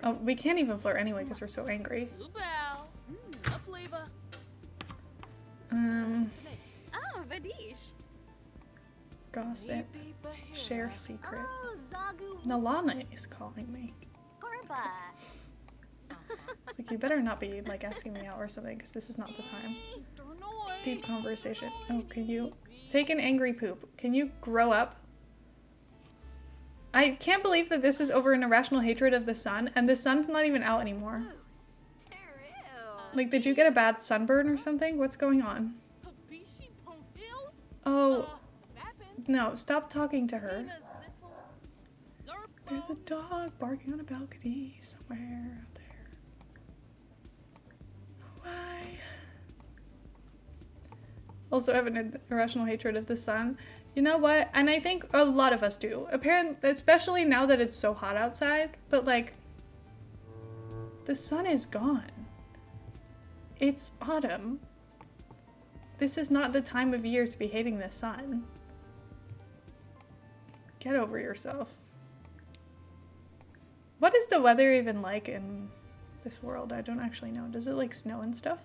Oh, we can't even flirt anyway because we're so angry. Gossip. Share secret. Nalana is calling me. It's like, you better not be, like, asking me out or something, because this is not the time. Deep conversation. Oh, can you... Take an angry poop. Can you grow up? I can't believe that this is over an irrational hatred of the sun, and the sun's not even out anymore. Like, did you get a bad sunburn or something? What's going on? Oh, no, stop talking to her. There's a dog barking on a balcony somewhere out there. Why? Also, I have an irrational hatred of the sun. You know what? And I think a lot of us do. Apparently, especially now that it's so hot outside. But, like, the sun is gone. It's autumn. This is not the time of year to be hating the sun. Get over yourself. What is the weather even like in this world? I don't actually know. Does it, like, snow and stuff?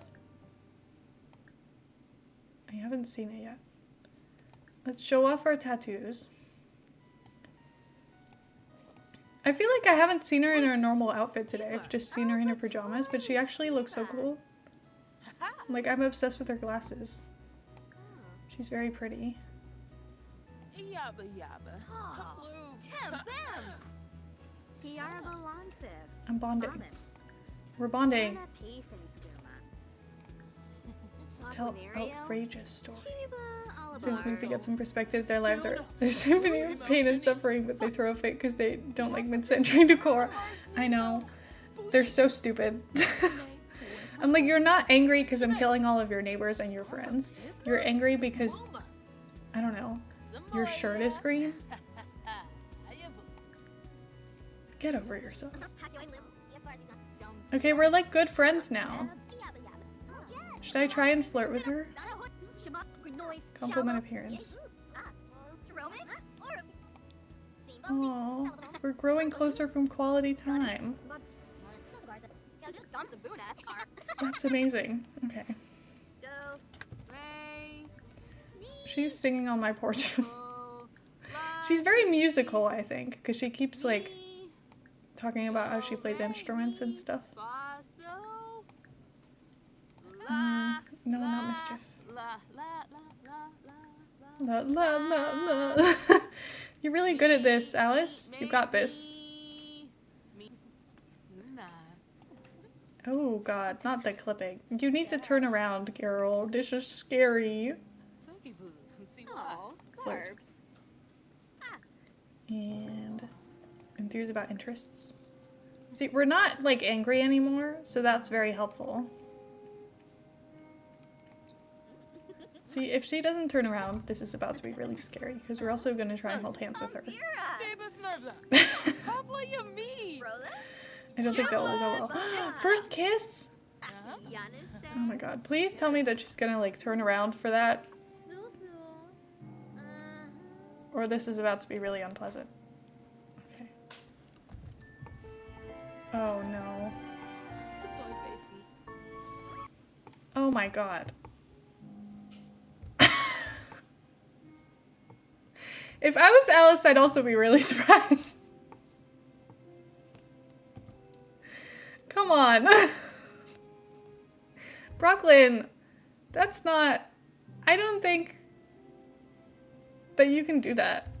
I haven't seen it yet. Let's show off our tattoos. I feel like I haven't seen her in her normal outfit today. I've just seen her in her pajamas, but she actually looks so cool. Like, I'm obsessed with her glasses. She's very pretty. I'm bonding. We're bonding. Tell outrageous stories. Sims need to get some perspective. Their lives are there's so many pain and suffering, but they throw a fit because they don't like mid-century decor. I know. They're so stupid. I'm like, you're not angry because I'm killing all of your neighbors and your friends. You're angry because, I don't know, your shirt is green? Get over yourself. Okay, we're like good friends now. Should I try and flirt with her? Compliment appearance. Oh, we're growing closer from quality time. That's amazing. Okay. She's singing on my porch. She's very musical, I think, because she keeps, like, talking about how she plays instruments and stuff. No, not Mischief. La, la, la, la. You're really good at this, Alice. You got this. Oh god, not the clipping. You need to turn around, Carol. This is scary. Flirt. And enthuse about interests. See, we're not, like, angry anymore, so that's very helpful. See, if she doesn't turn around, this is about to be really scary, because we're also going to try and hold hands with her. I don't think that will go well. First kiss? Oh my god. Please tell me that she's going to, like, turn around for that. Or this is about to be really unpleasant. Okay. Oh no. Oh my god. If I was Alice, I'd also be really surprised. Come on. Brooklyn, that's not... I don't think that you can do that.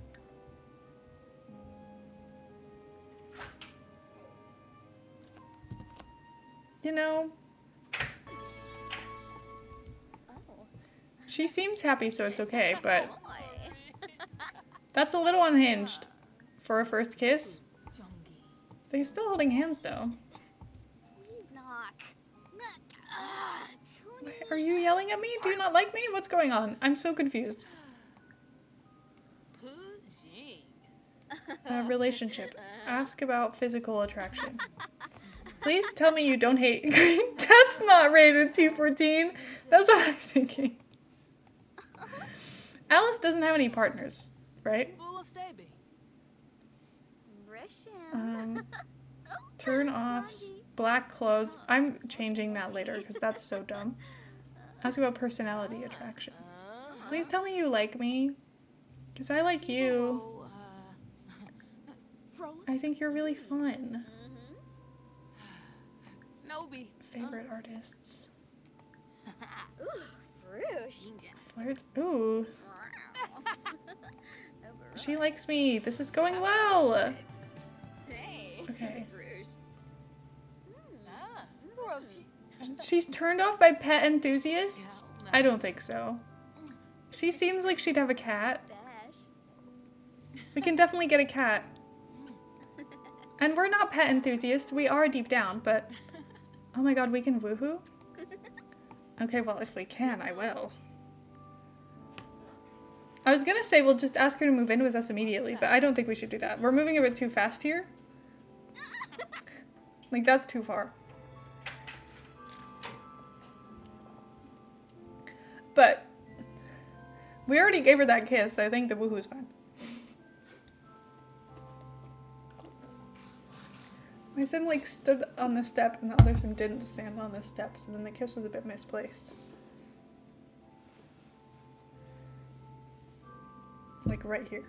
You know? She seems happy, so it's okay, but... That's a little unhinged for a first kiss. They're still holding hands, though. Are you yelling at me? Do you not like me? What's going on? I'm so confused. Relationship. Ask about physical attraction. Please tell me you don't hate green. That's not rated T14. That's what I'm thinking. Alice doesn't have any partners, right? Turn off black clothes. I'm changing that later because that's so dumb. Ask about personality attraction. Please tell me you like me. Because I like you. I think you're really fun. Favorite artists. Flirts. Ooh. She likes me. This is going well. Okay. She's turned off by pet enthusiasts? I don't think so. She seems like she'd have a cat. We can definitely get a cat. And we're not pet enthusiasts. We are deep down, but... Oh my god, we can woohoo? Okay, well, if we can, I will. I was gonna say we'll just ask her to move in with us immediately, but I don't think we should do that. We're moving a bit too fast here. Like, that's too far. But we already gave her that kiss, so I think the woohoo's fine. My sim, like, stood on the step and the other sim didn't stand on the step, so then the kiss was a bit misplaced. Like, right here.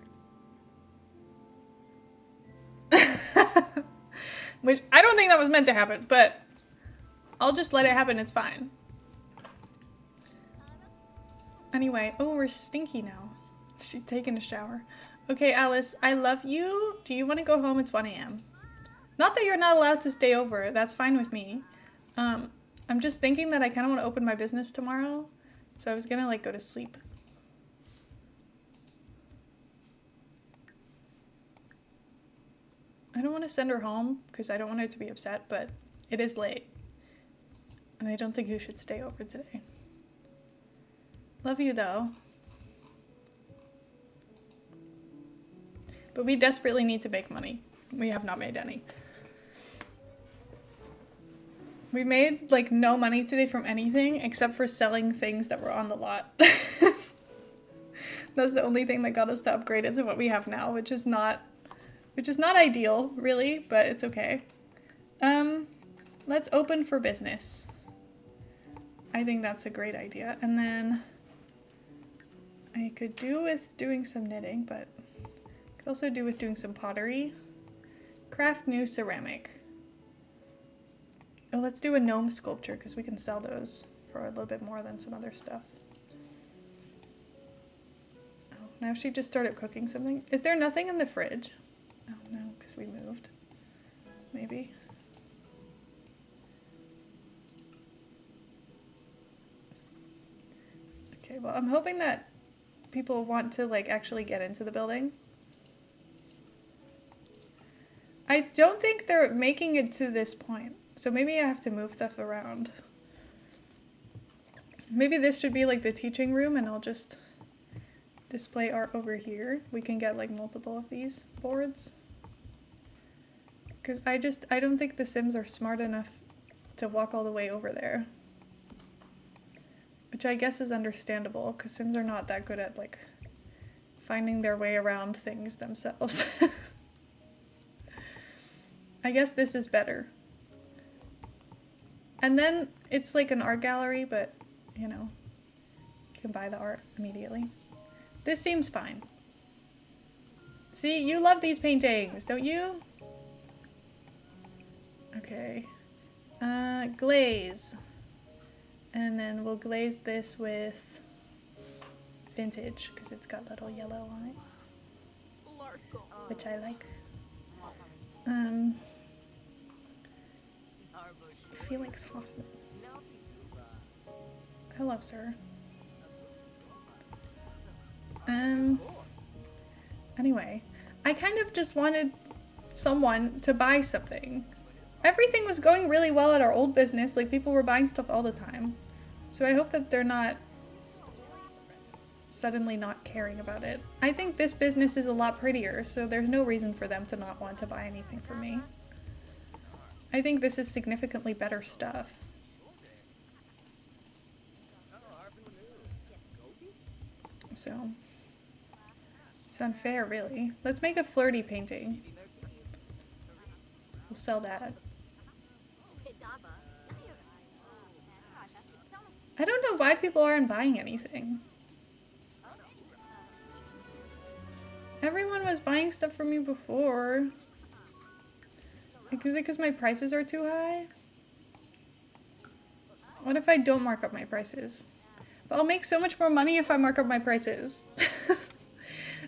Which, I don't think that was meant to happen, but I'll just let it happen, it's fine. Anyway, oh, we're stinky now. She's taking a shower. Okay, Alice, I love you. Do you want to go home? It's 1 a.m. Not that you're not allowed to stay over. That's fine with me. I'm just thinking that I kind of want to open my business tomorrow. So I was going to, like, go to sleep. I don't want to send her home because I don't want her to be upset, but it is late. And I don't think you should stay over today. Love you, though. But we desperately need to make money. We have not made any. We made, like, no money today from anything except for selling things that were on the lot. That's the only thing that got us to upgrade it to what we have now, which is not which is not ideal, really, but it's okay. Let's open for business. I think that's a great idea. And then I could do with doing some knitting, but could also do with doing some pottery. Craft new ceramic. Oh, let's do a gnome sculpture because we can sell those for a little bit more than some other stuff. Oh, now she just started cooking something. Is there nothing in the fridge? Oh no, because we moved. Maybe. Okay, well, I'm hoping that people want to, like, actually get into the building. I don't think they're making it to this point, so maybe I have to move stuff around. Maybe this should be, like, the teaching room, and I'll just display art over here. We can get, like, multiple of these boards. Because I don't think the Sims are smart enough to walk all the way over there. Which I guess is understandable, because Sims are not that good at, like, finding their way around things themselves. I guess this is better. And then it's like an art gallery, but, you know, you can buy the art immediately. This seems fine. See, you love these paintings, don't you? Okay. Glaze. And then we'll glaze this with vintage, because it's got little yellow on it, which I like. Felix Hoffman. I love her. Anyway, I kind of just wanted someone to buy something. Everything was going really well at our old business, like people were buying stuff all the time. So I hope that they're not suddenly not caring about it. I think this business is a lot prettier, so there's no reason for them to not want to buy anything from me. I think this is significantly better stuff. So, it's unfair, really. Let's make a flirty painting. We'll sell that. I don't know why people aren't buying anything. Everyone was buying stuff from me before. Like, is it because my prices are too high? What if I don't mark up my prices? But I'll make so much more money if I mark up my prices.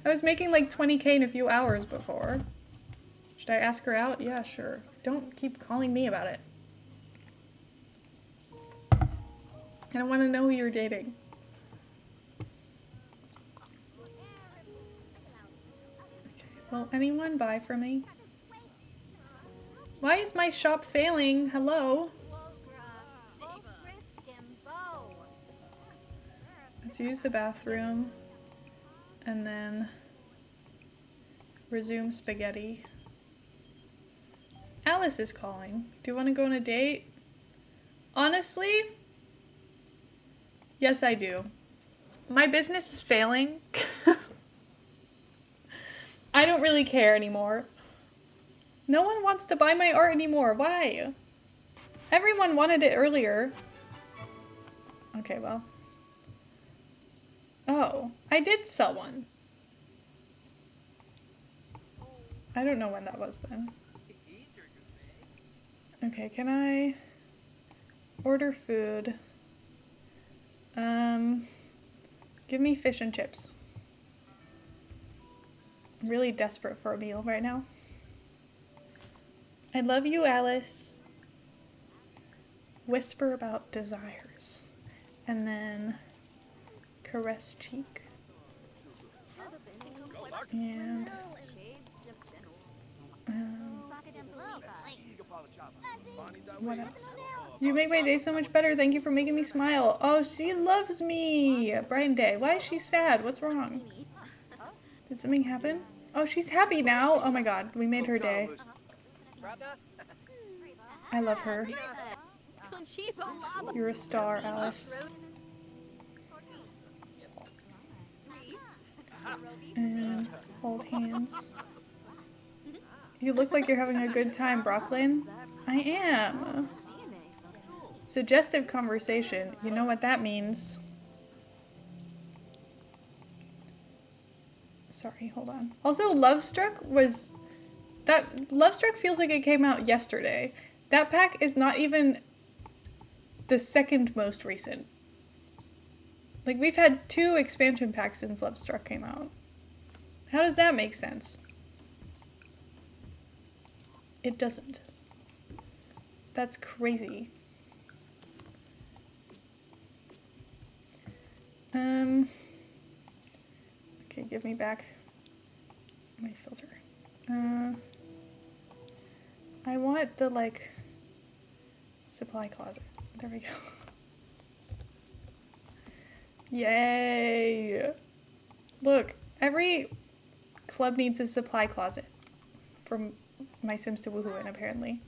I was making like 20K in a few hours before. Should I ask her out? Yeah, sure. Don't keep calling me about it. I don't want to know who you're dating. Okay, will anyone buy from me? Why is my shop failing? Hello? Let's use the bathroom. And then resume spaghetti. Alice is calling. Do you want to go on a date? Honestly? Yes, I do. My business is failing. I don't really care anymore. No one wants to buy my art anymore. Why? Everyone wanted it earlier. Okay, well. Oh, I did sell one. I don't know when that was then. Okay, can I order food? Give me fish and chips. I'm really desperate for a meal right now. I love you, Alice. Whisper about desires. And then caress cheek. And what else? You make my day so much better. Thank you for making me smile. Oh, she loves me. Brian Day. Why is she sad? What's wrong? Did something happen? Oh, she's happy now. Oh my god, we made her day. I love her. You're a star, Alice. And hold hands. You look like you're having a good time, Brooklyn. I am. Suggestive conversation. You know what that means. Sorry, hold on. Also, Lovestruck was... Lovestruck feels like it came out yesterday. That pack is not even the second most recent. Like, we've had 2 expansion packs since Lovestruck came out. How does that make sense? It doesn't. That's crazy. Okay, give me back my filter. I want the, like, supply closet. There we go. Yay! Look, every club needs a supply closet. From My Sims to Woohoo, apparently.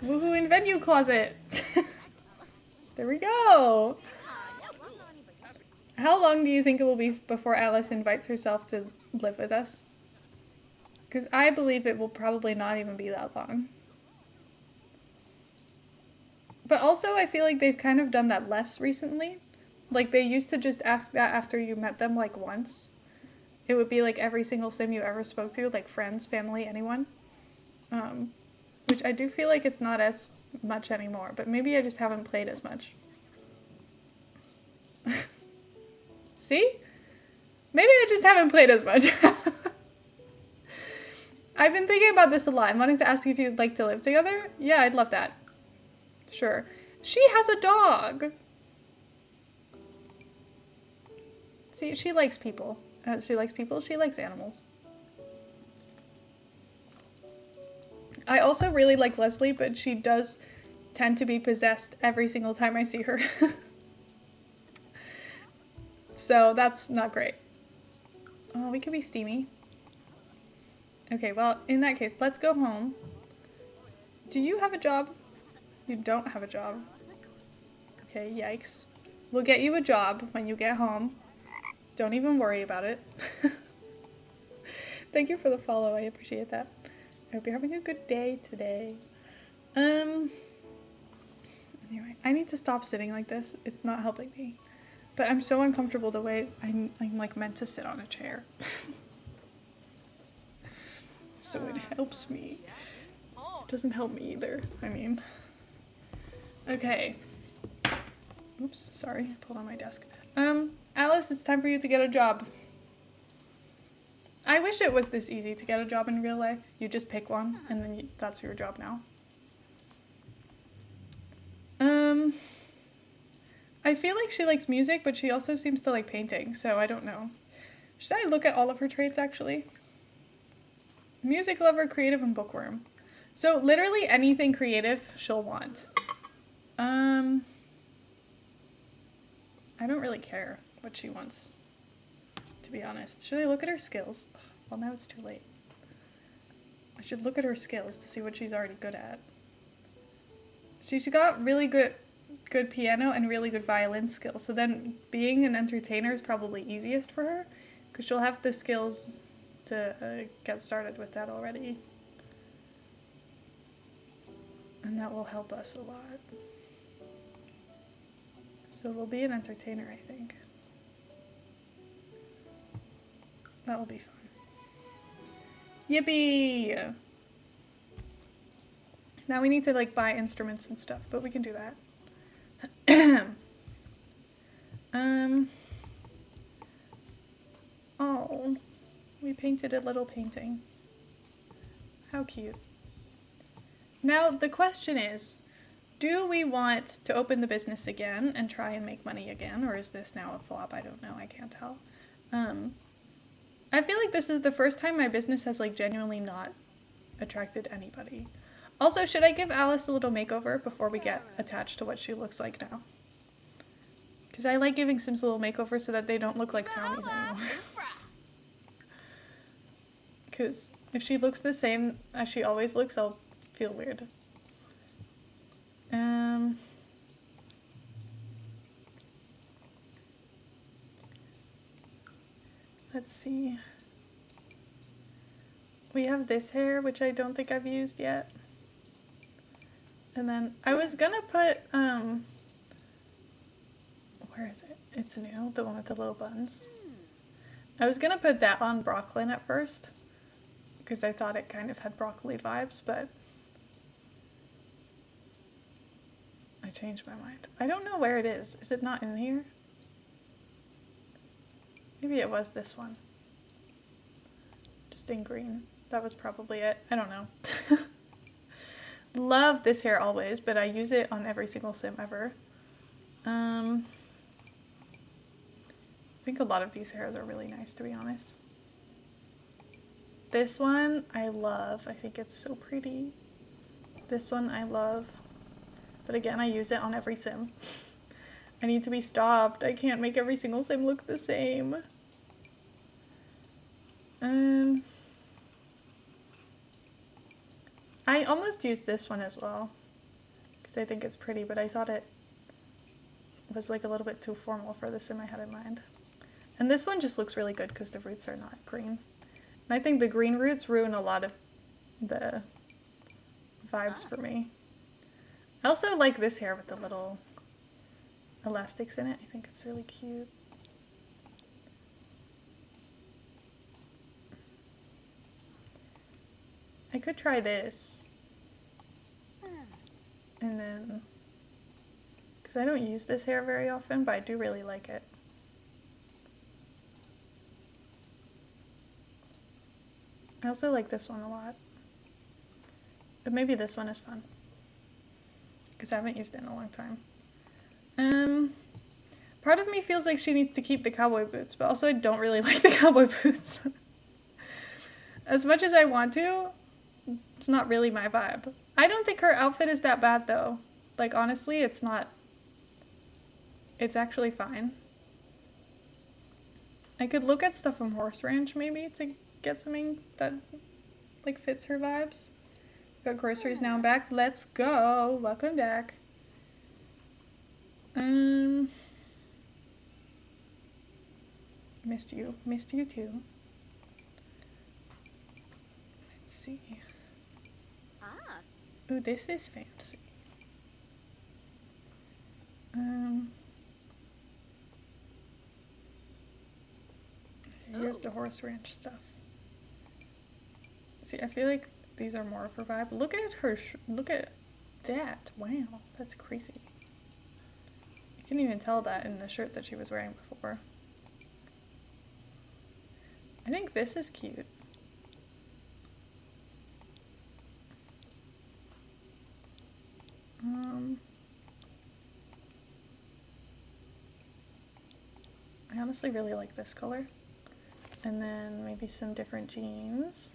Woohoo in venue closet! There we go! How long do you think it will be before Alice invites herself to live with us? Because I believe it will probably not even be that long. But also, I feel like they've kind of done that less recently. Like, they used to just ask that after you met them, like, once. It would be, like, every single sim you ever spoke to, like, friends, family, anyone. Which I do feel like it's not as much anymore, but maybe I just haven't played as much. See? Maybe I just haven't played as much. I've been thinking about this a lot. I'm wanting to ask if you'd like to live together. Yeah, I'd love that. Sure. She has a dog. See, she likes people. She likes people. She likes animals. I also really like Leslie, but she does tend to be possessed every single time I see her. So that's not great. Oh, we could be steamy. Okay, well, in that case, let's go home. Do you have a job? You don't have a job. Okay, yikes. We'll get you a job when you get home. Don't even worry about it. Thank you for the follow. I appreciate that. I hope you're having a good day today. Anyway, I need to stop sitting like this. It's not helping me. But I'm so uncomfortable the way I'm like meant to sit on a chair. So it helps me. It doesn't help me either. I mean. Okay. Oops, sorry. I pulled on my desk. Alice, it's time for you to get a job. I wish it was this easy to get a job in real life. You just pick one, and then that's your job now. I feel like she likes music, but she also seems to like painting, so I don't know. Should I look at all of her traits, actually? Music lover, creative, and bookworm. So literally anything creative she'll want. I don't really care what she wants, to be honest. Should I look at her skills? Well, now it's too late. I should look at her skills to see what she's already good at. She's got really good piano and really good violin skills. So then being an entertainer is probably easiest for her because she'll have the skills to get started with that already. And that will help us a lot. So we'll be an entertainer, I think. That will be fun. Yippee! Now we need to like buy instruments and stuff, but we can do that. Oh, we painted a little painting. How cute. Now the question is, do we want to open the business again and try and make money again, or is this now a flop? I don't know, I can't tell. I feel like this is the first time my business has like genuinely not attracted anybody. Also, should I give Alice a little makeover before we get attached to what she looks like now? Because I like giving Sims a little makeover so that they don't look like townies anymore. Because if she looks the same as she always looks, I'll feel weird. Let's see. We have this hair, which I don't think I've used yet. And then I was gonna put, where is it? It's new, the one with the little buns. I was gonna put that on Brooklyn at first, because I thought it kind of had broccoli vibes, but I changed my mind. I don't know where it is. Is it not in here? Maybe it was this one. Just in green. That was probably it. I don't know. Love this hair always, but I use it on every single sim ever. I think a lot of these hairs are really nice, to be honest. This one I love. I think it's so pretty. This one I love. But again, I use it on every sim. I need to be stopped. I can't make every single sim look the same. I almost used this one as well, because I think it's pretty, but I thought it was like a little bit too formal for the sim I had in mind. And this one just looks really good because the roots are not green. And I think the green roots ruin a lot of the vibes for me. I also like this hair with the little elastics in it. I think it's really cute. I could try this. And then, because I don't use this hair very often, but I do really like it. I also like this one a lot. But maybe this one is fun, because I haven't used it in a long time. Part of me feels like she needs to keep the cowboy boots, but also I don't really like the cowboy boots. As much as I want to, it's not really my vibe. I don't think her outfit is that bad though. Like honestly, it's not. It's actually fine. I could look at stuff from Horse Ranch maybe to get something that like fits her vibes. Got groceries now and back. Let's go. Welcome back. Missed you. Missed you too. Let's see. Ooh, this is fancy. Here's the Horse Ranch stuff. See, I feel like these are more of her vibe. Look at her, look at that. Wow, that's crazy. You can even tell that in the shirt that she was wearing before. I think this is cute. I honestly really like this color. And then maybe some different jeans.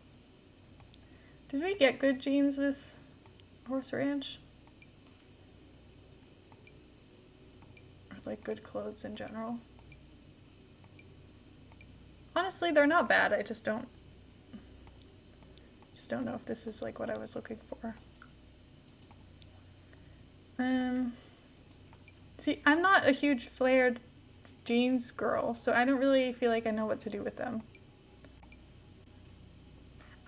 Did we get good jeans with Horse Ranch? Or like good clothes in general? Honestly, they're not bad. I just don't know if this is like what I was looking for. See, I'm not a huge flared jeans girl, so I don't really feel like I know what to do with them.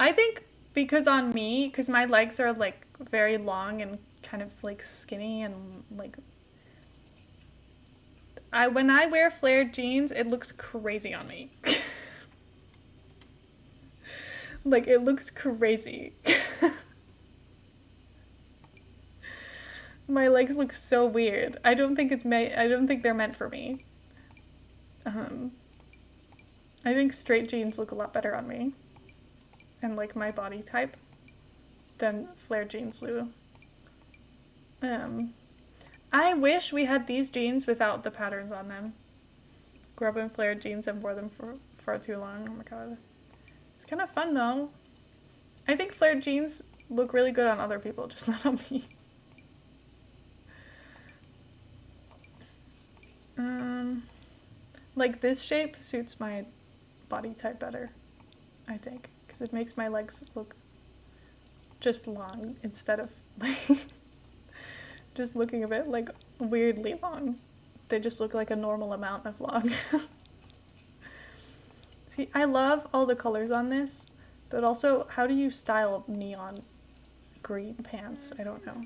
I think because on me, because my legs are like very long and kind of like skinny and like when I wear flared jeans, it looks crazy on me. Like it looks crazy. My legs look so weird. I don't think they're meant for me. I think straight jeans look a lot better on me and like my body type than flared jeans do. I wish we had these jeans without the patterns on them. Grew up in flared jeans and wore them for far too long. Oh my god. It's kind of fun though. I think flared jeans look really good on other people, just not on me. Like this shape suits my body type better, I think, because it makes my legs look just long instead of like just looking a bit like weirdly long. They just look like a normal amount of long. See, I love all the colors on this, but also, how do you style neon green pants? I don't know.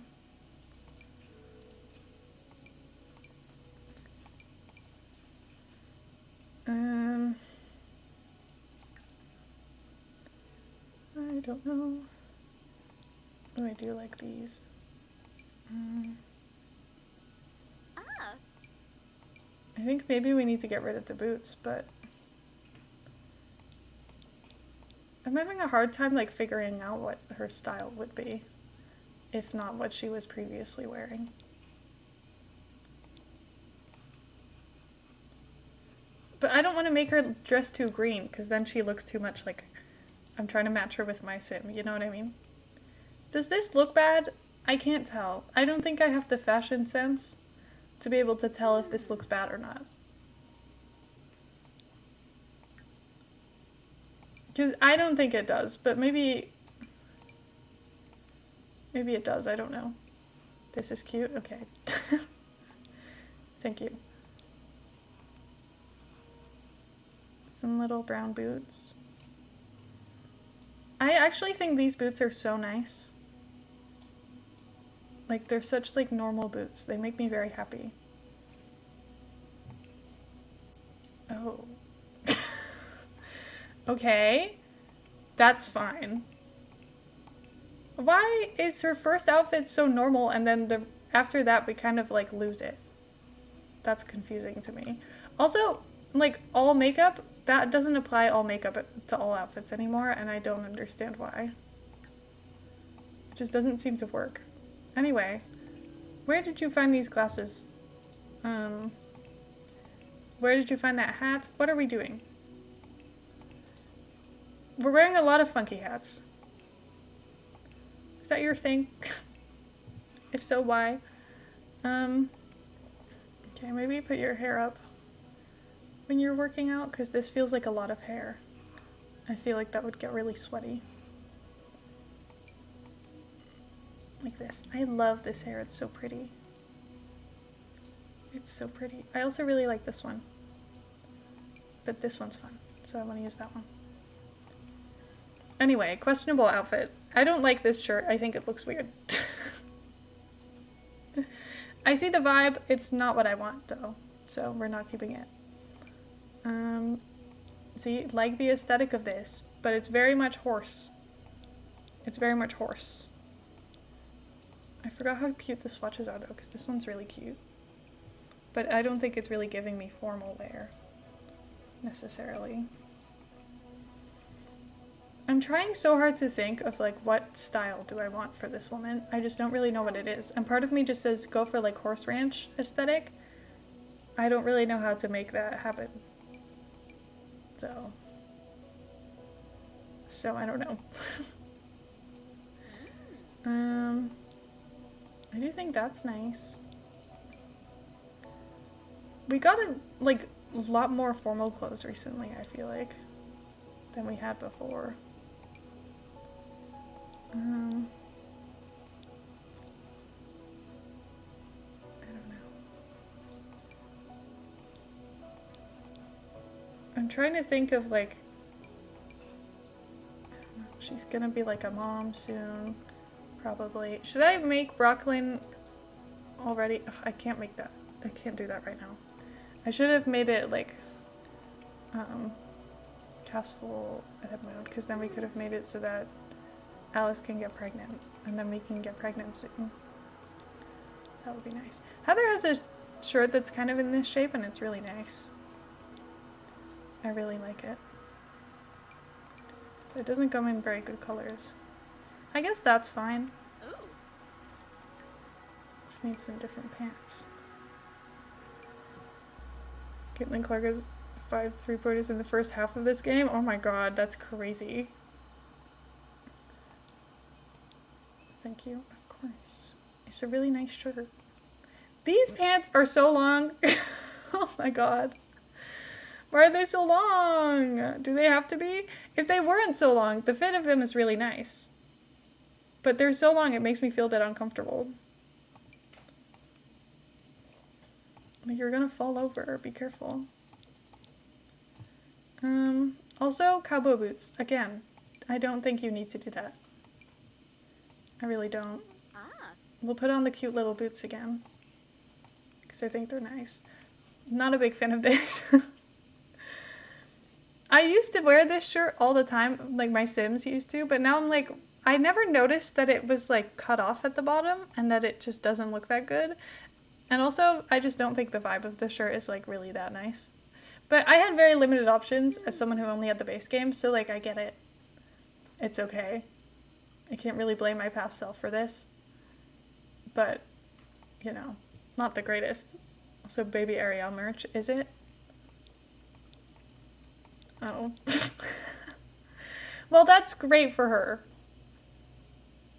I don't know. Oh, I do like these. I think maybe we need to get rid of the boots, but I'm having a hard time like figuring out what her style would be, if not what she was previously wearing. But I don't want to make her dress too green, because then she looks too much like I'm trying to match her with my sim, you know what I mean? Does this look bad? I can't tell. I don't think I have the fashion sense to be able to tell if this looks bad or not. Because I don't think it does, but maybe it does, I don't know. This is cute? Okay. Thank you. Some little brown boots. I actually think these boots are so nice. Like, they're such like normal boots. They make me very happy. Oh. Okay. That's fine. Why is her first outfit so normal and then after that we kind of like lose it? That's confusing to me. Also, like all makeup, that doesn't apply all makeup to all outfits anymore, and I don't understand why. It just doesn't seem to work. Anyway, where did you find these glasses? Where did you find that hat? What are we doing? We're wearing a lot of funky hats. Is that your thing? If so, why? Okay, maybe put your hair up when you're working out, because this feels like a lot of hair. I feel like that would get really sweaty. Like this. I love this hair, it's so pretty. It's so pretty. I also really like this one. But this one's fun, so I want to use that one. Anyway, questionable outfit. I don't like this shirt. I think it looks weird. I see the vibe. It's not what I want, though. So we're not keeping it. See, like the aesthetic of this, but it's very much horse. It's very much horse. I forgot how cute the swatches are, though, because this one's really cute. But I don't think it's really giving me formal wear, necessarily. I'm trying so hard to think of like what style do I want for this woman. I just don't really know what it is. And part of me just says go for like horse ranch aesthetic. I don't really know how to make that happen, though. So I don't know. I do think that's nice. We got a lot more formal clothes recently, I feel like, than we had before. I don't know. I'm trying to think of like, I don't know, she's gonna be like a mom soon, probably. Should I make Brooklyn already? Ugh, I can't make that. I can't do that right now. I should have made it like castful edit mode, because then we could have made it so that Alice can get pregnant, and then we can get pregnant soon. That would be nice. Heather has a shirt that's kind of in this shape, and it's really nice. I really like it. It doesn't come in very good colors. I guess that's fine. Ooh. Just need some different pants. Caitlin Clark is 5 3-pointers in the first half of this game. Oh my god, that's crazy. Thank you. Of course. It's a really nice shirt. These pants are so long. Oh my god. Why are they so long? Do they have to be? If they weren't so long, the fit of them is really nice. But they're so long, it makes me feel a bit uncomfortable. Like, you're gonna fall over. Be careful. Also, cowboy boots. Again, I don't think you need to do that. I really don't. We'll put on the cute little boots again. Because I think they're nice. Not a big fan of this. I used to wear this shirt all the time, like my Sims used to, but now I'm like, I never noticed that it was like cut off at the bottom and that it just doesn't look that good. And also, I just don't think the vibe of the shirt is like really that nice. But I had very limited options as someone who only had the base game, so like I get it. It's okay. I can't really blame my past self for this. But, you know, not the greatest. Also, Baby Ariel merch, is it? Oh. Well, that's great for her.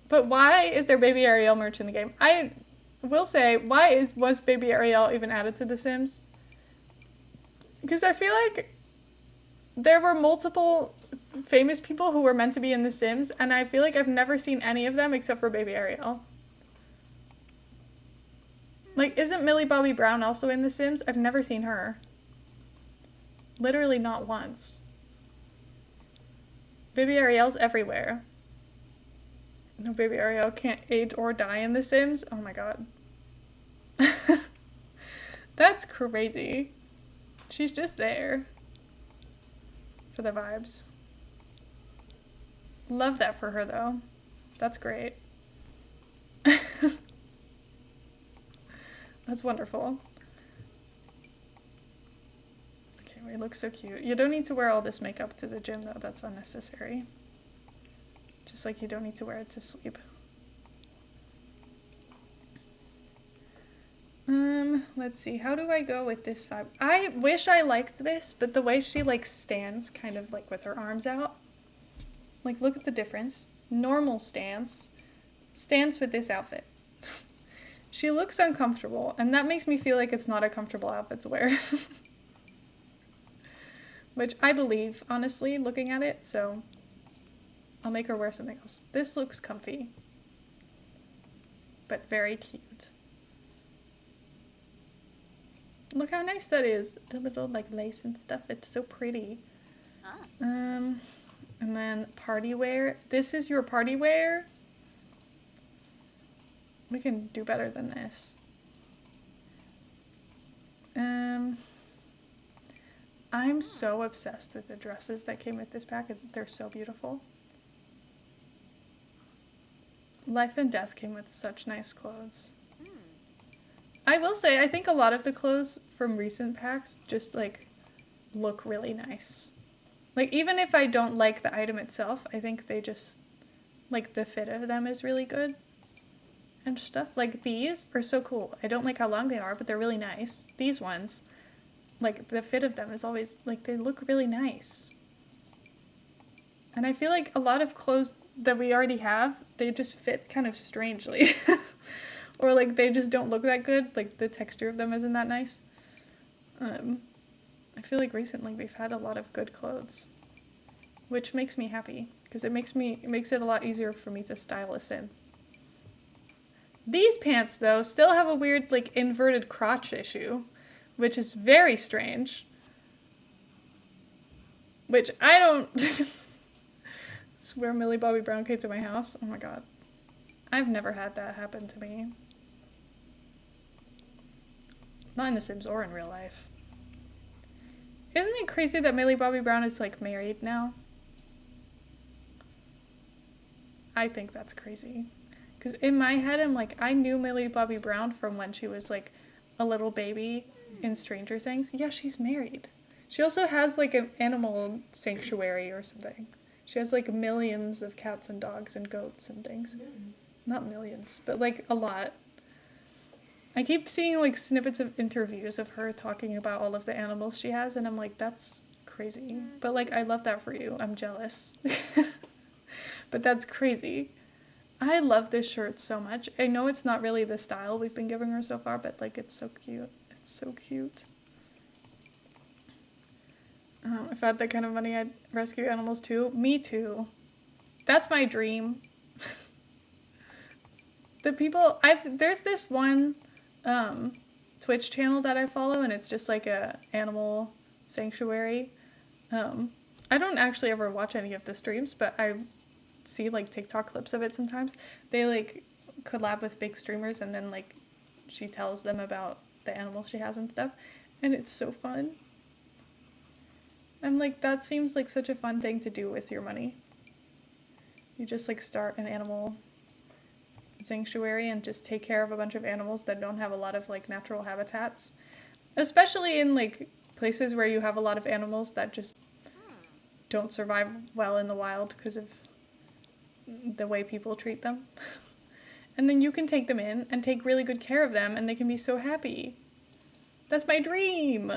But why is there Baby Ariel merch in the game? I will say, was Baby Ariel even added to The Sims? Because I feel like there were multiple famous people who were meant to be in The Sims, and I feel like I've never seen any of them except for Baby Ariel. Like, isn't Millie Bobby Brown also in The Sims? I've never seen her. Literally not once. Baby Ariel's everywhere. No, Baby Ariel can't age or die in The Sims? Oh my god. That's crazy. She's just there. For the vibes. Love that for her, though. That's great. That's wonderful. Okay, we look so cute. You don't need to wear all this makeup to the gym, though. That's unnecessary. Just like you don't need to wear it to sleep. Let's see. How do I go with this vibe? I wish I liked this, but the way she, like, stands kind of, like, with her arms out. Like, look at the difference. Normal stance. Stance with this outfit. She looks uncomfortable, and that makes me feel like it's not a comfortable outfit to wear. Which I believe, honestly, looking at it, so I'll make her wear something else. This looks comfy, but very cute. Look how nice that is. The little, like, lace and stuff. It's so pretty. And then party wear. This is your party wear? We can do better than this. I'm so obsessed with the dresses that came with this pack. They're so beautiful. Life and Death came with such nice clothes. I will say, I think a lot of the clothes from recent packs just, like, look really nice. Like, even if I don't like the item itself, I think they just, like, the fit of them is really good. And stuff. Like, these are so cool. I don't like how long they are, but they're really nice. These ones, like, the fit of them is always, like, they look really nice. And I feel like a lot of clothes that we already have, they just fit kind of strangely. Or, like, they just don't look that good. Like, the texture of them isn't that nice. I feel like recently we've had a lot of good clothes. Which makes me happy. Because it makes it a lot easier for me to style a Sim. These pants, though, still have a weird, like, inverted crotch issue. Which is very strange. Which I don't... Swear Millie Bobby Brown came to my house. Oh my god. I've never had that happen to me. Not in The Sims or in real life. Isn't it crazy that Millie Bobby Brown is, like, married now? I think that's crazy. Because in my head, I'm like, I knew Millie Bobby Brown from when she was, like, a little baby in Stranger Things. Yeah, she's married. She also has, like, an animal sanctuary or something. She has, like, millions of cats and dogs and goats and things. Not millions, but, like, a lot. I keep seeing, like, snippets of interviews of her talking about all of the animals she has, and I'm like, that's crazy. But, like, I love that for you. I'm jealous. But that's crazy. I love this shirt so much. I know it's not really the style we've been giving her so far, but, like, it's so cute. It's so cute. If I had that kind of money, I'd rescue animals too. Me too. That's my dream. There's this one Twitch channel that I follow, and it's just like a animal sanctuary. I don't actually ever watch any of the streams, but I see like TikTok clips of it sometimes. They like collab with big streamers and then like she tells them about the animals she has and stuff. And it's so fun. I'm like, that seems like such a fun thing to do with your money. You just like start an animal sanctuary and just take care of a bunch of animals that don't have a lot of like natural habitats. Especially in like places where you have a lot of animals that just don't survive well in the wild because of the way people treat them. And then you can take them in and take really good care of them and they can be so happy. That's my dream!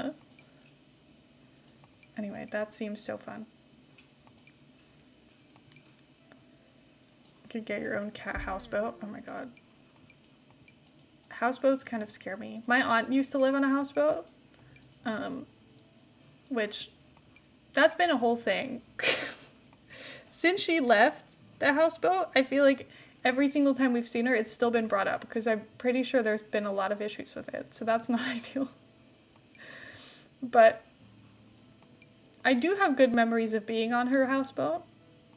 Anyway, that seems so fun. You could get your own cat houseboat. Oh my god. Houseboats kind of scare me. My aunt used to live on a houseboat. Which, that's been a whole thing. Since she left the houseboat, I feel like every single time we've seen her, it's still been brought up because I'm pretty sure there's been a lot of issues with it. So that's not ideal. But I do have good memories of being on her houseboat,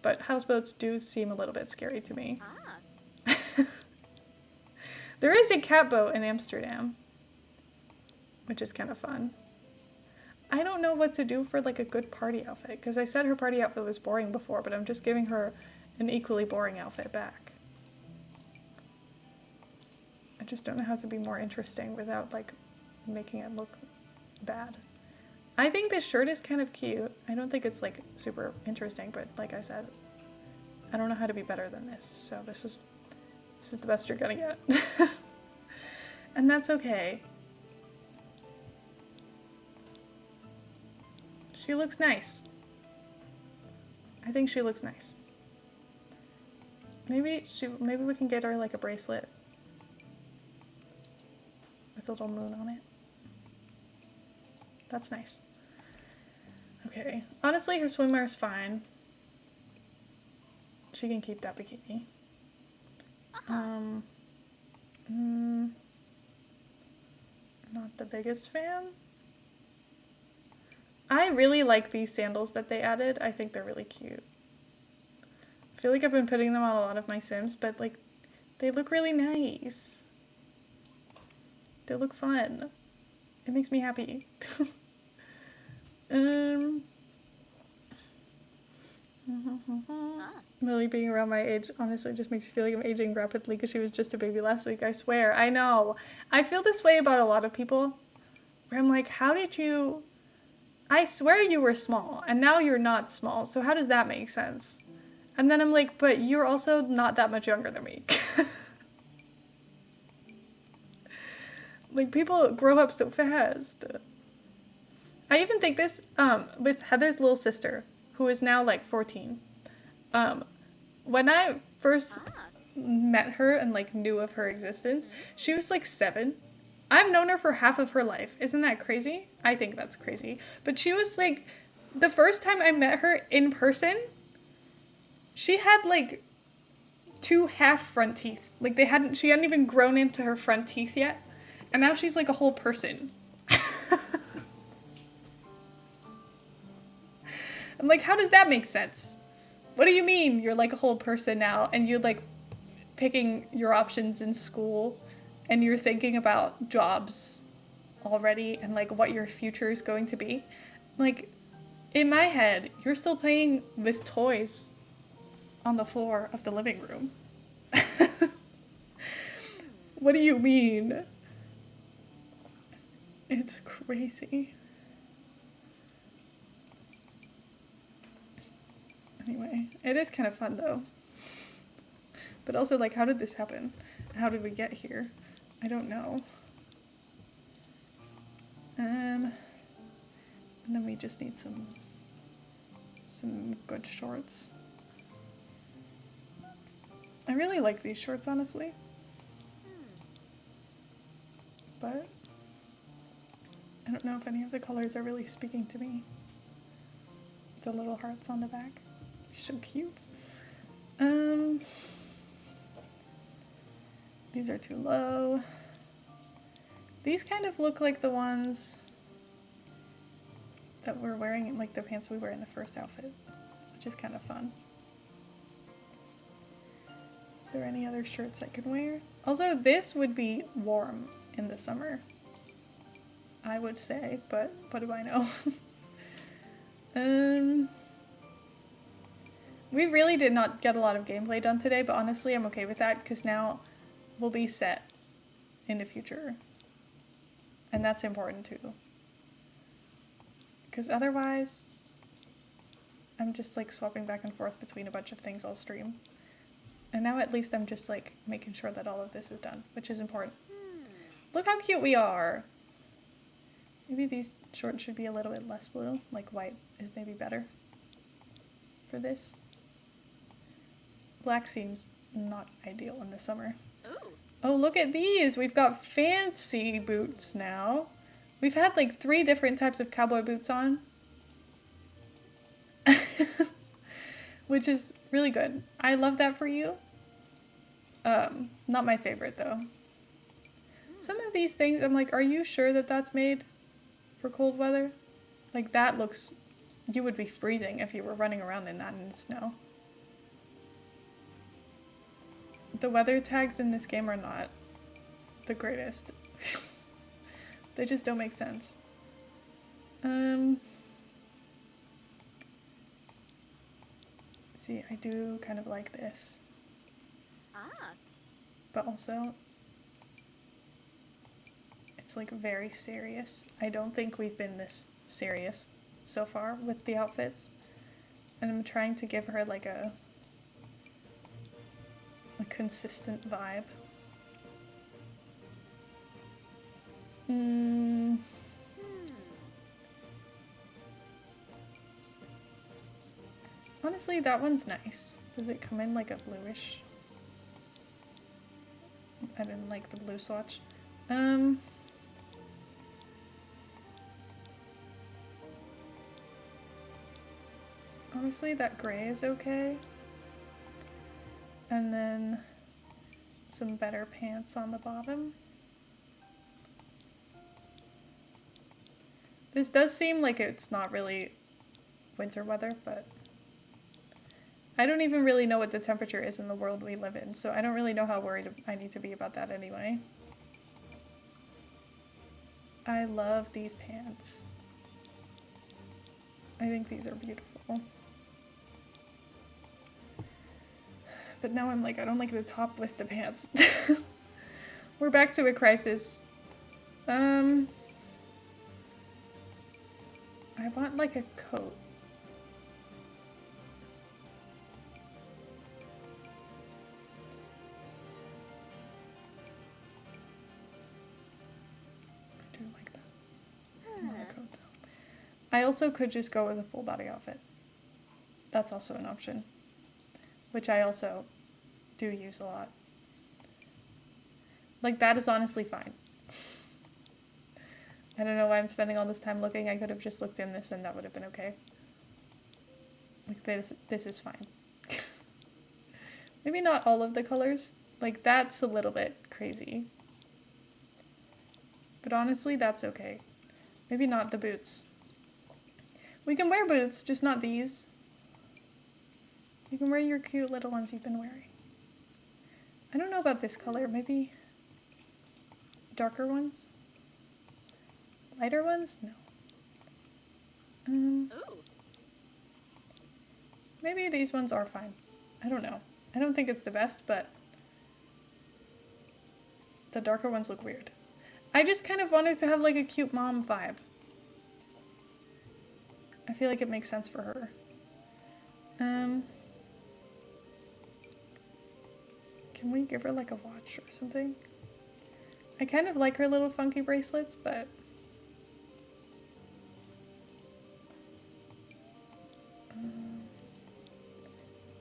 but houseboats do seem a little bit scary to me. There is a cat boat in Amsterdam, which is kind of fun. I don't know what to do for like a good party outfit, because I said her party outfit was boring before, but I'm just giving her an equally boring outfit back. I just don't know how to be more interesting without like making it look bad. I think this shirt is kind of cute. I don't think it's like super interesting, but like I said, I don't know how to be better than this. So this is the best you're gonna get. And that's okay. She looks nice. I think she looks nice. Maybe we can get her like a bracelet with a little moon on it. That's nice. Okay. Honestly, her swimwear is fine. She can keep that bikini. Not the biggest fan. I really like these sandals that they added. I think they're really cute. I feel like I've been putting them on a lot of my Sims, but like, they look really nice. They look fun. It makes me happy. Millie being around my age honestly just makes me feel like I'm aging rapidly because she was just a baby last week, I swear. I know. I feel this way about a lot of people where I'm like, how did you... I swear you were small and now you're not small, so how does that make sense? And then I'm like, but you're also not that much younger than me. Like, people grow up so fast. I even think this, with Heather's little sister, who is now, like, 14. When I first met her and, like, knew of her existence, she was, like, 7. I've known her for half of her life. Isn't that crazy? I think that's crazy. But she was, like, the first time I met her in person, she had, like, 2 half front teeth. Like, she hadn't even grown into her front teeth yet. And now she's, like, a whole person. I'm like, how does that make sense? What do you mean you're, like, a whole person now and you're, like, picking your options in school and you're thinking about jobs already and, like, what your future is going to be? Like, in my head, you're still playing with toys on the floor of the living room. What do you mean? It's crazy. Anyway, it is kind of fun though. But also, like, how did this happen? How did we get here? I don't know. And then we just need some good shorts. I really like these shorts, honestly. But I don't know if any of the colors are really speaking to me. The little hearts on the back. So cute. These are too low. These kind of look like the ones that we're wearing, like the pants we wear in the first outfit, which is kind of fun. Is there any other shirts I could wear? Also, this would be warm in the summer, I would say, but what do I know? We really did not get a lot of gameplay done today, but honestly, I'm okay with that because now we'll be set in the future. And that's important too. Because otherwise, I'm just like swapping back and forth between a bunch of things all stream. And now at least I'm just like making sure that all of this is done, which is important. Look how cute we are! Maybe these shorts should be a little bit less blue, like white is maybe better for this. Black seems not ideal in the summer. Ooh. Oh, look at these! We've got fancy boots now. We've had like 3 different types of cowboy boots on. Which is really good. I love that for you. Not my favorite though. Some of these things, I'm like, are you sure that that's made for cold weather? Like that looks, you would be freezing if you were running around in that in the snow. The weather tags in this game are not the greatest. They just don't make sense. See, I do kind of like this. Ah. But also, it's like very serious. I don't think we've been this serious so far with the outfits. And I'm trying to give her like a consistent vibe. Honestly, that one's nice. Does it come in like a bluish? I didn't like the blue swatch. Honestly, that gray is okay. And then some better pants on the bottom. This does seem like it's not really winter weather, but I don't even really know what the temperature is in the world we live in, so I don't really know how worried I need to be about that anyway. I love these pants. I think these are beautiful. But now I'm like, I don't like the top with the pants. We're back to a crisis. I want like a coat. I do like that. Not a coat though. I also could just go with a full body outfit. That's also an option. Which I also do use a lot. Like, that is honestly fine. I don't know why I'm spending all this time looking. I could have just looked in this and that would have been okay. Like, this is fine. Maybe not all of the colors. Like, that's a little bit crazy. But honestly, that's okay. Maybe not the boots. We can wear boots, just not these. You can wear your cute little ones you've been wearing. I don't know about this color. Maybe darker ones? Lighter ones? No. Ooh. Maybe these ones are fine. I don't know. I don't think it's the best, but the darker ones look weird. I just kind of wanted to have like a cute mom vibe. I feel like it makes sense for her. Can we give her like a watch or something? I kind of like her little funky bracelets, but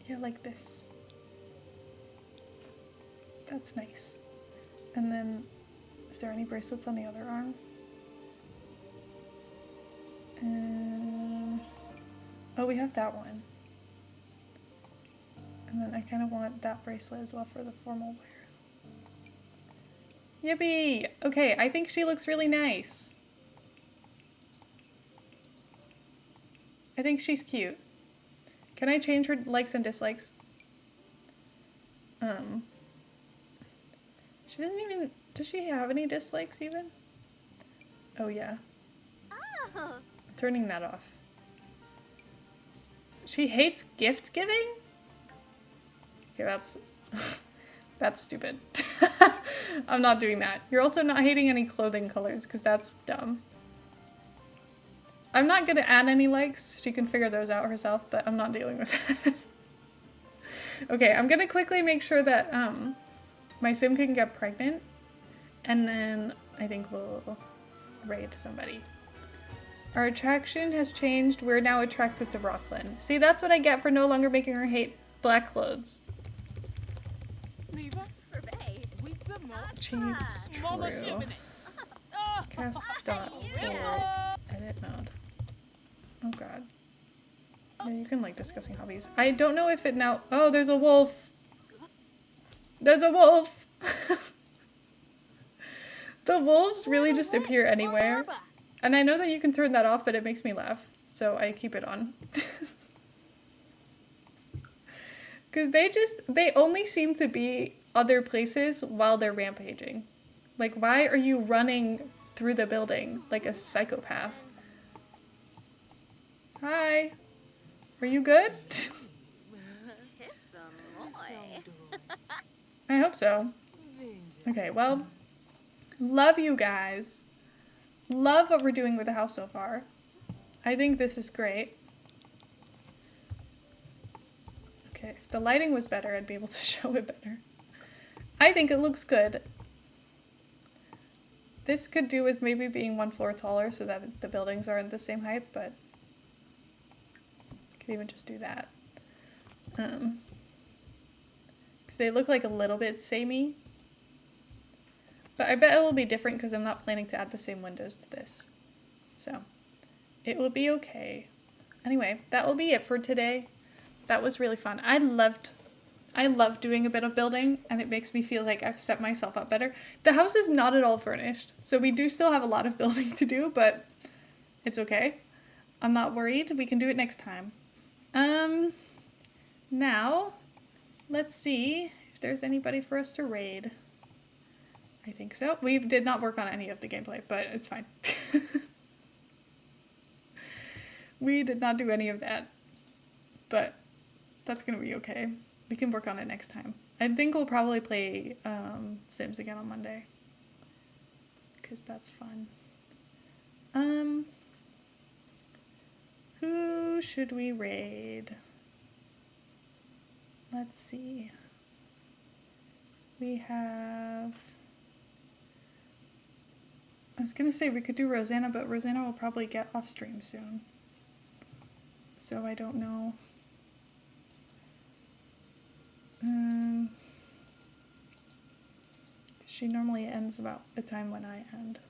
yeah, like this. That's nice. And then, is there any bracelets on the other arm? Oh, we have that one. And then I kind of want that bracelet as well for the formal wear. Yippee! Okay, I think she looks really nice. I think she's cute. Can I change her likes and dislikes? She doesn't even, does she have any dislikes even? Oh yeah. Oh. Turning that off. She hates gift giving? Okay, that's stupid. I'm not doing that. You're also not hating any clothing colors because that's dumb. I'm not gonna add any likes. She can figure those out herself, but I'm not dealing with that. Okay, I'm gonna quickly make sure that my sim can get pregnant, and then I think we'll raid somebody. Our attraction has changed. We're now attracted to Rocklin. See, that's what I get for no longer making her hate black clothes. Cheats true. Cast dot edit mode. Oh god. Yeah, you can like discussing hobbies. I don't know if it now. Oh, there's a wolf. There's a wolf. The wolves really just appear anywhere. And I know that you can turn that off, but it makes me laugh. So I keep it on. Because they only seem to be other places while they're rampaging. Like, why are you running through the building like a psychopath? Hi. Are you good? I hope so. Okay, well, love you guys. Love what we're doing with the house so far. I think this is great. Okay, if the lighting was better, I'd be able to show it better. I think it looks good. This could do with maybe being one floor taller so that the buildings aren't the same height, but I could even just do that. Because they look like a little bit samey. But I bet it will be different because I'm not planning to add the same windows to this. So, it will be okay. Anyway, that will be it for today. That was really fun. I love doing a bit of building, and it makes me feel like I've set myself up better. The house is not at all furnished, so we do still have a lot of building to do, but it's okay. I'm not worried. We can do it next time. Now, let's see if there's anybody for us to raid. I think so. We did not work on any of the gameplay, but it's fine. We did not do any of that, but that's gonna be okay. We can work on it next time. I think we'll probably play Sims again on Monday, because that's fun. Who should we raid? Let's see. We have... I was gonna say we could do Rosanna, but Rosanna will probably get off stream soon. So I don't know. She normally ends about the time when I end.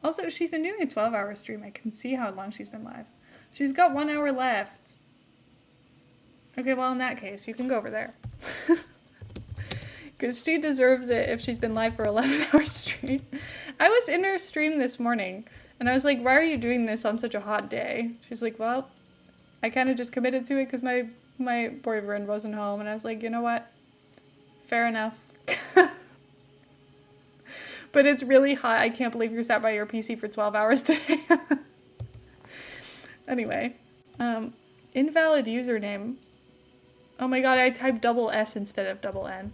Also, she's been doing a 12-hour stream. I can see how long she's been live. She's got 1 hour left. Okay, well in that case, you can go over there. Because she deserves it if she's been live for 11 hours straight. I was in her stream this morning, and I was like, why are you doing this on such a hot day? She's like, well, I kind of just committed to it because my boyfriend wasn't home, and I was like, you know what? Fair enough. But it's really hot. I can't believe you sat by your PC for 12 hours today. Anyway, invalid username. Oh my god, I typed double S instead of double N.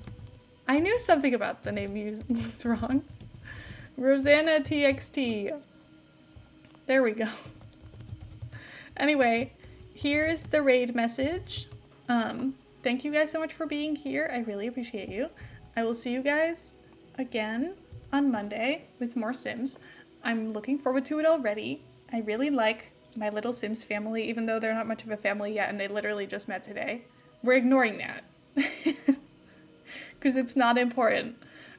I knew something about the name used wrong. Rosanna TXT. There we go. Anyway, here's the raid message. Thank you guys so much for being here. I really appreciate you. I will see you guys again on Monday with more Sims. I'm looking forward to it already. I really like my little Sims family, even though they're not much of a family yet and they literally just met today. We're ignoring that. Because it's not important.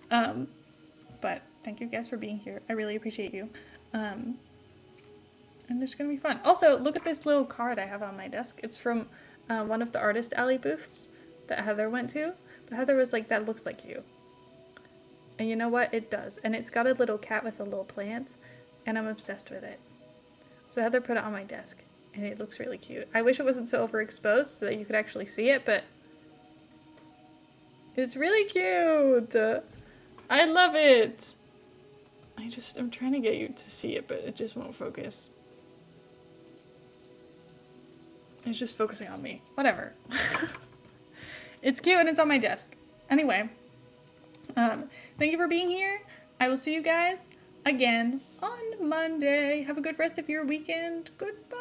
But thank you guys for being here. I really appreciate you. And it's gonna be fun. Also, look at this little card I have on my desk. It's from one of the Artist Alley booths that Heather went to. But Heather was like, that looks like you. And you know what? It does. And it's got a little cat with a little plant. And I'm obsessed with it. So Heather put it on my desk. And it looks really cute. I wish it wasn't so overexposed so that you could actually see it, but it's really cute. I love it. I'm trying to get you to see it, but it just won't focus. It's just focusing on me. Whatever. It's cute and it's on my desk. Anyway, thank you for being here. I will see you guys again on Monday. Have a good rest of your weekend. Goodbye.